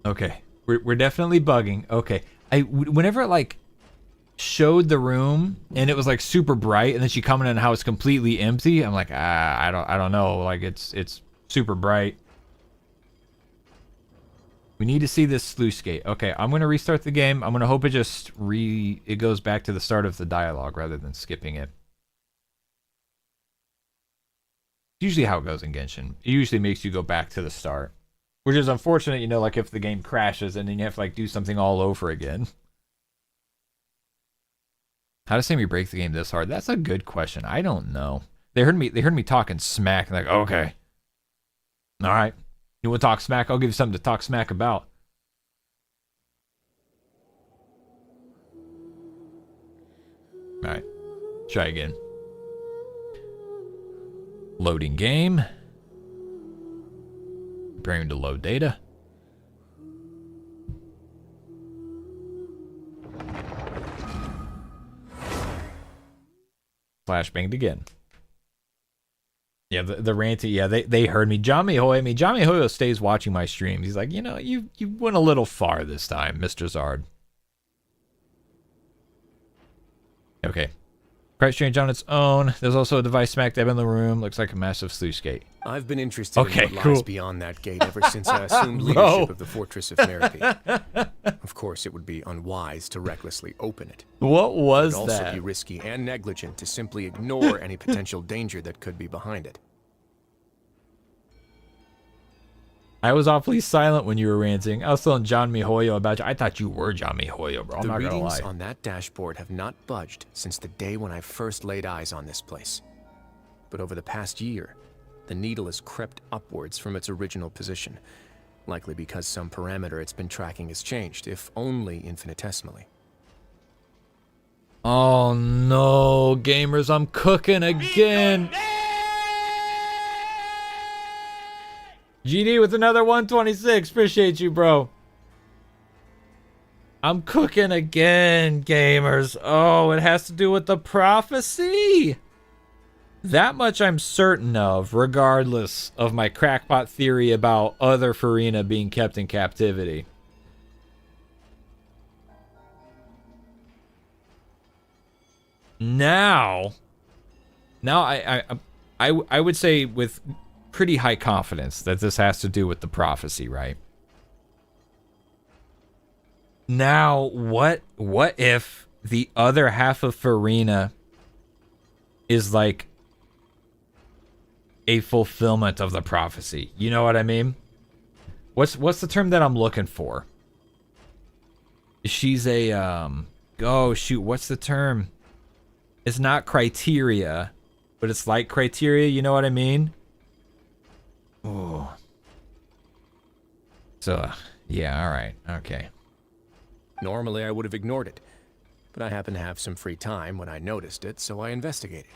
Okay, we're definitely bugging. Okay, whenever it like showed the room and it was like super bright, and then she commented on how it's completely empty, I'm like, I don't know, like it's super bright. We need to see this sluice gate. Okay, I'm gonna restart the game. I'm gonna hope it goes back to the start of the dialogue rather than skipping it. Usually how it goes in Genshin. It usually makes you go back to the start. Which is unfortunate, you know, like if the game crashes and then you have to like do something all over again. How does Sammy break the game this hard? That's a good question. I don't know. They heard me talking smack, and like, okay. Alright. You wanna talk smack? I'll give you something to talk smack about. Alright. Try again. Loading game. Preparing to load data. Flashbanged again. Yeah, the ranty, yeah, they heard me. John Mihoyo stays watching my streams. He's like, you know, you went a little far this time, Mr. Zard. Okay. Quite strange on its own. There's also a device smack dab in the room. Looks like a massive sluice gate. I've been interested in what lies beyond that gate ever since I assumed leadership of the Fortress of Meripede. Of course, it would be unwise to recklessly open it. What was that? It would also that? be risky and negligent to simply ignore any potential danger that could be behind it. I was awfully silent when you were ranting. I was telling John Mihoyo about you. I thought you were John Mihoyo, bro. I'm not gonna lie. The readings on that dashboard have not budged since the day when I first laid eyes on this place. But over the past year, the needle has crept upwards from its original position, likely because some parameter it's been tracking has changed, if only infinitesimally. Oh no, gamers, I'm cooking again. GD with another 126. Appreciate you, bro. I'm cooking again, gamers. Oh, it has to do with the prophecy. That much I'm certain of, regardless of my crackpot theory about other Furina being kept in captivity. Now I would say with pretty high confidence that this has to do with the prophecy, right? Now, what if the other half of Furina is like a fulfillment of the prophecy? You know what I mean? What's the term that I'm looking for? She's a oh shoot, what's the term? It's not criteria, but it's like criteria, you know what I mean? Oh. So, yeah, all right. Okay. Normally I would have ignored it, but I happened to have some free time when I noticed it, so I investigated.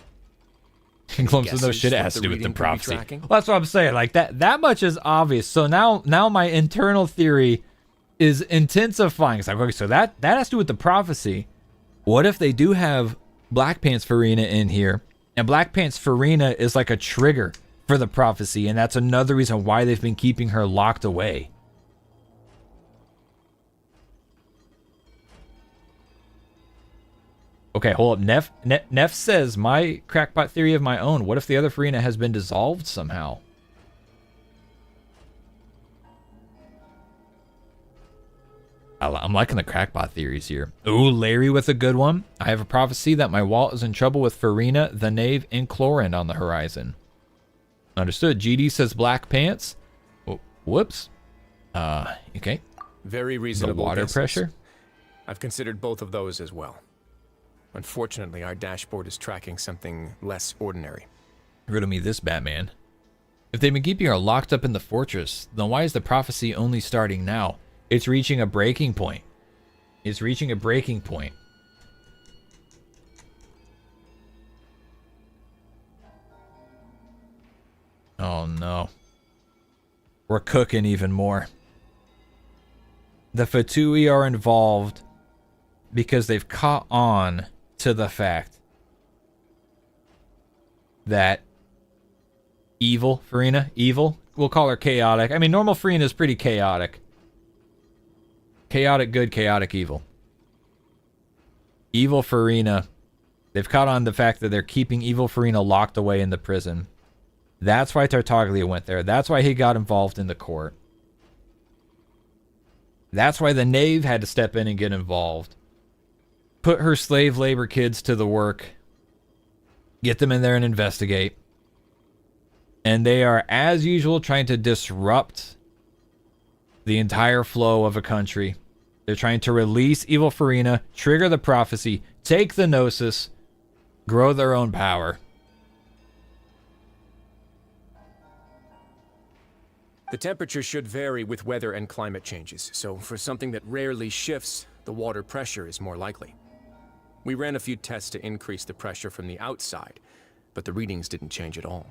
Glumps with no shit it has to do with the prophecy. Well, that's what I'm saying. Like that much is obvious. So now my internal theory is intensifying. It's like, okay, so that has to do with the prophecy. What if they do have Black Pants Furina in here, and Black Pants Furina is like a trigger for the prophecy, and that's another reason why they've been keeping her locked away. Okay, hold up. Neff says, my crackpot theory of my own. What if the other Furina has been dissolved somehow? I'm liking the crackpot theories here. Ooh, Larry with a good one. I have a prophecy that my wallet is in trouble with Furina, the Knave, and Chlorine on the horizon. Understood. GD says Black Pants. Oh, whoops. Okay. Very reasonable. The water guesses. pressure. I've considered both of those as well. Unfortunately, our dashboard is tracking something less ordinary. Riddle me this, Batman. If they've been keeping her locked up in the fortress, then why is the prophecy only starting now? It's reaching a breaking point. It's reaching a breaking point. Oh no. We're cooking even more. The Fatui are involved because they've caught on to the fact that evil, Furina, evil, we'll call her chaotic. I mean, normal Furina is pretty chaotic. Chaotic good, chaotic evil. Evil Furina, they've caught on the fact that they're keeping evil Furina locked away in the prison. That's why Tartaglia went there. That's why he got involved in the court. That's why the Knave had to step in and get involved. Put her slave labor kids to the work. Get them in there and investigate. And they are, as usual, trying to disrupt the entire flow of a country. They're trying to release evil Furina, trigger the prophecy, take the Gnosis, grow their own power. The temperature should vary with weather and climate changes, so for something that rarely shifts, the water pressure is more likely. We ran a few tests to increase the pressure from the outside, but the readings didn't change at all.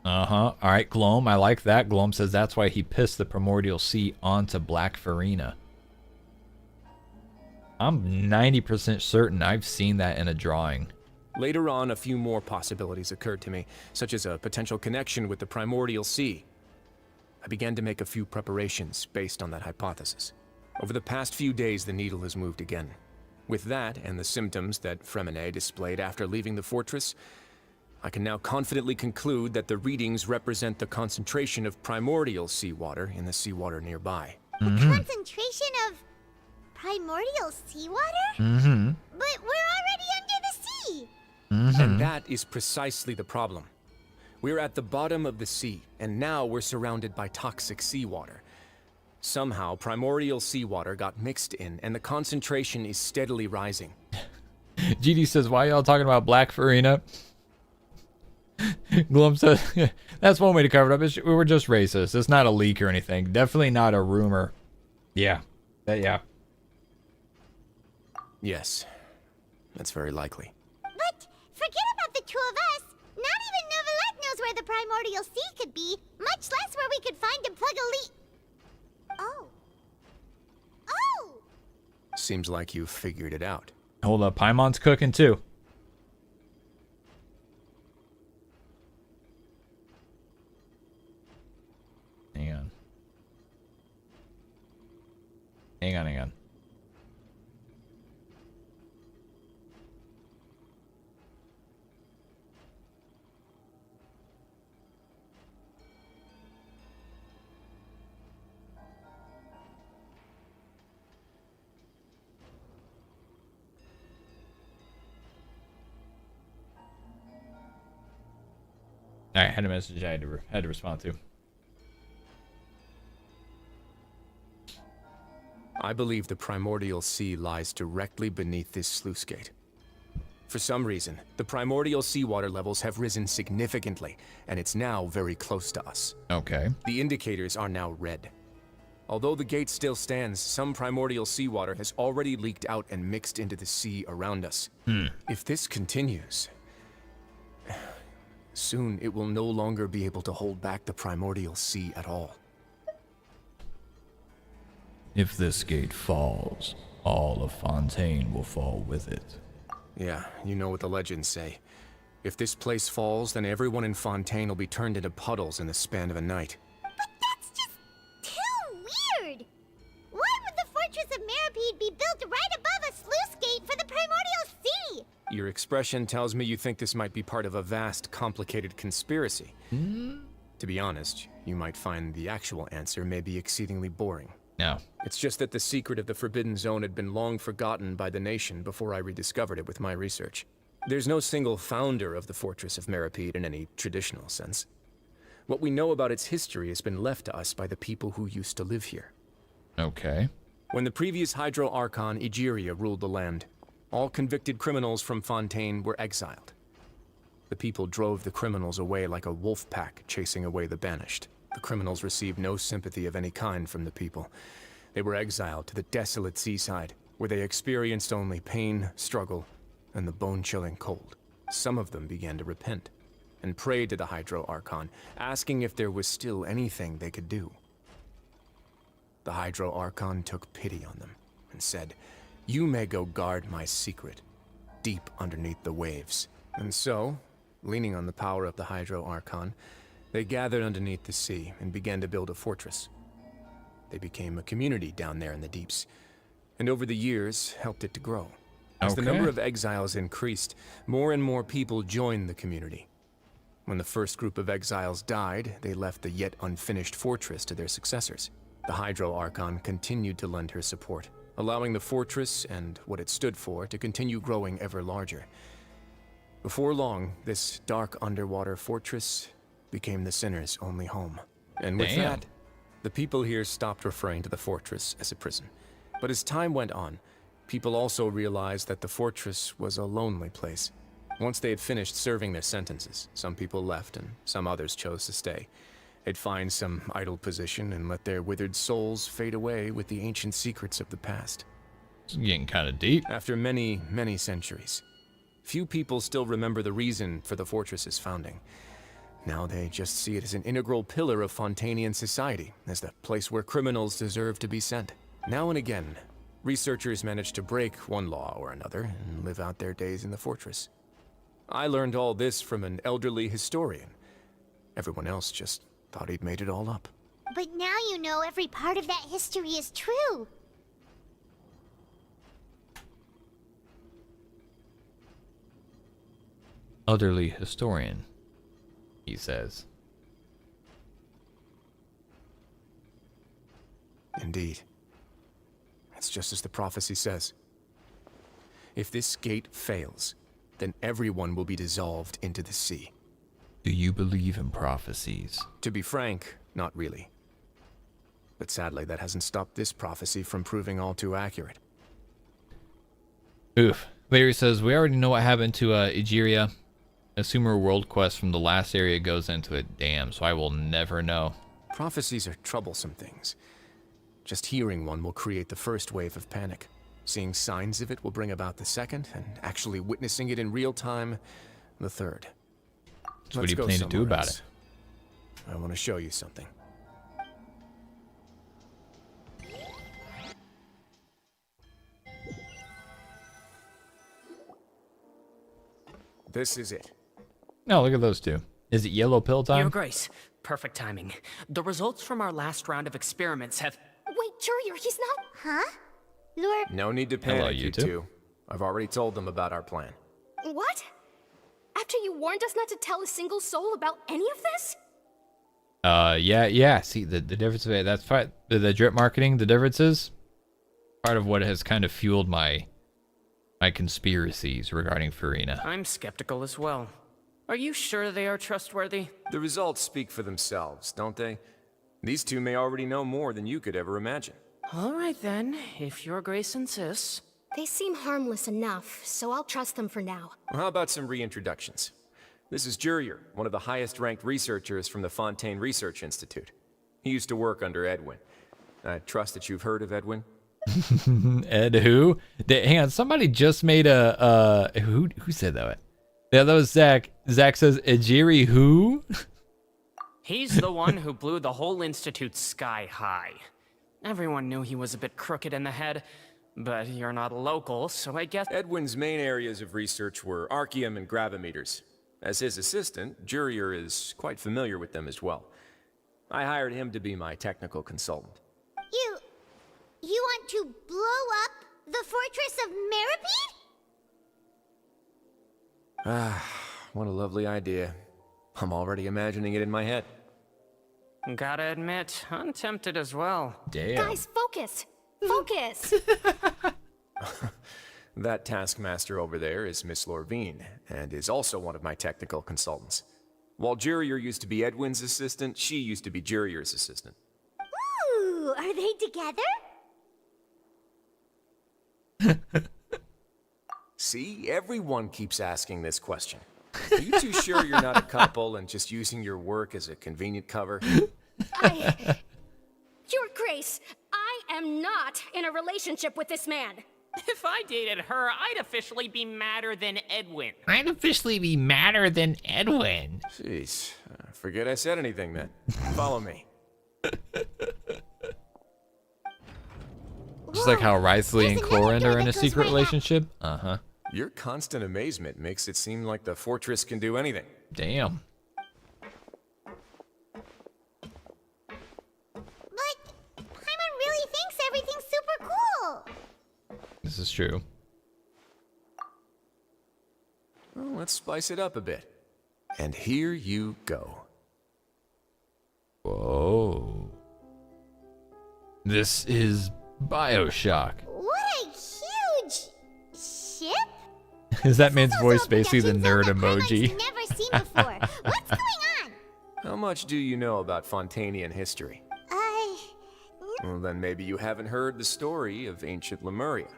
All right, Gloam, I like that. Gloam says that's why he pissed the Primordial Sea onto Black Furina. I'm 90% certain I've seen that in a drawing. Later on, a few more possibilities occurred to me, such as a potential connection with the Primordial Sea. I began to make a few preparations based on that hypothesis. Over the past few days, the needle has moved again. With that, and the symptoms that Fremine displayed after leaving the fortress, I can now confidently conclude that the readings represent the concentration of primordial seawater in the seawater nearby. The concentration of primordial seawater? But we're already under the sea! And that is precisely the problem. We're at the bottom of the sea, and now we're surrounded by toxic seawater. Somehow, primordial seawater got mixed in, and the concentration is steadily rising. GD says, why y'all talking about Black Furina? Glum says, that's one way to cover it up. We were just racist. It's not a leak or anything. Definitely not a rumor. Yeah. Yeah. Yes. That's very likely. But forget about the two of us. Not even Neuvillette knows where the primordial sea could be, much less where we could find and plug a leak. Oh. Seems like you've figured it out. Hold up. Paimon's cooking too. Alright, had a message I had to respond to. I believe the primordial sea lies directly beneath this sluice gate. For some reason, the primordial seawater levels have risen significantly, and it's now very close to us. Okay. The indicators are now red. Although the gate still stands, some primordial seawater has already leaked out and mixed into the sea around us. If this continues, soon it will no longer be able to hold back the primordial sea at all. If this gate falls, all of Fontaine will fall with it. Yeah, you know what the legends say. If this place falls, then everyone in Fontaine will be turned into puddles in the span of a night. But that's just too weird! Why would the Fortress of Meripede be built right above a sluice gate for the Primordial Sea? Your expression tells me you think this might be part of a vast, complicated conspiracy. To be honest, you might find the actual answer may be exceedingly boring. No. It's just that the secret of the Forbidden Zone had been long forgotten by the nation before I rediscovered it with my research. There's no single founder of the Fortress of Meripede in any traditional sense. What we know about its history has been left to us by the people who used to live here. Okay. When the previous Hydro Archon, Egeria, ruled the land, all convicted criminals from Fontaine were exiled. The people drove the criminals away like a wolf pack chasing away the banished. The criminals received no sympathy of any kind from the people. They were exiled to the desolate seaside, where they experienced only pain, struggle, and the bone-chilling cold. Some of them began to repent, and prayed to the Hydro Archon, asking if there was still anything they could do. The Hydro Archon took pity on them, and said, "You may go guard my secret, deep underneath the waves." And so, leaning on the power of the Hydro Archon, they gathered underneath the sea and began to build a fortress. They became a community down there in the deeps, and over the years helped it to grow. As the number of exiles increased, more and more people joined the community. When the first group of exiles died, they left the yet unfinished fortress to their successors. The Hydro Archon continued to lend her support, allowing the fortress and what it stood for to continue growing ever larger. Before long, this dark underwater fortress became the sinner's only home. And with that, the people here stopped referring to the fortress as a prison. But as time went on, people also realized that the fortress was a lonely place. Once they had finished serving their sentences, some people left and some others chose to stay. They'd find some idle position and let their withered souls fade away with the ancient secrets of the past. It's getting kind of deep. After many, many centuries, few people still remember the reason for the fortress's founding. Now they just see it as an integral pillar of Fontainian society, as the place where criminals deserve to be sent. Now and again, researchers manage to break one law or another and live out their days in the fortress. I learned all this from an elderly historian. Everyone else just thought he'd made it all up. But now you know every part of that history is true. Elderly historian, he says. Indeed. It's just as the prophecy says. If this gate fails, then everyone will be dissolved into the sea. Do you believe in prophecies? To be frank, not really. But sadly, that hasn't stopped this prophecy from proving all too accurate. Oof. Larry says, we already know what happened to Egeria. Assume her world quest from the last area goes into it. Damn, so I will never know. Prophecies are troublesome things. Just hearing one will create the first wave of panic. Seeing signs of it will bring about the second, and actually witnessing it in real time, the third. So what do you plan to do about it? I want to show you something. This is it. No, look at those two. Is it yellow pill time? Your Grace, perfect timing. The results from our last round of experiments have... Wait, Jurier, he's not... Huh? Lord... No need to panic, Hello, you two. I've already told them about our plan. What? After you warned us not to tell a single soul about any of this? Yeah. See, the difference of it, that's fine. The drip marketing, the differences, part of what has kind of fueled my conspiracies regarding Furina. I'm skeptical as well. Are you sure they are trustworthy? The results speak for themselves, don't they? These two may already know more than you could ever imagine. All right then, if your grace insists. They seem harmless enough, so I'll trust them for now. Well, how about some reintroductions? This is Jurier, one of the highest-ranked researchers from the Fontaine Research Institute. He used to work under Edwin. I trust that you've heard of Edwin? Ed who? Hang on, somebody just made a who said that? Yeah, that was Zach. Zach says Ejiri who? He's the one who blew the whole institute sky high. Everyone knew he was a bit crooked in the head, but you're not local, so I guess... Edwin's main areas of research were archeum and gravimeters. As his assistant, Jurier is quite familiar with them as well. I hired him to be my technical consultant. You want to blow up the fortress of Meripede? Ah, what a lovely idea. I'm already imagining it in my head. Gotta admit, I'm tempted as well. Damn. Guys, focus! Focus! That taskmaster over there is Miss Lorvine, and is also one of my technical consultants. While Jurier used to be Edwin's assistant, she used to be Jurier's assistant. Ooh, are they together? See, everyone keeps asking this question. Are you too sure you're not a couple and just using your work as a convenient cover? Your Grace, I am not in a relationship with this man. If I dated her, I'd officially be madder than Edwin. I'd officially be madder than Edwin. Jeez, forget I said anything then. Follow me. Just like how Wriothesley and Clorin are in a secret relationship. Uh-huh. Your constant amazement makes it seem like the fortress can do anything. Damn. But Paimon really thinks everything's super cool. This is true. Well, let's spice it up a bit. And here you go. Whoa. This is BioShock. What a huge ship! Is that man's voice basically the nerd emoji? Never seen before. What's going on? How much do you know about Fontainian history? Well, then maybe you haven't heard the story of ancient Lemuria.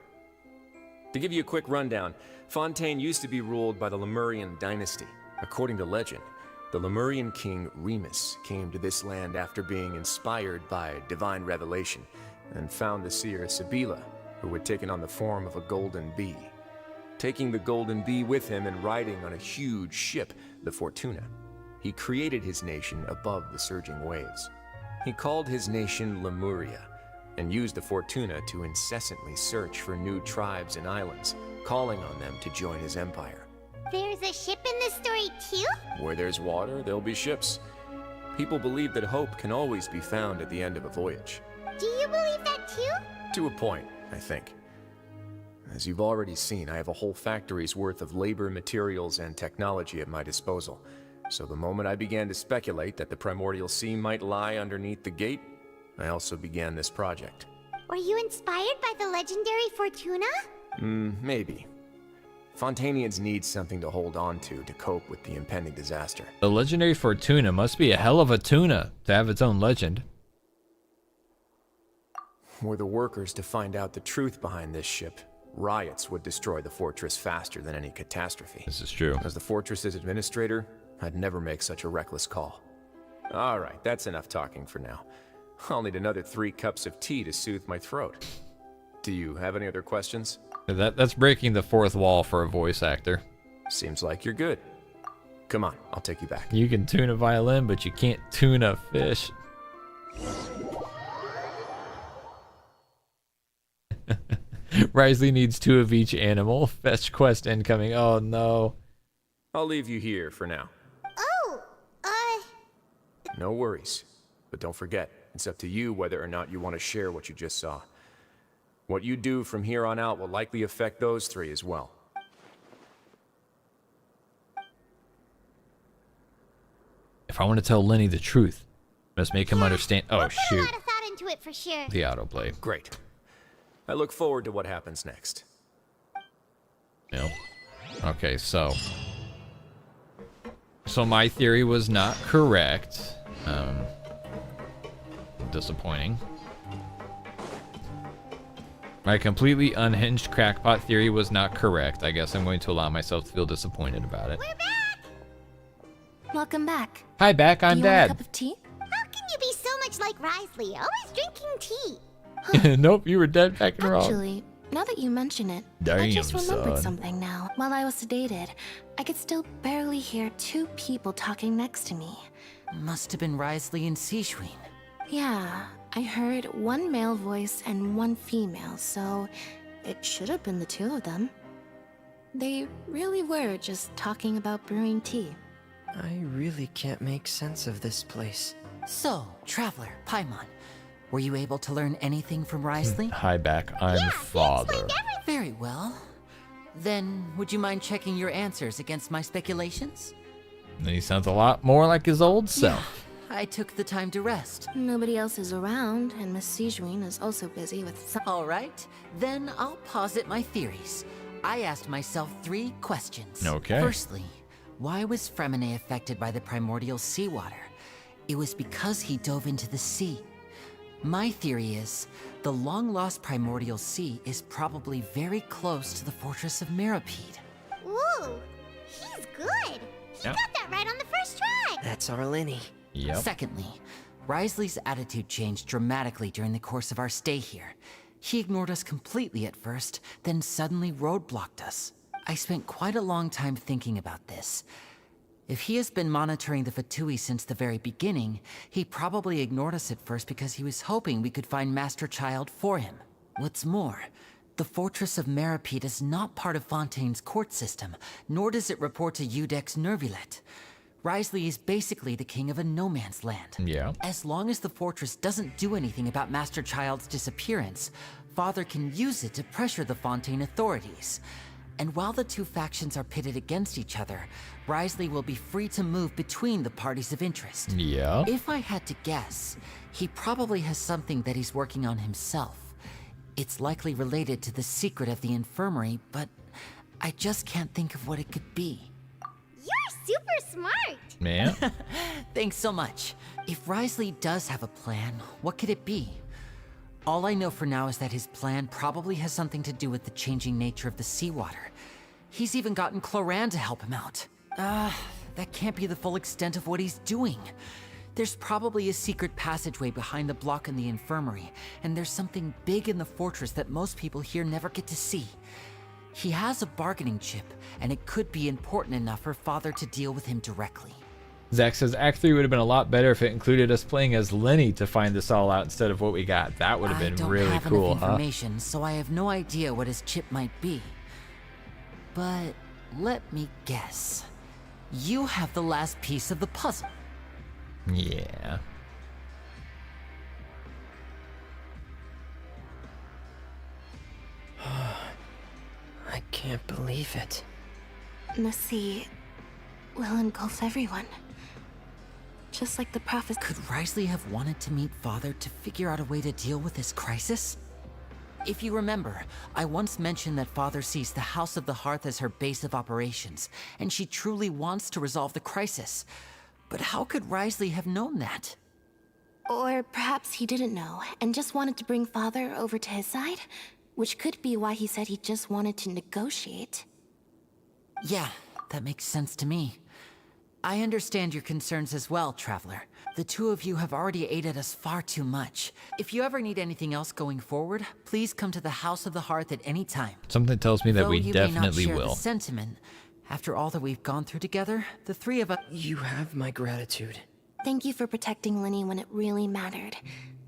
To give you a quick rundown, Fontaine used to be ruled by the Lemurian dynasty. According to legend, the Lemurian king Remus came to this land after being inspired by divine revelation and found the seer Sibila, who had taken on the form of a golden bee. Taking the golden bee with him and riding on a huge ship, the Fortuna, he created his nation above the surging waves. He called his nation Lemuria and used the Fortuna to incessantly search for new tribes and islands, calling on them to join his empire. There's a ship in this story too? Where there's water, there'll be ships. People believe that hope can always be found at the end of a voyage. Do you believe that too? To a point, I think. As you've already seen, I have a whole factory's worth of labor, materials, and technology at my disposal. So the moment I began to speculate that the primordial sea might lie underneath the gate, I also began this project. Were you inspired by the legendary Fortuna? Maybe. Fontainians need something to hold on to cope with the impending disaster. The legendary Fortuna must be a hell of a tuna to have its own legend. Were the workers to find out the truth behind this ship, riots would destroy the fortress faster than any catastrophe. This is true. As the fortress's administrator, I'd never make such a reckless call. All right, that's enough talking for now. I'll need another 3 cups of tea to soothe my throat. Do you have any other questions? That's breaking the fourth wall for a voice actor. Seems like you're good. Come on, I'll take you back. You can tune a violin, but you can't tune a fish. Wriothesley needs 2 of each animal. Fetch quest incoming. Oh no. I'll leave you here for now. Oh, No worries. But don't forget, it's up to you whether or not you want to share what you just saw. What you do from here on out will likely affect those 3 as well. If I want to tell Linny the truth, must make him understand. Oh, we'll shoot. put a lot of thought into it for sure. The autoplay. Great. I look forward to what happens next. No. Okay, so. so my theory was not correct. Disappointing. My completely unhinged crackpot theory was not correct. I guess I'm going to allow myself to feel disappointed about it. We're back! Welcome back. Hi, Beck. I'm Do you want a Dad. cup of tea? How can you be so much like Risley, always drinking tea? Nope, you were dead back and wrong. Actually, now that you mention it, I Damn, just remembered son. something now. While I was sedated, I could still barely hear two people talking next to me. Must have been Risley and Sejuin. Yeah, I heard one male voice and one female, so it should have been the two of them. They really were just talking about brewing tea. I really can't make sense of this place. So, Traveler, Paimon, were you able to learn anything from Risley? Hi, Beck. I'm father. Very well. Then, would you mind checking your answers against my speculations? He sounds a lot more like his old self. I took the time to rest. Nobody else is around, and Miss Sejuin is also busy with some. All right, then I'll posit my theories. I asked myself 3 questions. Okay. Firstly, why was Fremine affected by the primordial seawater? It was because he dove into the sea. My theory is, the long-lost primordial sea is probably very close to the fortress of Mirapede. Ooh, he's good. He Yep. got that right on the first try. That's our Linny. Yep. Secondly, Risley's attitude changed dramatically during the course of our stay here. He ignored us completely at first, then suddenly roadblocked us. I spent quite a long time thinking about this. If he has been monitoring the Fatui since the very beginning, he probably ignored us at first because he was hoping we could find Master Child for him. What's more, the Fortress of Mirapede is not part of Fontaine's court system, nor does it report to Udex Neuvillette. Risley is basically the king of a no-man's land. Yeah. As long as the fortress doesn't do anything about Master Child's disappearance, Father can use it to pressure the Fontaine authorities. And while the two factions are pitted against each other, Risley will be free to move between the parties of interest. Yeah. If I had to guess, he probably has something that he's working on himself. It's likely related to the secret of the Infirmary, but I just can't think of what it could be. You're super smart. Man. Thanks so much. If Risley does have a plan, what could it be? All I know for now is that his plan probably has something to do with the changing nature of the seawater. He's even gotten Cloran to help him out. That can't be the full extent of what he's doing. There's probably a secret passageway behind the block in the infirmary, and there's something big in the fortress that most people here never get to see. He has a bargaining chip, and it could be important enough for Father to deal with him directly. Zach says Act 3 would have been a lot better if it included us playing as Linny to find this all out instead of what we got. That would have been really I don't cool, have enough information, so I have no idea what his chip might be. But let me guess. You have the last piece of the puzzle. Yeah. I can't believe it. The sea will engulf everyone. Just like the prophet. Could Risley have wanted to meet Father to figure out a way to deal with this crisis? If you remember, I once mentioned that Father sees the House of the Hearth as her base of operations, and she truly wants to resolve the crisis. But how could Risley have known that? Or perhaps he didn't know and just wanted to bring Father over to his side, which could be why he said he just wanted to negotiate. Yeah, that makes sense to me. I understand your concerns as well, Traveler. The two of you have already aided us far too much. If you ever need anything else going forward, please come to the House of the Hearth at any time. Something tells me that Though we you definitely may not share will. The sentiment, after all that we've gone through together, the three of us... You have my gratitude. Thank you for protecting Linny when it really mattered.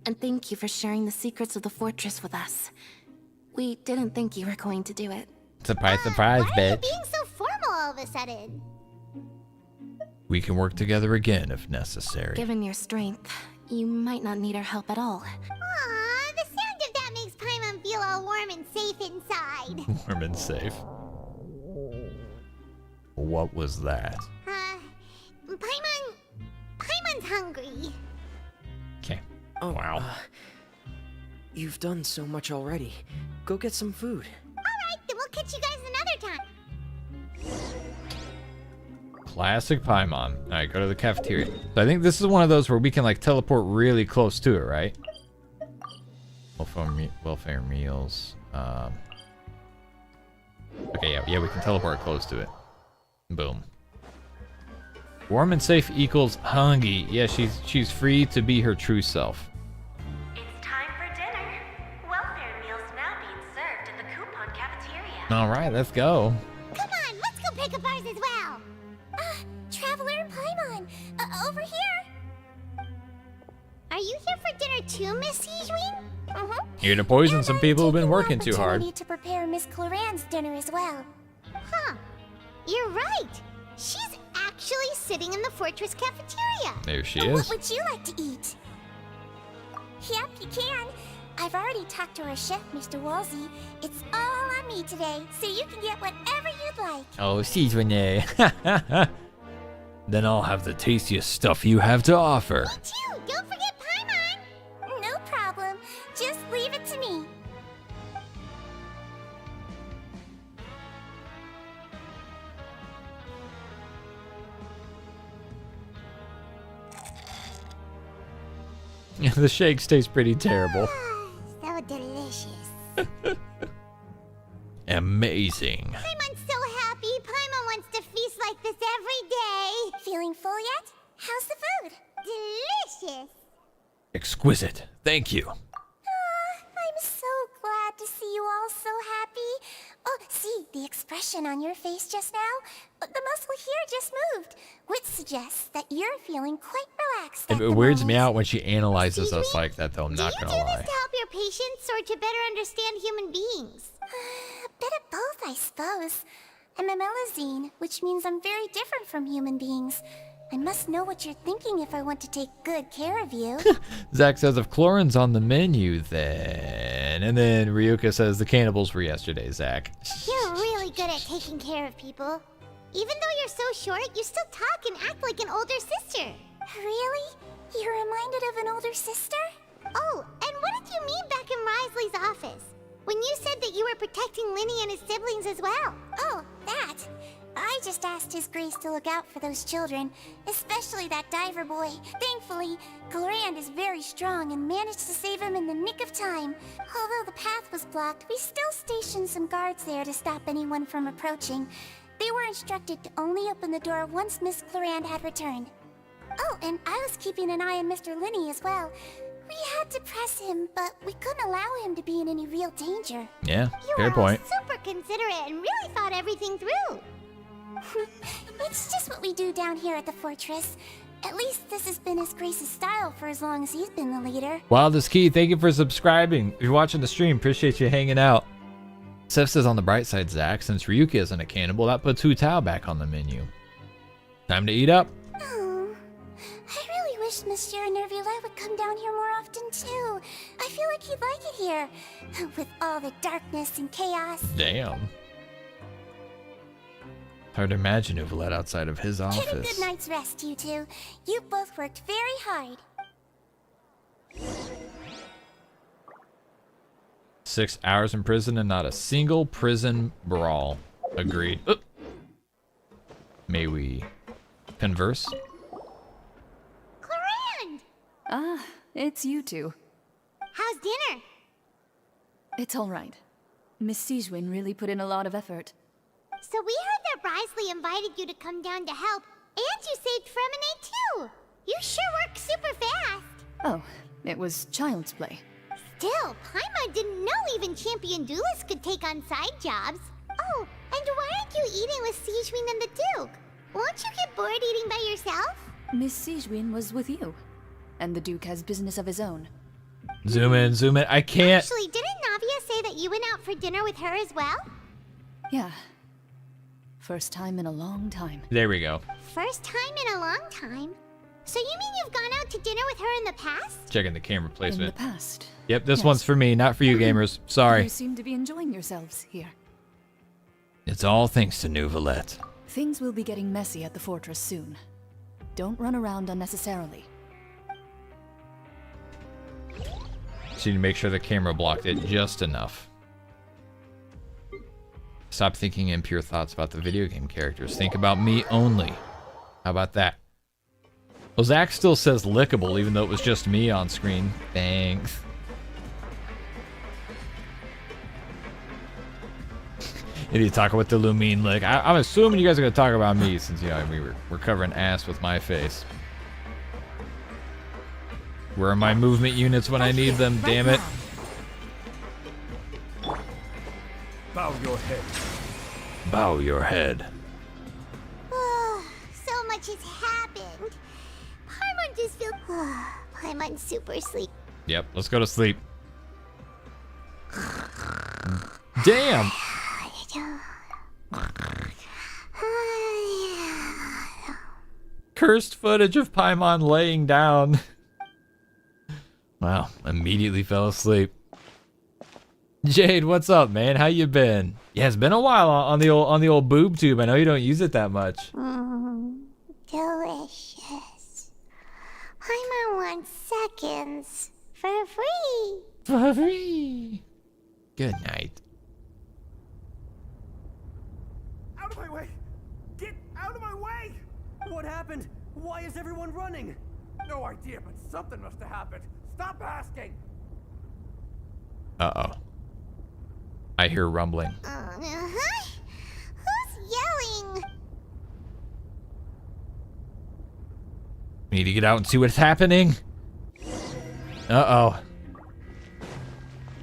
And thank you for sharing the secrets of the fortress with us. We didn't think you were going to do it. Surprise, Why surprise, are you bitch. being so formal all of a sudden? We can work together again if necessary. Given your strength, you might not need our help at all. Aw, the sound of that makes Paimon feel all warm and safe inside. Warm and safe. What was that? Paimon's hungry. Okay. Oh, Wow. You've done so much already. Go get some food. Alright, then we'll catch you guys another time. Classic Paimon. Alright, go to the cafeteria. So I think this is one of those where we can like teleport really close to it, right? Welfare meals. Okay, yeah, we can teleport close to it. Boom. Warm and safe equals hungry. Yeah, she's free to be her true self. It's time for dinner. Welfare meals now being served in the coupon cafeteria. All right, let's go. Come on, let's go pick up ours as well. Traveler and Paimon, over here. Are you here for dinner too, Miss Sijween? Here to poison some people who've been working too hard. Need to prepare Miss Cloran's dinner as well. Huh. You're right. She's actually sitting in the fortress cafeteria. There she What is. would you like to eat? Yep, you can. I've already talked to our chef, Mr. Walsey. It's all on me today, so you can get whatever you'd like. Oh, Sijween. Then I'll have the tastiest stuff you have to offer. Me too. Don't forget Paimon. No problem. Just leave it to me. The shakes taste pretty terrible. So delicious. Amazing. Paimon's so happy. Paimon wants to feast like this every day. Feeling full yet? How's the food? Delicious. Exquisite. Thank you. I'm so glad to see you all so happy. Oh, see, the expression on your face just now? The muscle here just moved, which suggests that you're feeling quite relaxed. It weirds me out when she analyzes us like that, though. I'm not Do gonna you do lie. this to help your patients or to better understand human beings? A bit of both, I suppose. I'm a melazine, which means I'm very different from human beings. I must know what you're thinking if I want to take good care of you. Zach says if Clorin's on the menu, then. And then Ryuka says the cannibals were yesterday, Zach. You're really good at taking care of people. Even though you're so short, you still talk and act like an older sister. Really? You're reminded of an older sister? Oh, and what did you mean back in Risley's office? When you said that you were protecting Linny and his siblings as well. Oh, that. I just asked His Grace to look out for those children, especially that diver boy. Thankfully, Cloran is very strong and managed to save him in the nick of time. Although the path was blocked, we still stationed some guards there to stop anyone from approaching. They were instructed to only open the door once Miss Cloran had returned. Oh, and I was keeping an eye on Mr. Linny as well. We had to press him, but we couldn't allow him to be in any real danger. Yeah, You fair were point. super considerate and really thought everything through. It's just what we do down here at the fortress. At least this has been His Grace's style for as long as he's been the leader. Wildest Key, thank you for subscribing. If you're watching the stream, appreciate you hanging out. Seth says on the bright side, Zach, since Ryuka isn't a cannibal, that puts Hu Tao back on the menu. Time to eat up. Oh, I really wish Monsieur Neuvillette would come down here more often too. I feel like he'd like it here, with all the darkness and chaos. Damn. Hard to imagine Neuvillette outside of his Get a office. good night's rest, you two. You both worked very hard. 6 hours in prison and not a single prison brawl. Agreed. May we converse? Cloran! Ah, it's you two. How's dinner? It's all right. Miss Sijwin really put in a lot of effort. So we heard that Risley invited you to come down to help, and you saved Fremine too. You sure work super fast. Oh, it was child's play. Still, Paimon didn't know even champion duelists could take on side jobs. Oh, and why aren't you eating with Sijwin and the Duke? Won't you get bored eating by yourself? Miss Sijwin was with you, and the Duke has business of his own. Zoom in, zoom in. I can't. Actually, didn't Navia say that you went out for dinner with her as well? Yeah. First time in a long time. There we go. First time in a long time? So you mean you've gone out to dinner with her in the past? Checking the camera placement. In the past. Yep, this Yes. one's for me, not for you gamers. Sorry. You seem to be enjoying yourselves here. It's all thanks to Neuvillette. Things will be getting messy at the fortress soon. Don't run around unnecessarily. Just need to make sure the camera blocked it just enough. Stop thinking impure thoughts about the video game characters. Think about me only. How about that? Well, Zach still says lickable, even though it was just me on screen. Thanks. If you talk about the Lumine lick, I'm assuming you guys are gonna talk about me since we're covering ass with my face. Where are my movement units when I need them? Damn it! Bow your head. Bow your head. So much has happened. Paimon just feels. Paimon's super sleep. Yep, let's go to sleep. Damn! Cursed footage of Paimon laying down. Wow, immediately fell asleep. Jade, what's up, man? How you been? Yeah, it's been a while on the old boob tube. I know you don't use it that much. Delicious. Paimon wants seconds for free. For free. Good night. Out of my way! Get out of my way! What happened? Why is everyone running? No idea, but something must have happened. Stop asking! Uh-oh. I hear rumbling. Who's yelling? We need to get out and see what's happening. Uh-oh.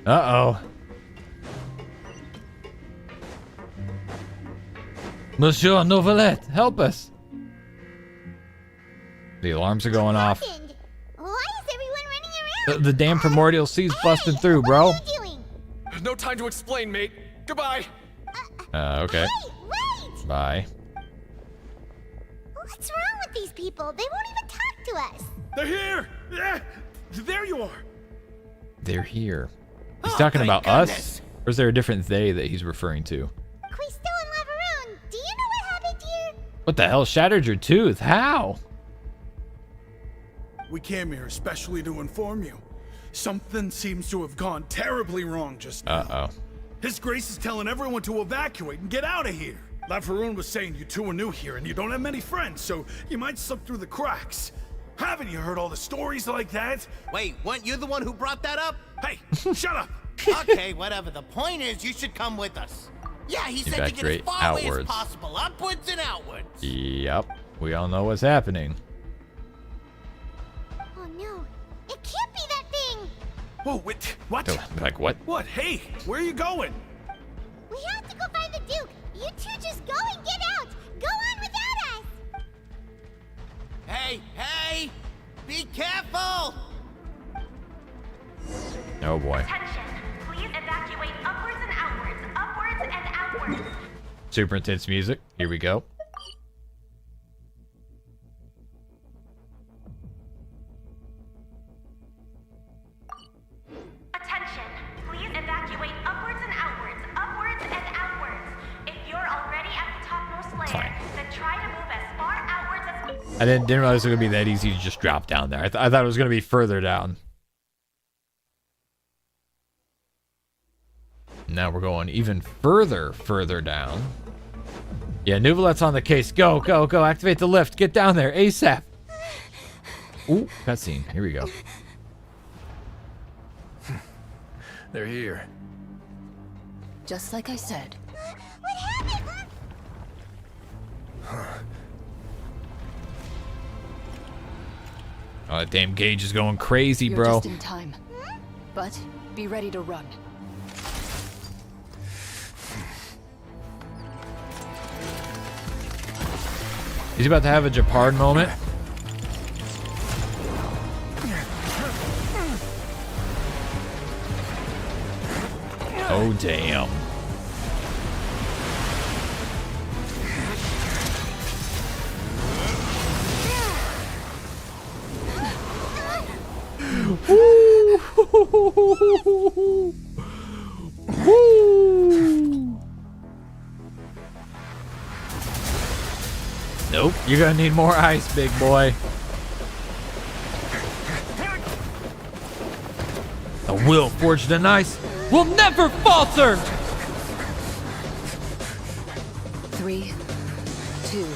Uh-oh. Monsieur Neuvillette, help us. The alarms are going off. Why is everyone running around? The damn primordial sea's busting through, bro. No time to explain, mate. Goodbye. Okay. Hey, wait! Bye. What's wrong with these people? They won't even talk to us. They're here! Yeah, there you are. They're here. He's talking about us? Or is there a different they that he's referring to? Quisto and Lavaroon, do you know what happened here? What the hell shattered your tooth? How? We came here especially to inform you. Something seems to have gone terribly wrong just now. Uh-oh. His Grace is telling everyone to evacuate and get out of here. Lavaroon was saying you two are new here and you don't have many friends, so you might slip through the cracks. Haven't you heard all the stories like that? Wait, weren't you the one who brought that up? Hey, shut up! Okay, whatever. The point is, you should come with us. Yeah, he said to get as far away as possible, upwards and outwards. Yep. We all know what's happening. Oh no, it can't be that thing! Whoa, wait, what? Like what? What? Hey, where are you going? We have to go find the Duke! You two just go and get out! Go on without us! Hey, hey! Be careful! Oh boy. Attention, please evacuate upwards and outwards, upwards and outwards. Super intense music. Here we go. Attention, please evacuate upwards and outwards, upwards and outwards. If you're already at the topmost layer, then try to move as far outwards as... I didn't realize it was going to be that easy to just drop down there. I thought it was going to be further down. Now we're going even further down. Yeah, Neuvillette's on the case. Go, go, go. Activate the lift. Get down there ASAP. Ooh, cutscene. Here we go. They're here. Just like I said. What happened? Oh, that damn gauge is going crazy, You're bro. just in time. But be ready to run. He's about to have a Japard moment. Oh, damn. Woo! Nope, you're gonna need more ice, big boy. A will forged in ice will never falter! 3, 2,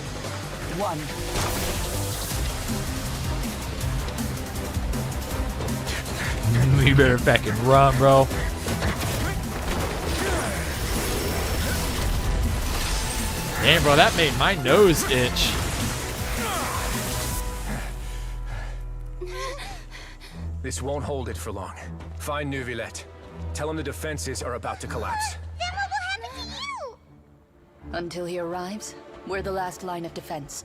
1. We better fucking run, bro. Damn, bro, that made my nose itch. This won't hold it for long. Find Neuvillette. Tell him the defenses are about to collapse. Then what will happen to you? Until he arrives, we're the last line of defense.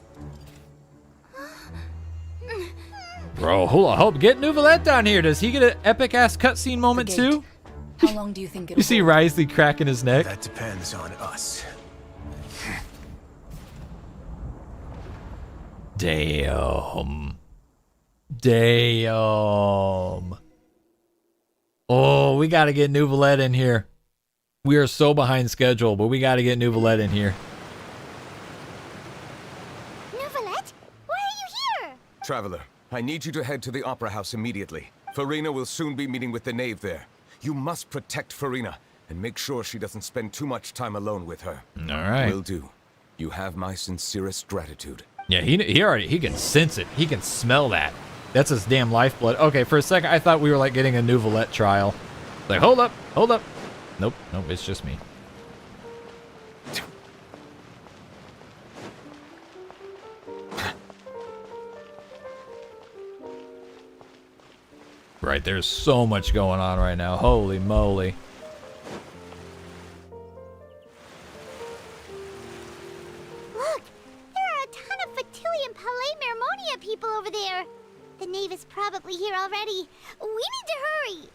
Bro, hold on. Get Neuvillette down here. Does he get an epic-ass cutscene moment too? How long do you think it'll You see Risley cracking his neck? That depends on us. Damn. Damn. Oh, we got to get Neuvillette in here. We are so behind schedule, but we got to get Neuvillette in here. Neuvillette? Why are you here? Traveler, I need you to head to the Opera House immediately. Furina will soon be meeting with the knave there. You must protect Furina and make sure she doesn't spend too much time alone with her. All right. Will do. You have my sincerest gratitude. Yeah, he can sense it. He can smell that. That's his damn lifeblood. Okay, for a second, I thought we were like getting a Neuvillette trial. Like, hold up. Nope, it's just me. Right, there's so much going on right now. Holy moly. Look, there are a ton of Fatui and Palais Mermonia people over there. The knave is probably here already. We need to hurry.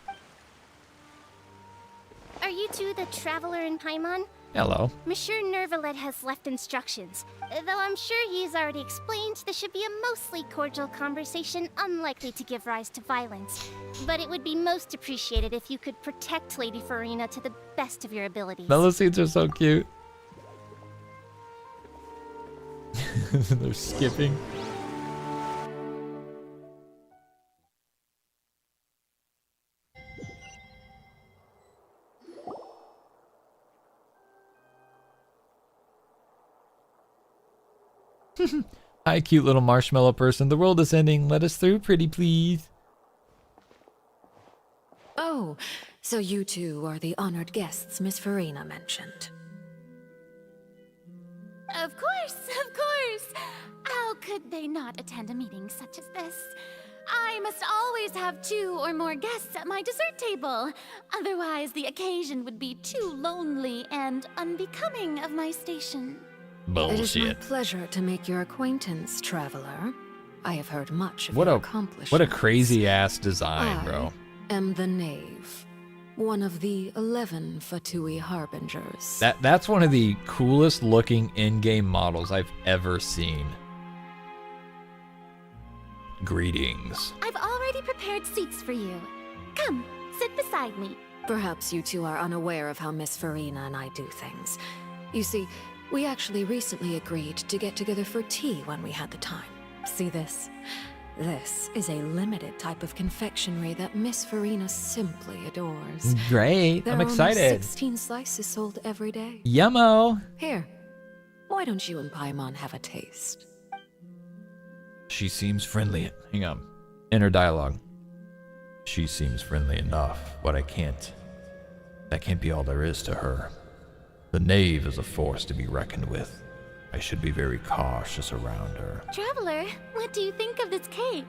Are you two the traveler in Paimon? Hello. Monsieur Neuvillette has left instructions. Though I'm sure he's already explained, this should be a mostly cordial conversation, unlikely to give rise to violence. But it would be most appreciated if you could protect Lady Furina to the best of your abilities. Meloseeds are so cute. They're skipping. Hi, cute little marshmallow person. The world is ending. Let us through, pretty please. Oh, so you two are the honored guests Miss Furina mentioned. Of course, of course. How could they not attend a meeting such as this? I must always have 2 or more guests at my dessert table. Otherwise, the occasion would be too lonely and unbecoming of my station. It is my Bullshit. pleasure to make your acquaintance, traveler. I have heard much of What your a accomplishments. crazy ass design, bro. I am the knave, one of the 11 Fatui harbingers. That's one of the coolest looking in-game models I've ever seen. Greetings. I've already prepared seats for you. Come, sit beside me. Perhaps you two are unaware of how Miss Furina and I do things. You see, we actually recently agreed to get together for tea when we had the time. See this? This is a limited type of confectionery that Miss Furina simply adores. Great, There I'm are excited. Only 16 slices sold every day. Yummo. Here, why don't you and Paimon have a taste? She seems friendly. Hang on. Inner dialogue. She seems friendly enough, but that can't be all there is to her. The knave is a force to be reckoned with. I should be very cautious around her. Traveler, what do you think of this cake?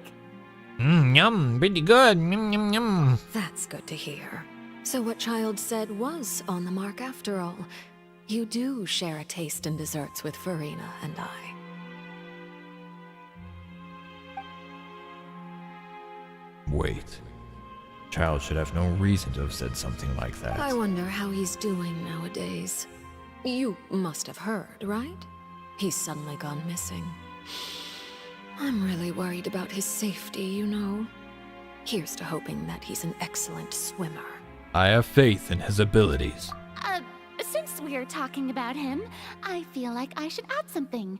Yum, pretty good. Yum, yum, yum. That's good to hear. So what Child said was on the mark after all. You do share a taste in desserts with Furina and I. Wait. Child should have no reason to have said something like that. I wonder how he's doing nowadays. You must have heard, right? He's suddenly gone missing. I'm really worried about his safety, you know. Here's to hoping that he's an excellent swimmer. I have faith in his abilities. Since we're talking about him, I feel like I should add something.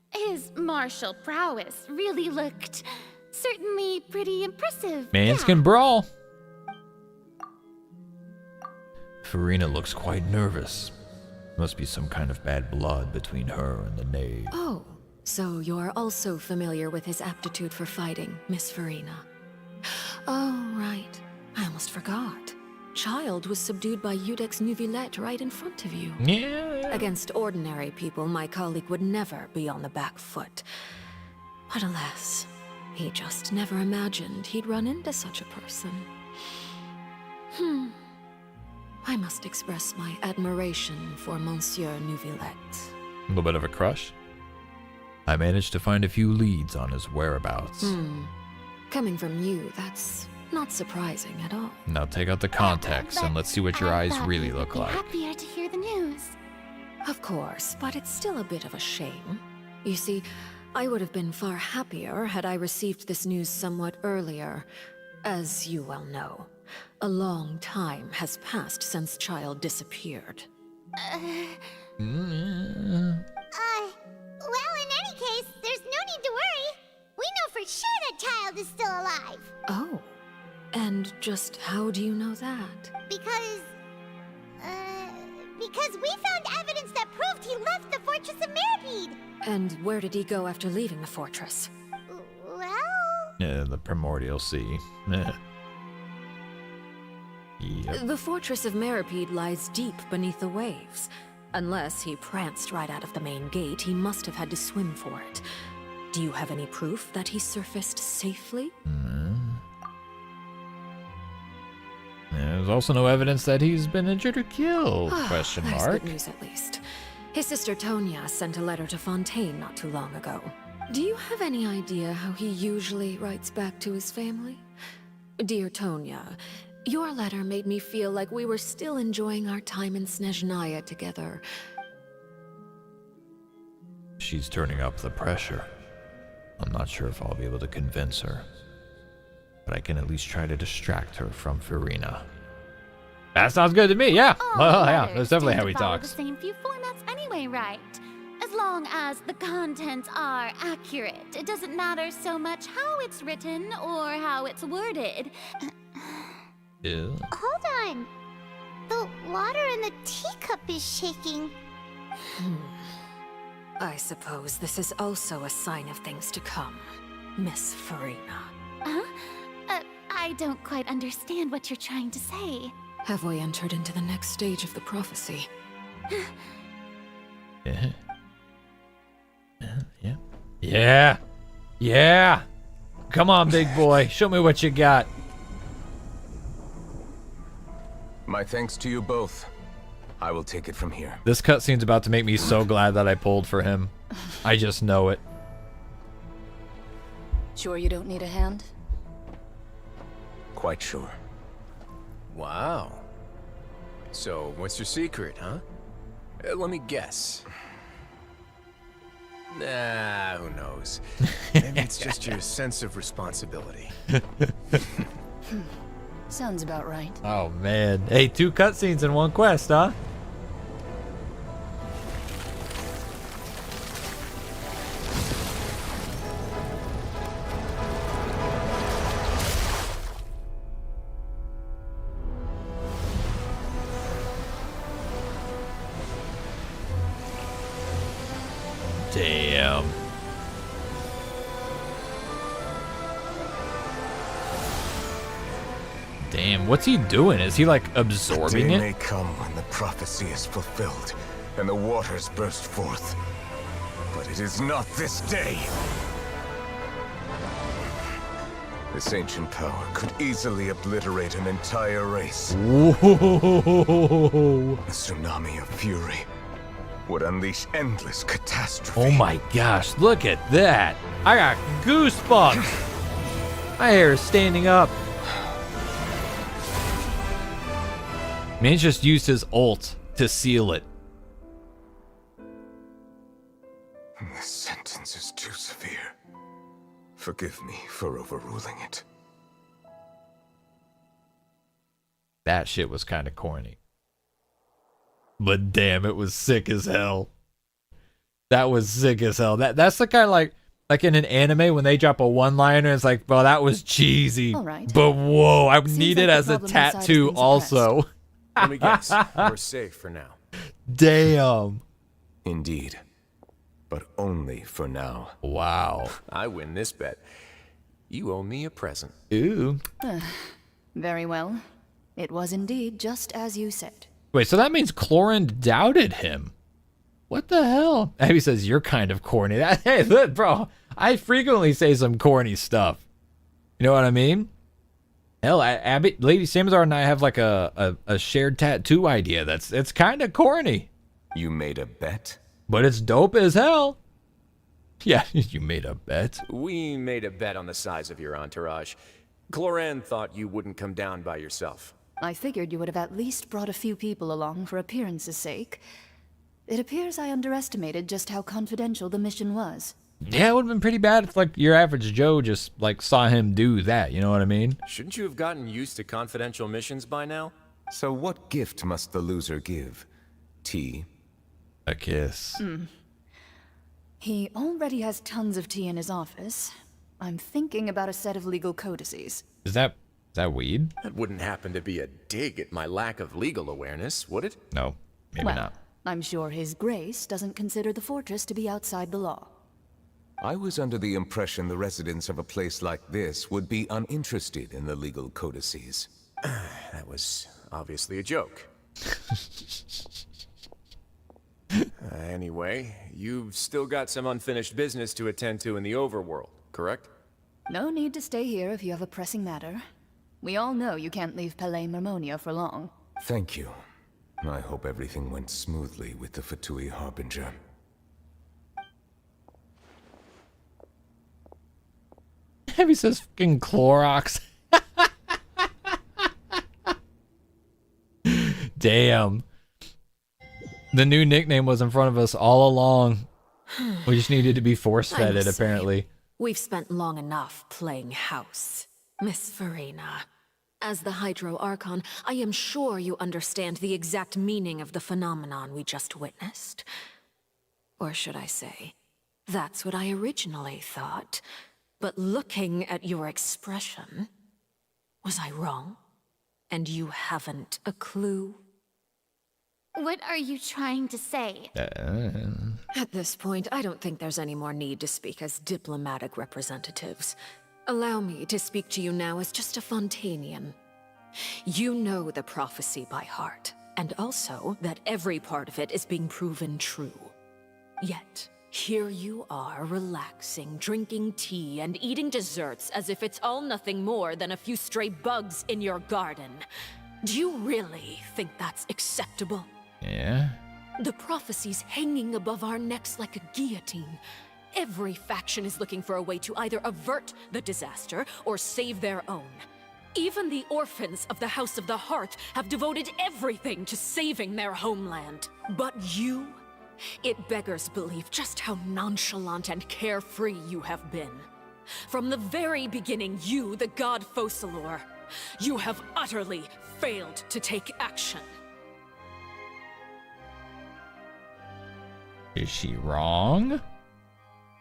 His martial prowess really looked certainly pretty impressive. Mans can brawl. Furina looks quite nervous. Must be some kind of bad blood between her and the knave. Oh, So you're also familiar with his aptitude for fighting, Miss Furina. Oh, right. I almost forgot. Child was subdued by Iudex Neuvillette right in front of you. Yeah. Against ordinary people, my colleague would never be on the back foot. But alas, he just never imagined he'd run into such a person. I must express my admiration for Monsieur Neuvillette. A little bit of a crush. I managed to find a few leads on his whereabouts. Coming from you, that's not surprising at all. Now take out the context and let's see what your eyes really look like. Happier to hear the news. Of course, but it's still a bit of a shame. You see, I would have been far happier had I received this news somewhat earlier. As you well know, a long time has passed since Child disappeared. Well, in any case, there's no need to worry. We know for sure that Child is still alive. Oh, and just how do you know that? Because we found evidence that proved he left the Fortress of Meripede. And where did he go after leaving the fortress? Well... Yeah, the Primordial Sea. Yep. The Fortress of Meripede lies deep beneath the waves. Unless he pranced right out of the main gate, he must have had to swim for it. Do you have any proof that he surfaced safely? There's also no evidence that he's been injured or killed, question That's mark. good news at least. His sister Tonya sent a letter to Fontaine not too long ago. Do you have any idea how he usually writes back to his family? Dear Tonya, your letter made me feel like we were still enjoying our time in Snezhnaya together. She's turning up the pressure. I'm not sure if I'll be able to convince her. But I can at least try to distract her from Furina. That sounds good to me, yeah. Well, yeah, that's definitely how he talks. The same few formats anyway, right? As long as the contents are accurate, it doesn't matter so much how it's written or how it's worded. Yeah. Hold on. The water in the teacup is shaking. I suppose this is also a sign of things to come, Miss Furina. I don't quite understand what you're trying to say. Have we entered into the next stage of the prophecy? Yeah. Yeah. Yeah. Come on, big boy. Show me what you got. My thanks to you both. I will take it from here. This cutscene's about to make me so glad that I pulled for him. I just know it. Sure you don't need a hand? Quite sure. Wow. So, what's your secret, huh? Let me guess. Nah, who knows? Maybe it's just your sense of responsibility. Sounds about right. Oh, man. Hey, 2 cutscenes in one quest, huh? Damn. Damn, what's he doing? Is he like absorbing The day it? may come when the prophecy is fulfilled and the waters burst forth. But it is not this day. This ancient power could easily obliterate an entire race. Whoa. A tsunami of fury would unleash endless catastrophe. Oh my gosh, look at that. I got goosebumps. My hair is standing up. Man's just used his ult to seal it. This sentence is too severe. Forgive me for overruling it. That shit was kind of corny. But damn, it was sick as hell. That was sick as hell. That's the kind of like in an anime when they drop a one-liner, it's like, bro, that was cheesy. All right. But whoa, I need it like as the a problem inside has tattoo been also. Let me guess. We're safe for now. Damn. Indeed. but only for now. Wow. I win this bet. You owe me a present. Ooh. Very well. It was indeed just as you said. Wait, so that means Clorin doubted him. What the hell? Abby says, you're kind of corny. Hey, look, bro, I frequently say some corny stuff. You know what I mean? Hell, Abby, Lady Samizard and I have like a shared tattoo idea it's kind of corny. You made a bet? But it's dope as hell. Yeah, you made a bet. We made a bet on the size of your entourage. Cloran thought you wouldn't come down by yourself. I figured you would have at least brought a few people along for appearance's sake. It appears I underestimated just how confidential the mission was. Yeah, it would have been pretty bad if, like, your average Joe just, like, saw him do that, you know what I mean? Shouldn't you have gotten used to confidential missions by now? So what gift must the loser give? Tea? A kiss. He already has tons of tea in his office. I'm thinking about a set of legal codices. Is that weed? That wouldn't happen to be a dig at my lack of legal awareness, would it? No, maybe Well, not. I'm sure His Grace doesn't consider the fortress to be outside the law. I was under the impression the residents of a place like this would be uninterested in the legal codices. That was obviously a joke. Anyway, you've still got some unfinished business to attend to in the overworld, correct? No need to stay here if you have a pressing matter. We all know you can't leave Palais Marmonia for long. Thank you. I hope everything went smoothly with the Fatui Harbinger. He says fucking Clorox. Damn. The new nickname was in front of us all along. We just needed to be force-fed it, apparently. We've spent long enough playing house. Miss Furina, as the Hydro Archon, I am sure you understand the exact meaning of the phenomenon we just witnessed. Or should I say, that's what I originally thought. But looking at your expression, was I wrong? And you haven't a clue? What are you trying to say? At this point, I don't think there's any more need to speak as diplomatic representatives. Allow me to speak to you now as just a Fontainian. You know the prophecy by heart, and also that every part of it is being proven true. Yet, here you are, relaxing, drinking tea, and eating desserts as if it's all nothing more than a few stray bugs in your garden. Do you really think that's acceptable? Yeah. The prophecy's hanging above our necks like a guillotine. Every faction is looking for a way to either avert the disaster or save their own. Even the orphans of the House of the Hearth have devoted everything to saving their homeland. But you? It beggars belief just how nonchalant and carefree you have been. From the very beginning, you, the god Focalor, you have utterly failed to take action. Is she wrong?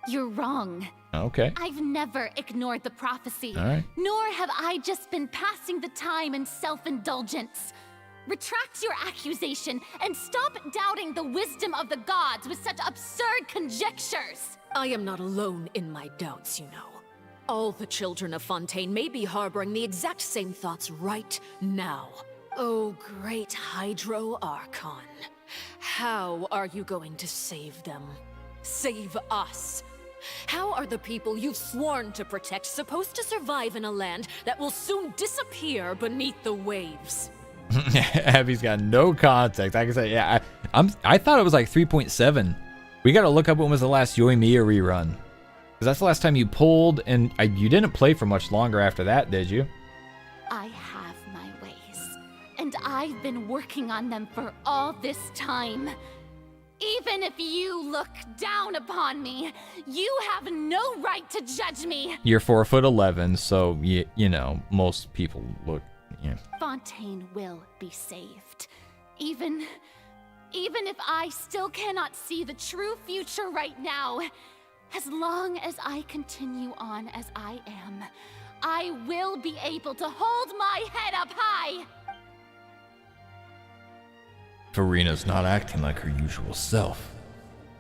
You're wrong. Okay. I've never ignored the prophecy. All right. Nor have I just been passing the time in self-indulgence. Retract your accusation and stop doubting the wisdom of the gods with such absurd conjectures. I am not alone in my doubts, you know. All the children of Fontaine may be harboring the exact same thoughts right now. Oh, great Hydro Archon. How are you going to save them? Save us? How are the people you've sworn to protect supposed to survive in a land that will soon disappear beneath the waves? Abby's got no context. I can say, yeah, I thought it was like 3.7. We got to look up when was the last Yoimiya rerun. Because that's the last time you pulled, and you didn't play for much longer after that, did you? I have my ways, and I've been working on them for all this time. Even if you look down upon me, you have no right to judge me. You're 4'11", so you know most people look. Yeah. Fontaine will be saved. Even if I still cannot see the true future right now, as long as I continue on as I am, I will be able to hold my head up high. Furina's not acting like her usual self.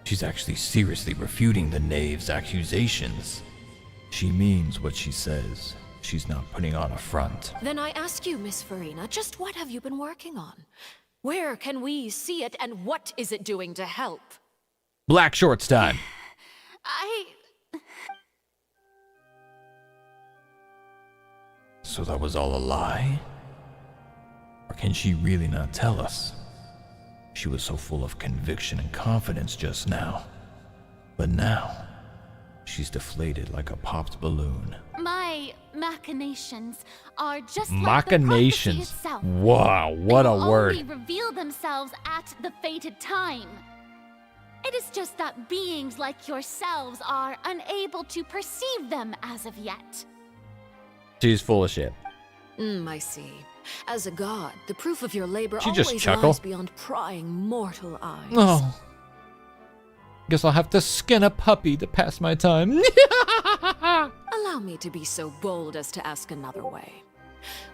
She's actually seriously refuting the knave's accusations. She means what she says. She's not putting on a front. Then I ask you, Miss Furina, just what have you been working on? Where can we see it, and what is it doing to help? Black shorts time. So that was all a lie? Or can she really not tell us? She was so full of conviction and confidence just now. But now, she's deflated like a popped balloon. My machinations are just Machinations. like the prophecy itself. Wow, what a word. They only reveal themselves at the fated time. It is just that beings like yourselves are unable to perceive them as of yet. She's full of shit. I see. As a god, the proof of your labor She always just chuckle. lies beyond prying mortal eyes. Oh. Guess I'll have to skin a puppy to pass my time. Allow me to be so bold as to ask another way.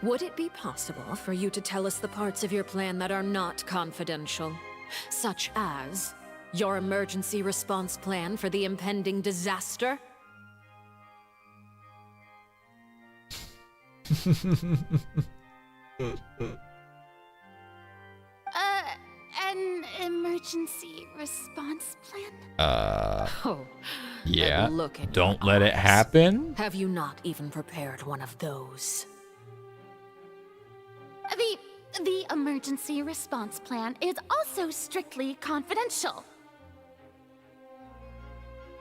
Would it be possible for you to tell us the parts of your plan that are not confidential? Such as your emergency response plan for the impending disaster? An emergency response plan? Yeah. Look at Don't your let it eyes. happen. Have you not even prepared one of those? The emergency response plan is also strictly confidential.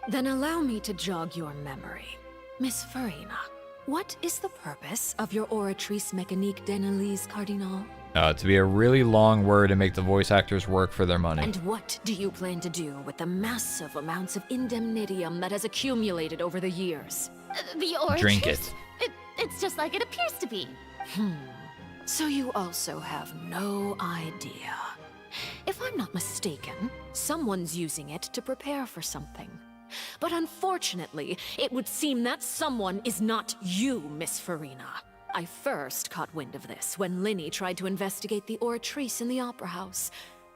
Then allow me to jog your memory. Miss Furina, what is the purpose of your oratrice mécanique d'analyse cardinal? To be a really long word and make the voice actors work for their money. And what do you plan to do with the massive amounts of indemnitium that has accumulated over the years? The oratrice? Drink it. It's just like it appears to be. So you also have no idea. If I'm not mistaken, someone's using it to prepare for something. But unfortunately, it would seem that someone is not you, Miss Furina. I first caught wind of this when Linny tried to investigate the oratrice in the Opera House.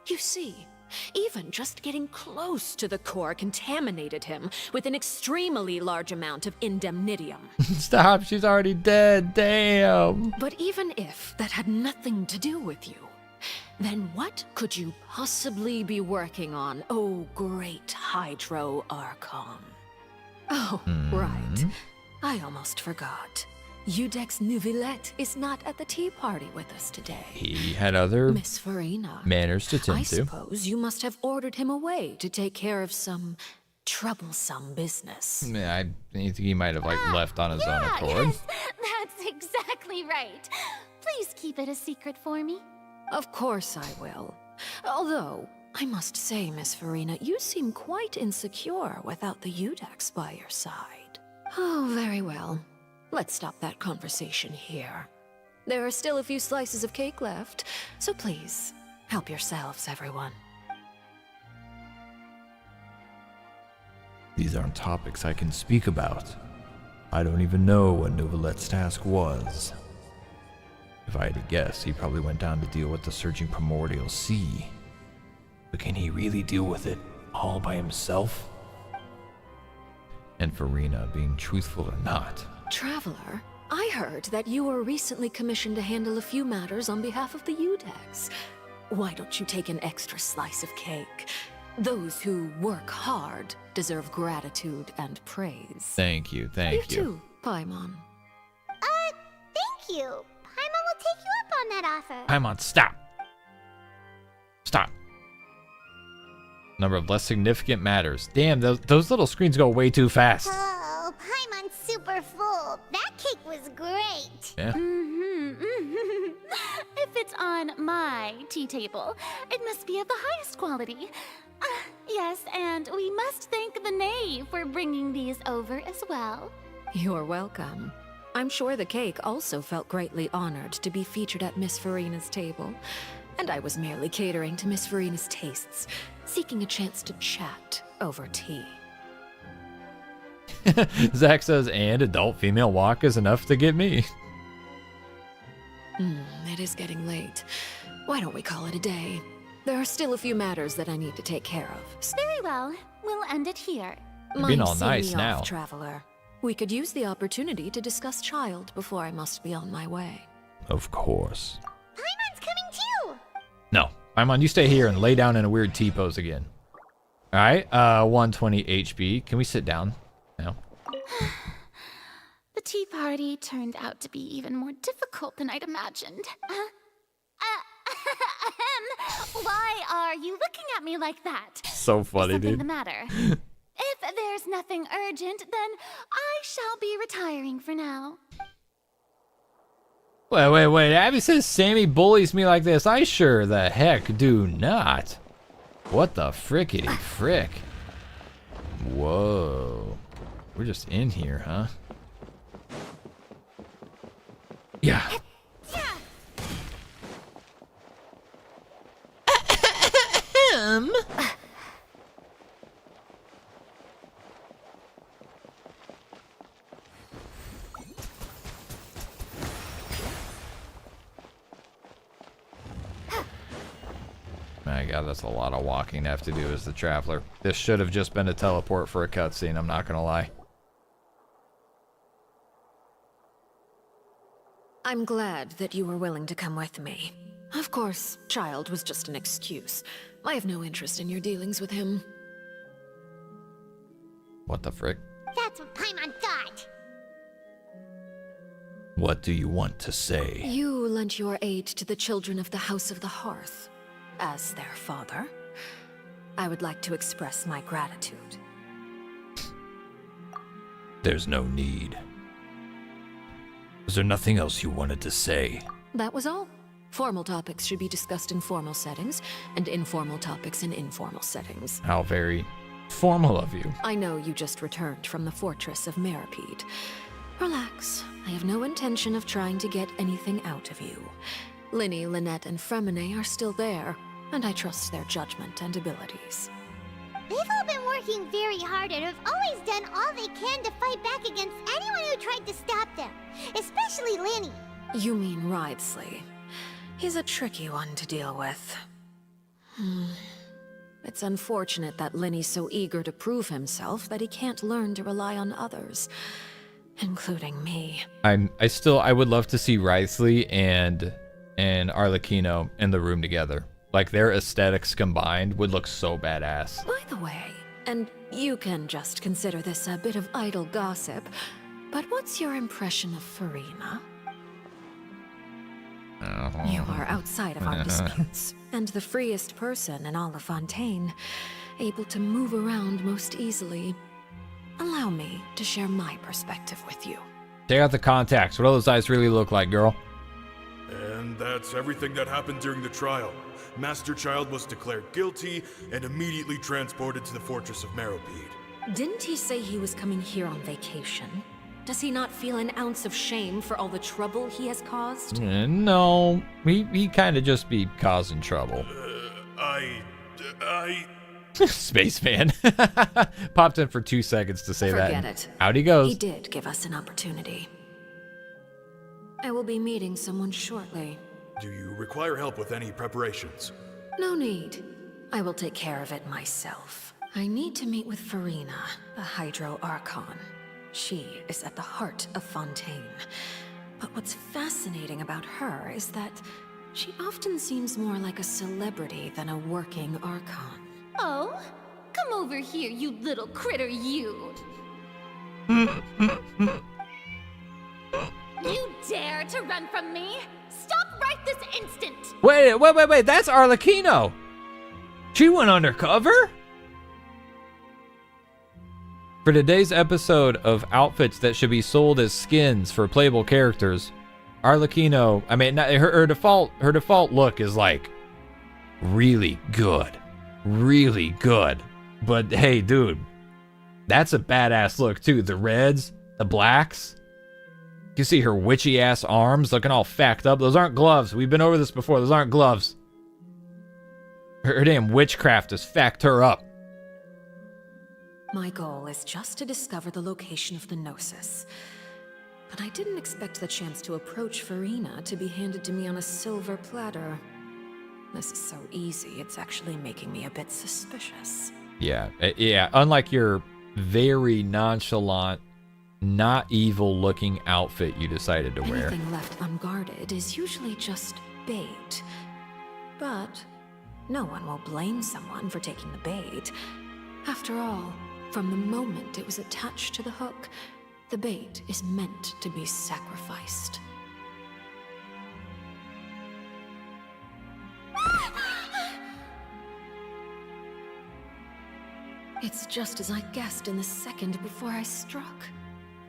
You see, even just getting close to the core contaminated him with an extremely large amount of indemnitium. Stop, she's already dead. Damn. But even if that had nothing to do with you, then what could you possibly be working on, oh great Hydro Archon? Oh, right. I almost forgot. Udex Neuvillette is not at the tea party with us today. He had other Miss Furina, manners to tend I to. suppose you must have ordered him away to take care of some troublesome business. Yeah, I think he might have left on his own accord. Yes, that's exactly right. Please keep it a secret for me. Of course I will. Although, I must say, Miss Furina, you seem quite insecure without the Udex by your side. Oh, very well. Let's stop that conversation here. There are still a few slices of cake left, so please, help yourselves, everyone. These aren't topics I can speak about. I don't even know what Neuvillette's task was. If I had to guess, he probably went down to deal with the surging primordial sea. But can he really deal with it all by himself? And Furina, being truthful or not, Traveler, I heard that you were recently commissioned to handle a few matters on behalf of the Udex. Why don't you take an extra slice of cake? Those who work hard deserve gratitude and praise. Thank you, thank you. You too, Paimon. Thank you. Paimon will take you up on that offer. Paimon, stop. Stop. Number of less significant matters. Damn, those little screens go way too fast. Oh, Paimon's super full. That cake was great. Yeah. If it's on my tea table, it must be of the highest quality. Yes, and we must thank the knave for bringing these over as well. You're welcome. I'm sure the cake also felt greatly honored to be featured at Miss Furina's table. And I was merely catering to Miss Furina's tastes, seeking a chance to chat over tea. Zach says, and adult female walk is enough to get me. It is getting late. Why don't we call it a day? There are still a few matters that I need to take care of. Very well. We'll end it here. You're being all Mind seeing nice me now. off, traveler. We could use the opportunity to discuss Child before I must be on my way. Of course. Paimon's coming too! No. Paimon, you stay here and lay down in a weird T-pose again. Alright, 120 HP. Can we sit down now? The tea party turned out to be even more difficult than I'd imagined. Why are you looking at me like that? So funny, Is something dude. the matter? If there's nothing urgent, then I shall be retiring for now. Wait. Abby says Sammy bullies me like this. I sure the heck do not. What the frickety frick? Whoa. We're just in here, huh? Yeah. My god, that's a lot of walking to have to do as the traveler. This should have just been a teleport for a cutscene, I'm not gonna lie. I'm glad that you were willing to come with me. Of course, Child was just an excuse. I have no interest in your dealings with him. What the frick? That's what Paimon thought! What do you want to say? You lent your aid to the children of the House of the Hearth. As their father, I would like to express my gratitude. There's no need. Was there nothing else you wanted to say? That was all. Formal topics should be discussed in formal settings, and informal topics in informal settings. How very formal of you. I know you just returned from the fortress of Meripede. Relax. I have no intention of trying to get anything out of you. Linny, Lynette, and Fremine are still there, and I trust their judgment and abilities. They've all been working very hard and have always done all they can to fight back against anyone who tried to stop them. Especially Linny. You mean Wriothesley. He's a tricky one to deal with. It's unfortunate that Linny's so eager to prove himself that he can't learn to rely on others, including me. I would love to see Wriothesley and Arleccino in the room together. Like their aesthetics combined would look so badass. By the way, and you can just consider this a bit of idle gossip, but what's your impression of Furina? You are outside of our disputes, and the freest person in all of Fontaine, able to move around most easily. Allow me to share my perspective with you. Take out the contacts. What do those eyes really look like, girl? And that's everything that happened during the trial. Master Child was declared guilty and immediately transported to the Fortress of Meripede. Didn't he say he was coming here on vacation? Does he not feel an ounce of shame for all the trouble he has caused? No, he kind of just be causing trouble. Spaceman. Popped in for 2 seconds to say that. Forget it. Out he goes. He did give us an opportunity. I will be meeting someone shortly. Do you require help with any preparations? No need. I will take care of it myself. I need to meet with Furina, the Hydro Archon. She is at the heart of Fontaine. But what's fascinating about her is that she often seems more like a celebrity than a working Archon. Oh? Come over here, you little critter, you! You dare to run from me? Stop right this instant! Wait, that's Arleccino! She went undercover? For today's episode of outfits that should be sold as skins for playable characters, Arleccino, I mean, her default look is like really good. Really good. But hey, dude, that's a badass look too. The reds, the blacks. You see her witchy ass arms looking all facked up. Those aren't gloves. We've been over this before. Those aren't gloves. Her damn witchcraft has facked her up. My goal is just to discover the location of the Gnosis. But I didn't expect the chance to approach Furina to be handed to me on a silver platter. This is so easy, it's actually making me a bit suspicious. Yeah, yeah. Unlike your very nonchalant, not evil-looking outfit you decided to wear. Anything left unguarded is usually just bait. But no one will blame someone for taking the bait. After all, from the moment it was attached to the hook, the bait is meant to be sacrificed. It's just as I guessed in the second before I struck.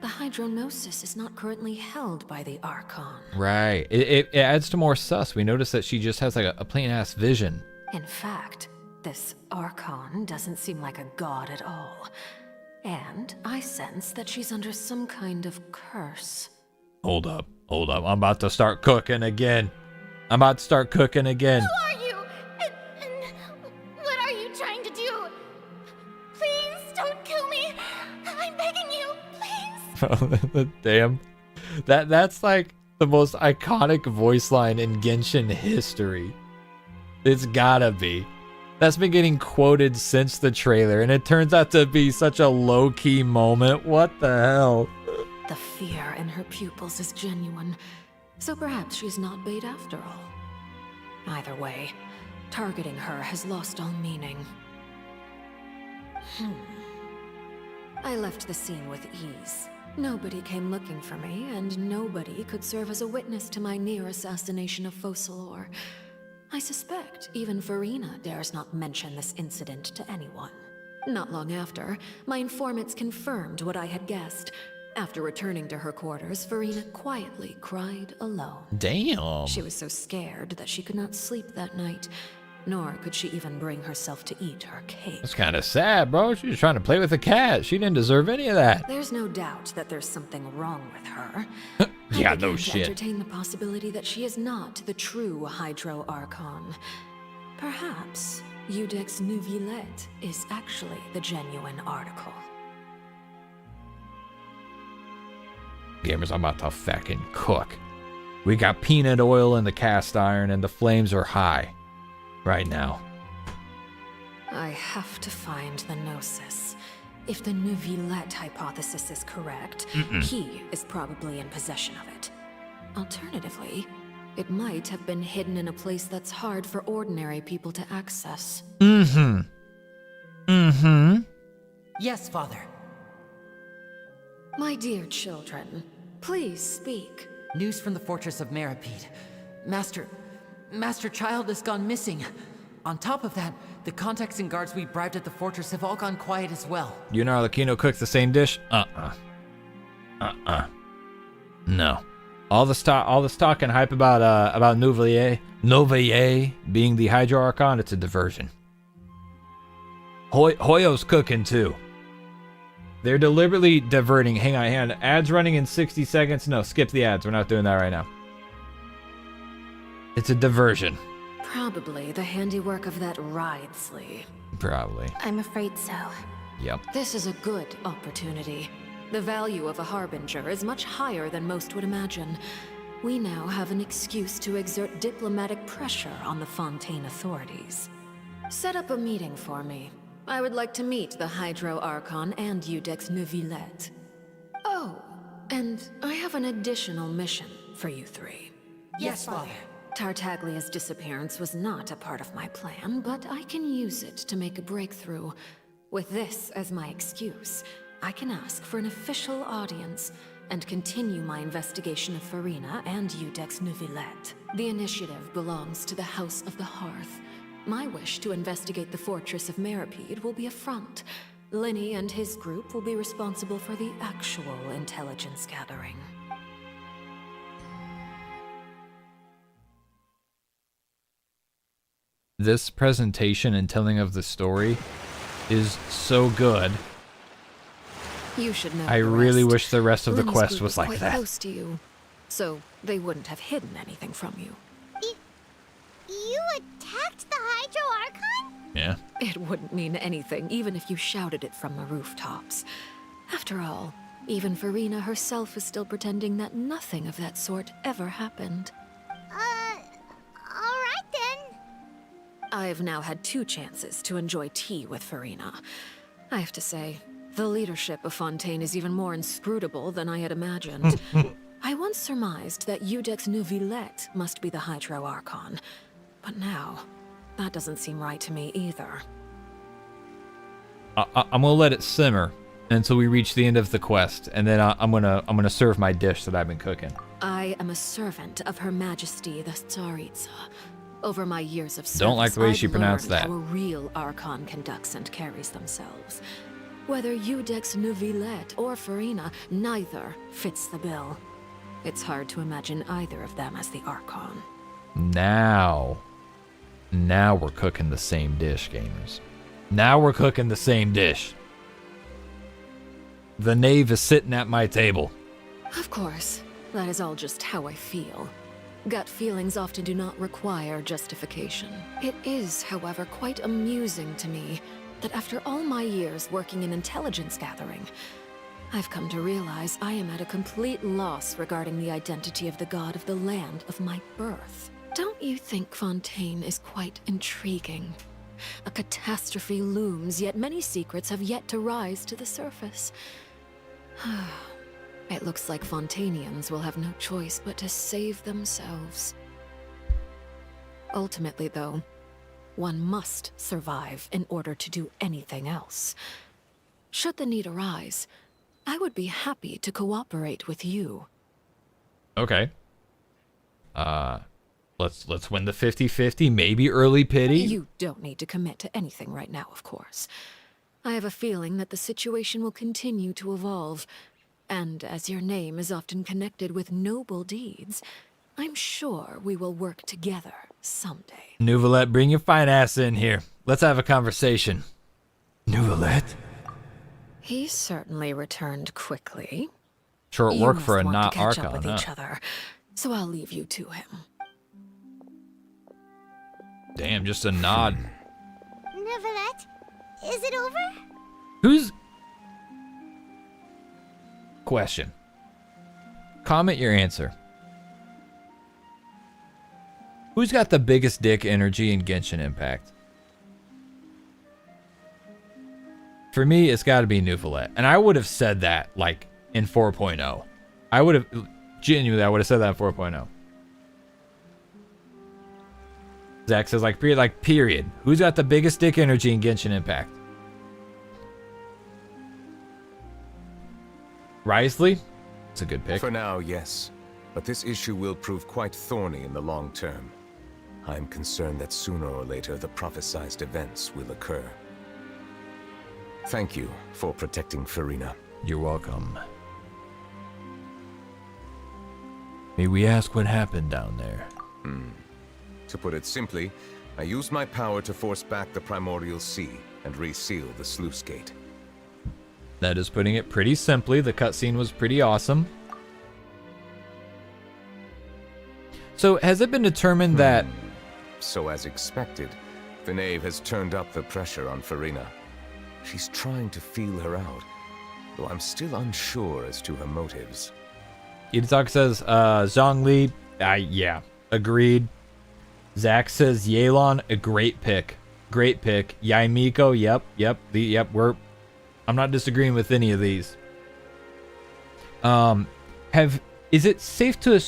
The hydronosis is not currently held by the Archon. Right. It adds to more sus. We notice that she just has like a plain-ass vision. In fact, this Archon doesn't seem like a god at all. And I sense that she's under some kind of curse. Hold up. I'm about to start cooking again. Who are you? And what are you trying to do? Please don't kill me. I'm begging you, please. Damn. That's like the most iconic voice line in Genshin history. It's gotta be. That's been getting quoted since the trailer, and it turns out to be such a low-key moment. What the hell? The fear in her pupils is genuine, so perhaps she's not bait after all. Either way, targeting her has lost all meaning. I left the scene with ease. Nobody came looking for me, and nobody could serve as a witness to my near assassination of Focalor. I suspect even Furina dares not mention this incident to anyone. Not long after, my informants confirmed what I had guessed. After returning to her quarters, Furina quietly cried alone. Damn. She was so scared that she could not sleep that night, nor could she even bring herself to eat her cake. That's kind of sad, bro. She was trying to play with a cat. She didn't deserve any of that. There's no doubt that there's something wrong with her. Yeah, I no began to shit. entertain the possibility that she is not the true Hydro Archon. Perhaps Iudex Neuvillette is actually the genuine article. Gamers, I'm about to fucking cook. We got peanut oil in the cast iron, and the flames are high right now. I have to find the Gnosis. If the Neuvillette hypothesis is correct, he is probably in possession of it. Alternatively, it might have been hidden in a place that's hard for ordinary people to access. Yes, Father. My dear children, please speak. News from the fortress of Meripede. Master Child has gone missing. On top of that, the contacts and guards we bribed at the fortress have all gone quiet as well. You and Arleccino cook the same dish? No. All the talk and hype about Neuvillette being the Hydro Archon, it's a diversion. Hoyo's cooking too. They're deliberately diverting. Hang on. Ads running in 60 seconds. No, skip the ads. We're not doing that right now. It's a diversion. Probably the handiwork of that Ridesley. Probably. I'm afraid so. Yep. This is a good opportunity. The value of a Harbinger is much higher than most would imagine. We now have an excuse to exert diplomatic pressure on the Fontaine authorities. Set up a meeting for me. I would like to meet the Hydro Archon and Iudex Neuvillette. Oh, and I have an additional mission for you three. Yes, Father. Tartaglia's disappearance was not a part of my plan, but I can use it to make a breakthrough. With this as my excuse, I can ask for an official audience and continue my investigation of Furina and Iudex Neuvillette. The initiative belongs to the House of the Hearth. My wish to investigate the fortress of Meripede will be a front. Linny and his group will be responsible for the actual intelligence gathering. This presentation and telling of the story is so good. You should know. I really wish the rest of the Linny's quest group was is like quite that. close to you, so they wouldn't have hidden anything from you. You attacked the Hydro Archon? Yeah. It wouldn't mean anything, even if you shouted it from the rooftops. After all, even Furina herself is still pretending that nothing of that sort ever happened. Alright then. I've now had 2 chances to enjoy tea with Furina. I have to say, the leadership of Fontaine is even more inscrutable than I had imagined. I once surmised that Iudex Neuvillette must be the Hydro Archon, but now, that doesn't seem right to me either. I'm gonna let it simmer until we reach the end of the quest, and then I'm gonna serve my dish that I've been cooking. I am a servant of Her Majesty the Tsaritsa. Over my years of service, Don't like the way I've she pronounced learned that. how a real Archon conducts and carries themselves. Whether Iudex Neuvillette or Furina, neither fits the bill. It's hard to imagine either of them as the Archon. Now we're cooking the same dish, gamers. Now we're cooking the same dish. The knave is sitting at my table. Of course, that is all just how I feel. Gut feelings often do not require justification. It is, however, quite amusing to me that after all my years working in intelligence gathering, I've come to realize I am at a complete loss regarding the identity of the god of the land of my birth. Don't you think Fontaine is quite intriguing? A catastrophe looms, yet many secrets have yet to rise to the surface. It looks like Fontainians will have no choice but to save themselves. Ultimately, though, one must survive in order to do anything else. Should the need arise, I would be happy to cooperate with you. Okay. Let's win the 50-50, maybe early pity. You don't need to commit to anything right now, of course. I have a feeling that the situation will continue to evolve, and as your name is often connected with noble deeds, I'm sure we will work together someday. Neuvillette, bring your fine ass in here. Let's have a conversation. Neuvillette? He certainly returned quickly. Short work for a You must want not to catch Archon, up with huh? each other, so I'll leave you to him. Damn, just a nod. Neuvillette, is it over? Who's... Question. Comment your answer. Who's got the biggest dick energy in Genshin Impact? For me, it's got to be Neuvillette. And I would have said that, like, in 4.0. I would have... Genuinely, I would have said that in 4.0. Zach says, period. Who's got the biggest dick energy in Genshin Impact? Risley? It's a good pick. For now, yes. But this issue will prove quite thorny in the long term. I'm concerned that sooner or later the prophesized events will occur. Thank you for protecting Furina. You're welcome. May we ask what happened down there? To put it simply, I used my power to force back the Primordial Sea and reseal the sluice gate. That is putting it pretty simply. The cutscene was pretty awesome. So, has it been determined that... So as expected, the knave has turned up the pressure on Furina. She's trying to feel her out, though I'm still unsure as to her motives. Idatalk says, Zhongli, yeah, agreed. Zach says, Yelan, a great pick. Great pick. Yaimiko, yep, I'm not disagreeing with any of these. Is it safe to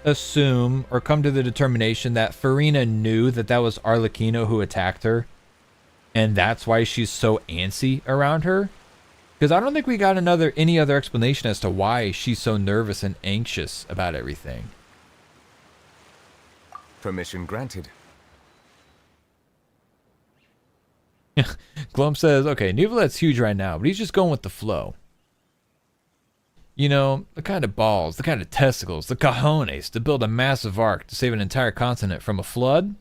assume or come to the determination that Furina knew that was Arleccino who attacked her, and that's why she's so antsy around her? Because I don't think we got any other explanation as to why she's so nervous and anxious about everything. Permission granted. Glum says, okay, Neuvillette's huge right now, but he's just going with the flow. You know, the kind of balls, the kind of testicles, the cojones to build a massive ark to save an entire continent from a flood?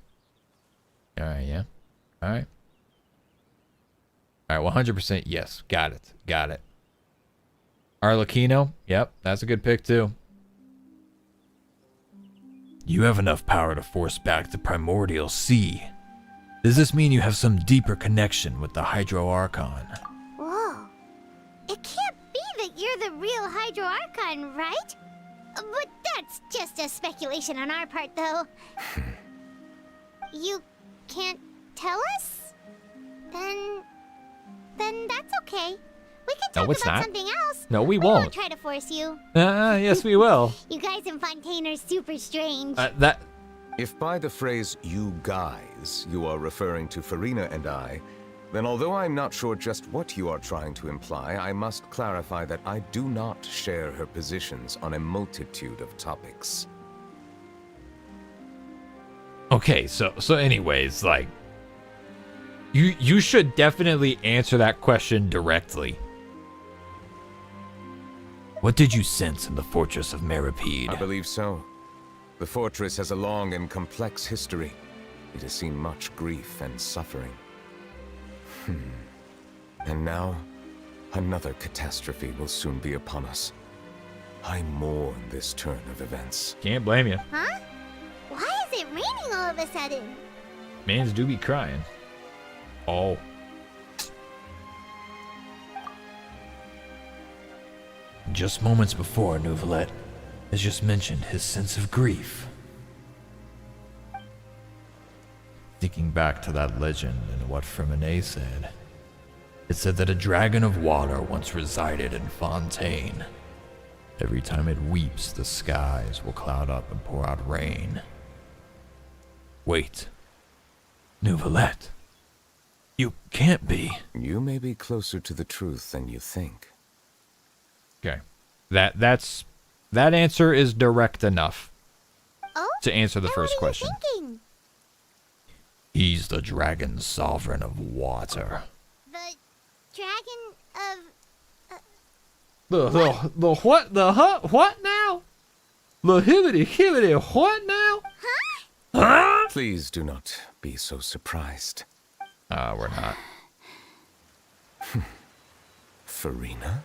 Alright, yeah. Alright. Alright, 100% yes. Got it. Arleccino? Yep, that's a good pick too. You have enough power to force back the Primordial Sea. Does this mean you have some deeper connection with the Hydro Archon? Whoa. It can't be that you're the real Hydro Archon, right? But that's just a speculation on our part, though. You can't tell us? Then that's okay. We can No, talk it's about not. something else. No, we won't won't. try to force you. Yes, we will. You guys in Fontaine are super strange. If by the phrase, you guys, you are referring to Furina and I, then although I'm not sure just what you are trying to imply, I must clarify that I do not share her positions on a multitude of topics. Okay, so anyways, like, you should definitely answer that question directly. What did you sense in the fortress of Meripede? I believe so. The fortress has a long and complex history. It has seen much grief and suffering. And now, another catastrophe will soon be upon us. I mourn this turn of events. Can't blame you. Huh? Why is it raining all of a sudden? Mans do be crying. Oh. Just moments before, Neuvillette has just mentioned his sense of grief. Thinking back to that legend and what Firmine said, it said that a dragon of water once resided in Fontaine. Every time it weeps, the skies will cloud up and pour out rain. Wait. Neuvillette. You can't be. You may be closer to the truth than you think. Okay. That answer is direct enough to answer the first question. Thinking? He's the dragon sovereign of water. The dragon of... The what? The what now? The hibbity what now? Huh? Please do not be so surprised. We're not. Furina?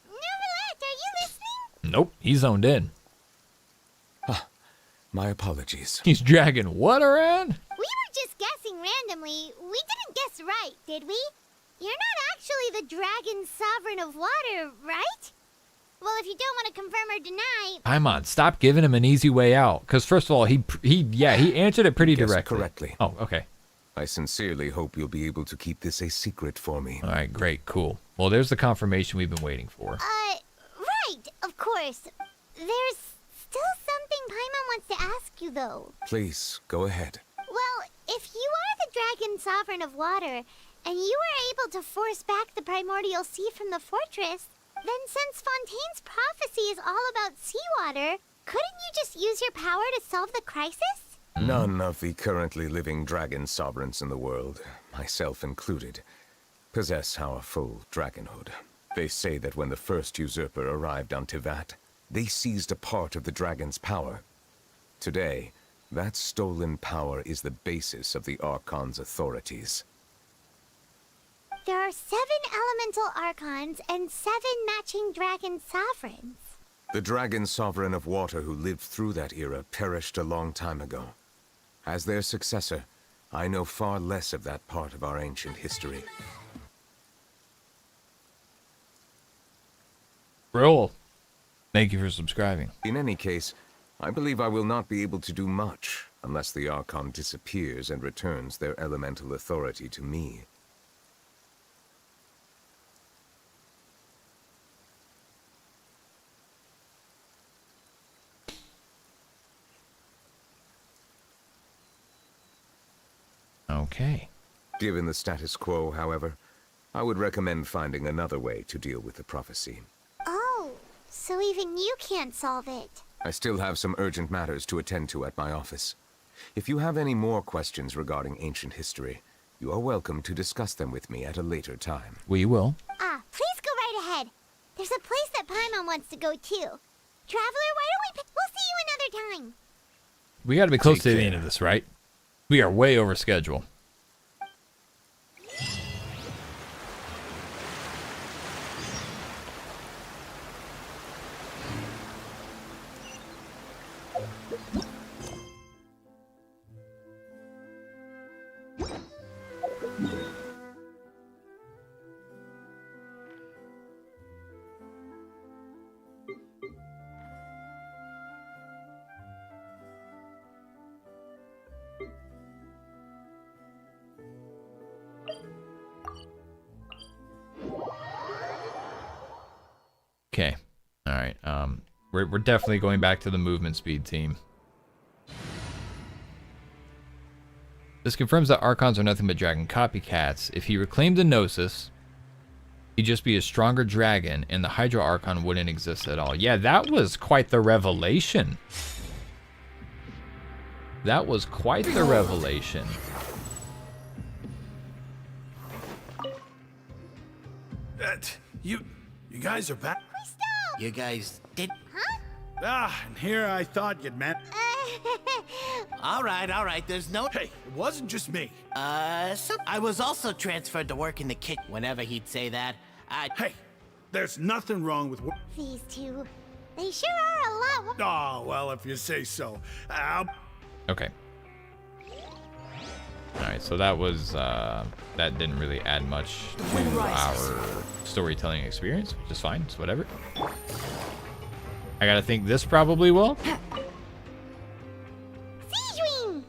Neuvillette, are you listening? Nope, he's zoned in. My apologies. He's dragging what around? We were just guessing randomly. We didn't guess right, did we? You're not actually the dragon sovereign of water, right? Well, if you don't want to confirm or deny... Paimon, stop giving him an easy way out. Because first of all, he answered it pretty Guessed directly. correctly. Oh, okay. I sincerely hope you'll be able to keep this a secret for me. All right, great, cool. Well, there's the confirmation we've been waiting for. Right, of course. There's still something Paimon wants to ask you, though. Please, go ahead. Well, if you are the dragon sovereign of water, and you were able to force back the primordial sea from the fortress, then since Fontaine's prophecy is all about seawater, couldn't you just use your power to solve the crisis? None of the currently living dragon sovereigns in the world, myself included, possess our full dragonhood. They say that when the first usurper arrived on Tivat, they seized a part of the dragon's power. Today, that stolen power is the basis of the Archon's authorities. There are 7 elemental archons and 7 matching dragon sovereigns. The dragon sovereign of water who lived through that era perished a long time ago. As their successor, I know far less of that part of our ancient history. Roll. Thank you for subscribing. In any case, I believe I will not be able to do much unless the Archon disappears and returns their elemental authority to me. Okay. Given the status quo, however, I would recommend finding another way to deal with the prophecy. Oh, so even you can't solve it. I still have some urgent matters to attend to at my office. If you have any more questions regarding ancient history, you are welcome to discuss them with me at a later time. We will. Please go right ahead. There's a place that Paimon wants to go too. Traveler, why don't we we'll see you another time. We got to be close to the end of this, right? We are way over schedule. We're definitely going back to the movement speed team. This confirms that Archons are nothing but dragon copycats. If he reclaimed the Gnosis, he'd just be a stronger dragon, and the Hydro Archon wouldn't exist at all. Yeah, that was quite the revelation. That was quite the revelation. You guys are back? You guys did. And here I thought you'd met. All right. There's no. Hey, it wasn't just me. I was also transferred to work in the kitchen. Whenever he'd say that, Hey, there's nothing wrong with. These two, they sure are a lot. Oh, well, if you say so. Okay. Alright, so that was, that didn't really add much to our storytelling experience, which is fine, it's whatever. I gotta think this probably will. Siegewing!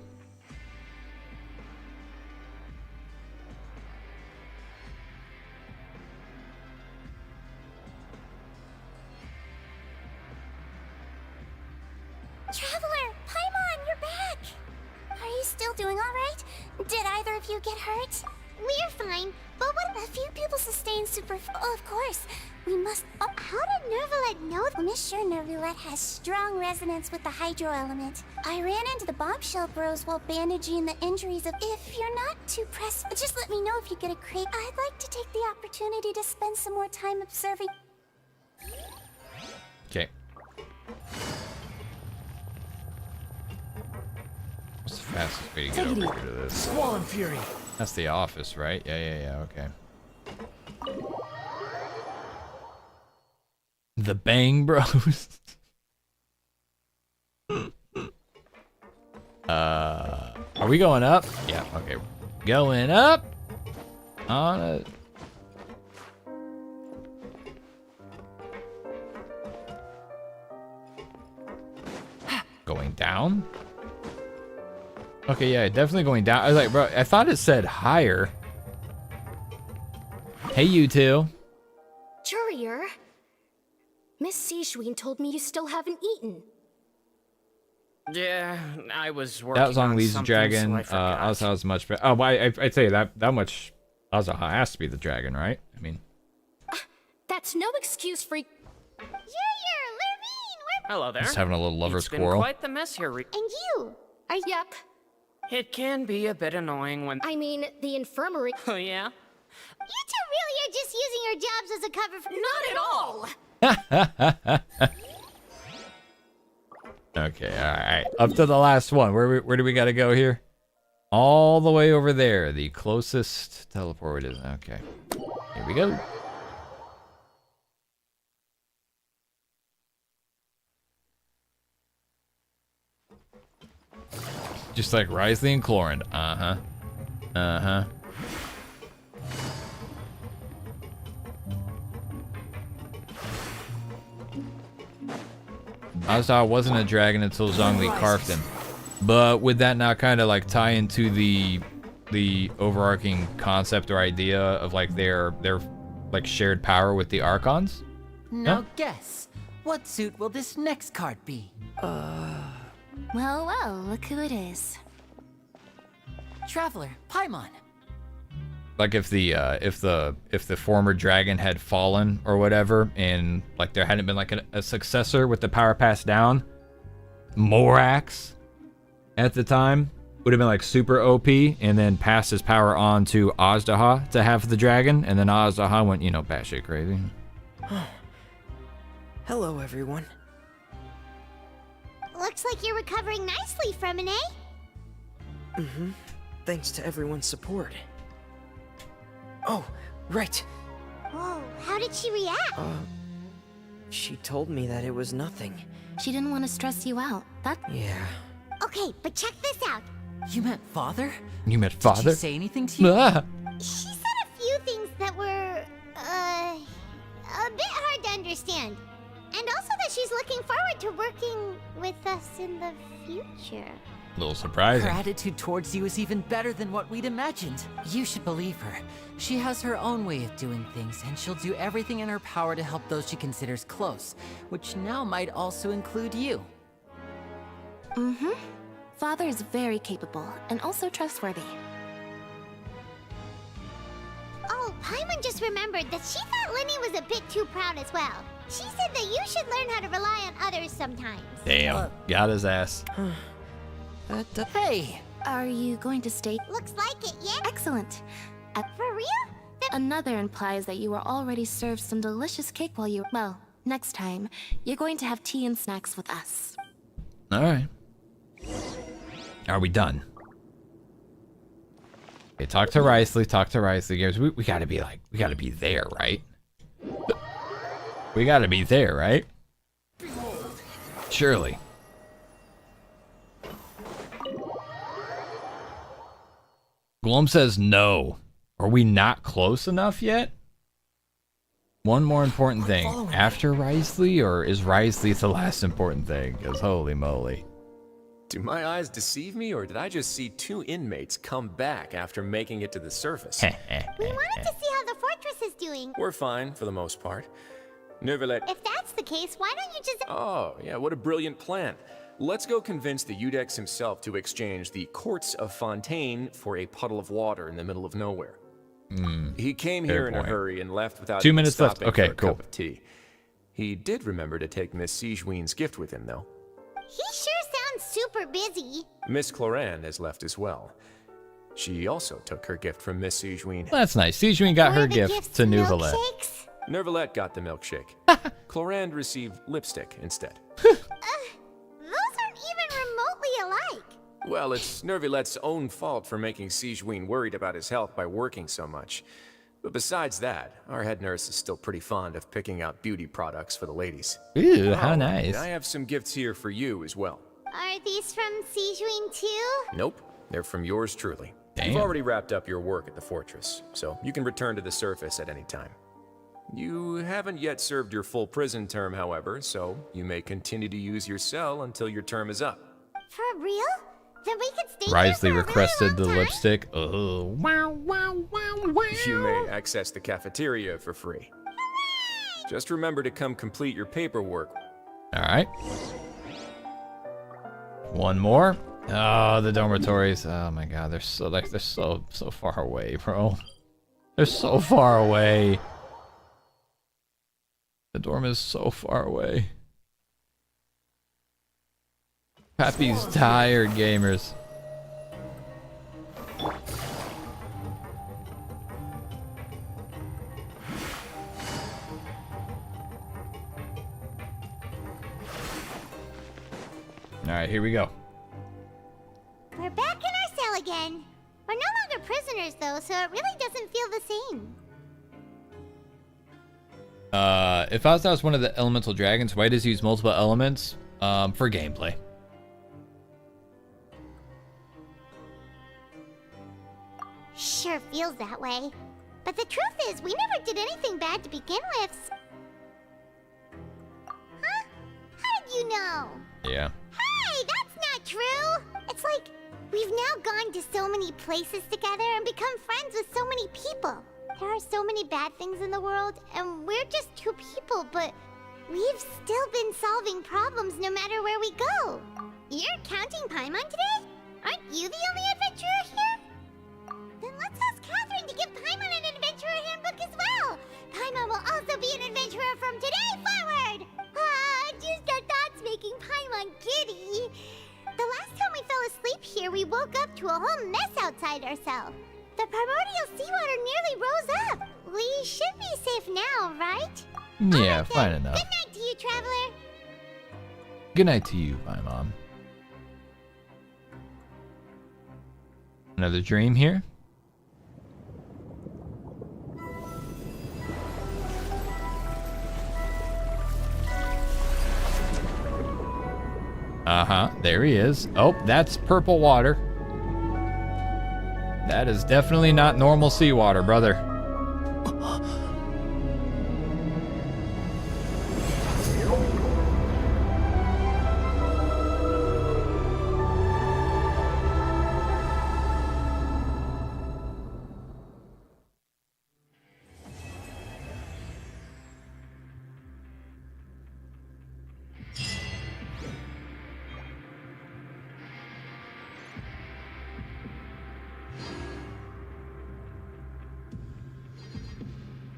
Traveler, Paimon, you're back! Are you still doing alright? Did either of you get hurt? We're fine, but what? A few people sustained Oh, of course. We must. Oh, how did Neuvillette know? I'm sure Neuvillette has strong resonance with the hydro element. I ran into the bombshell bros while bandaging the injuries of. If you're not too pressed, just let me know if you get a crate. I'd like to take the opportunity to spend some more time observing. Okay. What's the fastest way to get over here to this? Squall and Fury. That's the office, right? Yeah, okay. The Bang Bros. Are we going up? Yeah, okay. Going up on a... Going down? Okay, yeah, definitely going down. I was like, bro, I thought it said higher. Hey, you two. Courier, Miss Siegewing told me you still haven't eaten. Yeah, I was working That was on Lee's something, dragon. so I forgot. Ozha was much better. Oh, well, I'd say that much. Ozha has to be the dragon, right? I mean, That's no excuse for... Hello there. just having a little lover's It's been quarrel. quite the mess here. And you? Yep. It can be a bit annoying when... I mean, the infirmary... Oh, yeah? You two really are just using your jobs as a cover for... Not at all! Okay, all right. Up to the last one. Where do we got to go here? All the way over there. The closest teleport is. Okay. Here we go. Just like Risley and Chlorine. Uh-huh. Uh-huh. Ozha wasn't a dragon until Zhongli carved him. But would that not kind of like tie into the overarching concept or idea of like their like shared power with the Archons? Now guess, what suit will this next card be? Well, look who it is. Traveler, Paimon. Like if the former dragon had fallen or whatever, and like there hadn't been like a successor with the power passed down, Morax at the time would have been like super OP, and then passed his power on to Azdaha to have the dragon, and then Azdaha went, you know, batshit crazy. Hello, everyone. Looks like you're recovering nicely from it, eh? Mm-hmm. Thanks to everyone's support. Oh, right. Whoa, how did she react? She told me that it was nothing. She didn't want to stress you out. Yeah. Okay, but check this out. You met father? You met father? Did she say anything to you? Ah. She said a few things that were, a bit hard to understand. And also that she's looking forward to working with us in the future. A little surprising. Her attitude towards you is even better than what we'd imagined. You should believe her. She has her own way of doing things, and she'll do everything in her power to help those she considers close, which now might also include you. Mm-hmm. Father is very capable and also trustworthy. Oh, Paimon just remembered that she thought Linny was a bit too proud as well. She said that you should learn how to rely on others sometimes. Damn, got his ass. Hey! Are you going to stay? Looks like it, yeah? Excellent. For real? Another implies that you were already served some delicious cake while you... Well, next time, you're going to have tea and snacks with us. Alright. Are we done? Okay, talk to Risley, Games. We gotta be like, we gotta be there, right? We gotta be there, right? Surely. Glom says no. Are we not close enough yet? One more important thing. After Risley, or is Risley the last important thing? Because holy moly. Do my eyes deceive me, or did I just see 2 inmates come back after making it to the surface? We wanted to see how the fortress is doing. We're fine, for the most part. Neuvillette... If that's the case, why don't you just... Oh, yeah, what a brilliant plan. Let's go convince the Udex himself to exchange the courts of Fontaine for a puddle of water in the middle of nowhere. He came here in a hurry and left without 2 minutes left. stopping Okay, for a cool. cup of tea. He did remember to take Miss Sigewinne's gift with him, though. He sure sounds super busy. Miss Cloran has left as well. She also took her gift from Miss Sigewinne. That's nice. Sigewinne got her gift to Neuvillette. Neuvillette got the milkshake. Cloran received lipstick instead. Those aren't even remotely alike. Well, it's Neuvillette's own fault for making Sigewinne worried about his health by working so much. But besides that, our head nurse is still pretty fond of picking out beauty products for the ladies. Ooh, how nice. And I have some gifts here for you as well. Are these from Sigewinne too? Nope, they're from yours truly. Damn. You've already wrapped up your work at the fortress, so you can return to the surface at any time. You haven't yet served your full prison term, however, so you may continue to use your cell until your term is up. For real? Then we could stay Risley here for requested a the really long time? lipstick. Oh, wow, wow, wow, wow. You may access the cafeteria for free. Just remember to come complete your paperwork. All right. One more. Oh, the dormitories. Oh my God, they're so far away, bro. They're so far away. The dorm is so far away. Pappy's tired, gamers. All right, here we go. We're back in our cell again. We're no longer prisoners though, so it really doesn't feel the same. If Ozda is one of the elemental dragons, why does he use multiple elements? For gameplay. Sure feels that way. But the truth is, we never did anything bad to begin with. Huh? How did you know? Yeah. Hey, that's not true! It's like, we've now gone to so many places together and become friends with so many people. There are so many bad things in the world, and we're just 2 people, but we've still been solving problems no matter where we go. You're counting Paimon today? Aren't you the only adventurer here? Then let's ask Catherine to give Paimon an adventurer handbook as well. Paimon will also be an adventurer from today forward. Just our thoughts making Paimon giddy. The last time we fell asleep here, we woke up to a whole mess outside our cell. The primordial seawater nearly rose up. We should be safe now, right? Yeah, fine enough. Good night to you, traveler. Good night to you, my mom. Another dream here. Uh-huh, there he is. Oh, that's purple water. That is definitely not normal seawater, brother.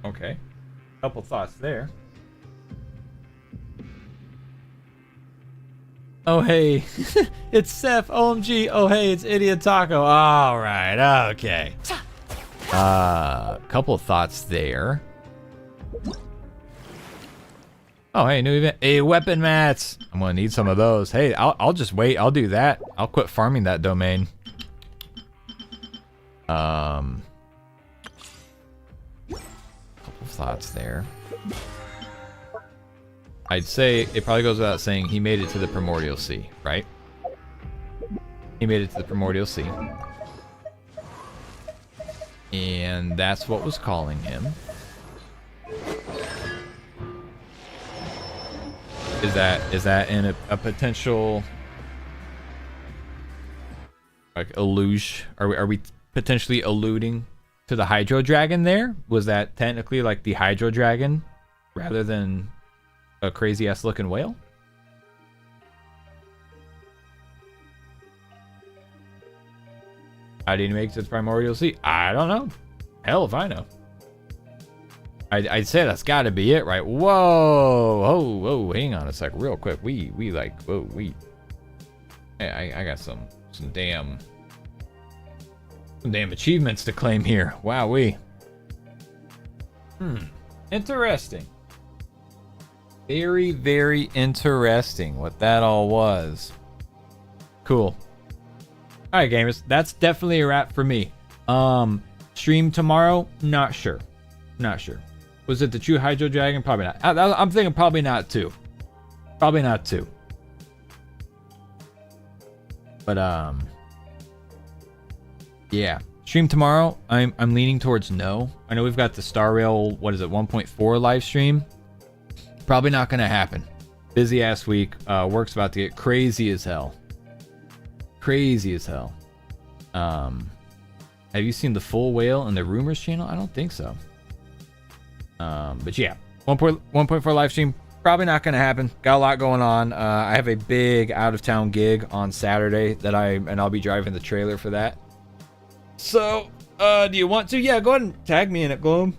Okay. Couple thoughts there. Oh, hey. It's Seth. OMG. Oh, hey, it's Idiot Taco. All right. Okay. Couple thoughts there. Oh, hey, new event. Hey, weapon mats. I'm gonna need some of those. Hey, I'll just wait. I'll do that. I'll quit farming that domain. Couple thoughts there. I'd say it probably goes without saying he made it to the Primordial Sea, right? He made it to the Primordial Sea. And that's what was calling him. Is that in a potential like illusion? Are we potentially alluding to the Hydro Dragon there? Was that technically like the Hydro Dragon rather than a crazy ass looking whale? How did he make it to the Primordial Sea? I don't know. Hell if I know. I'd say that's got to be it, right? Whoa, hang on a sec, real quick. We Hey, I got some damn achievements to claim here. Wowee. Interesting. Very, very interesting what that all was. Cool. All right, gamers, that's definitely a wrap for me. Stream tomorrow? Not sure. Was it the true Hydro Dragon? Probably not. I'm thinking probably not too. Probably not too. But yeah. Stream tomorrow. I'm leaning towards no. I know we've got the Star Rail, what is it, 1.4 live stream. Probably not gonna happen. Busy ass week. Work's about to get crazy as hell. Crazy as hell. Have you seen the full whale in the rumors channel? I don't think so. But yeah, 1.4 live stream, probably not going to happen. Got a lot going on. I have a big out of town gig on Saturday and I'll be driving the trailer for that. So, do you want to? Yeah, go ahead and tag me in it, Gloam.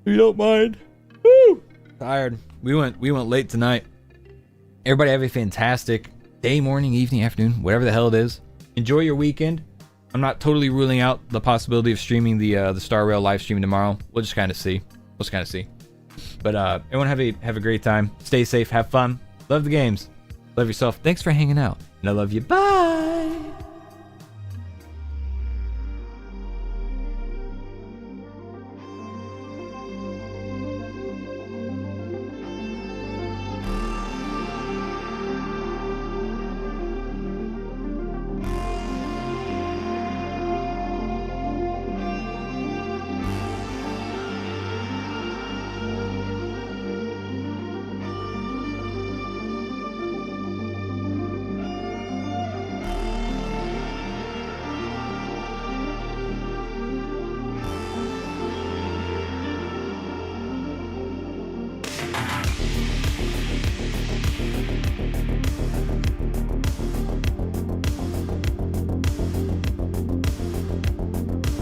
If you don't mind. Woo! Tired. We went late tonight. Everybody have a fantastic day, morning, evening, afternoon, whatever the hell it is. Enjoy your weekend. I'm not totally ruling out the possibility of streaming the Star Rail live stream tomorrow. We'll just kind of see. But everyone have a great time. Stay safe. Have fun. Love the games. Love yourself. Thanks for hanging out. And I love you. Bye.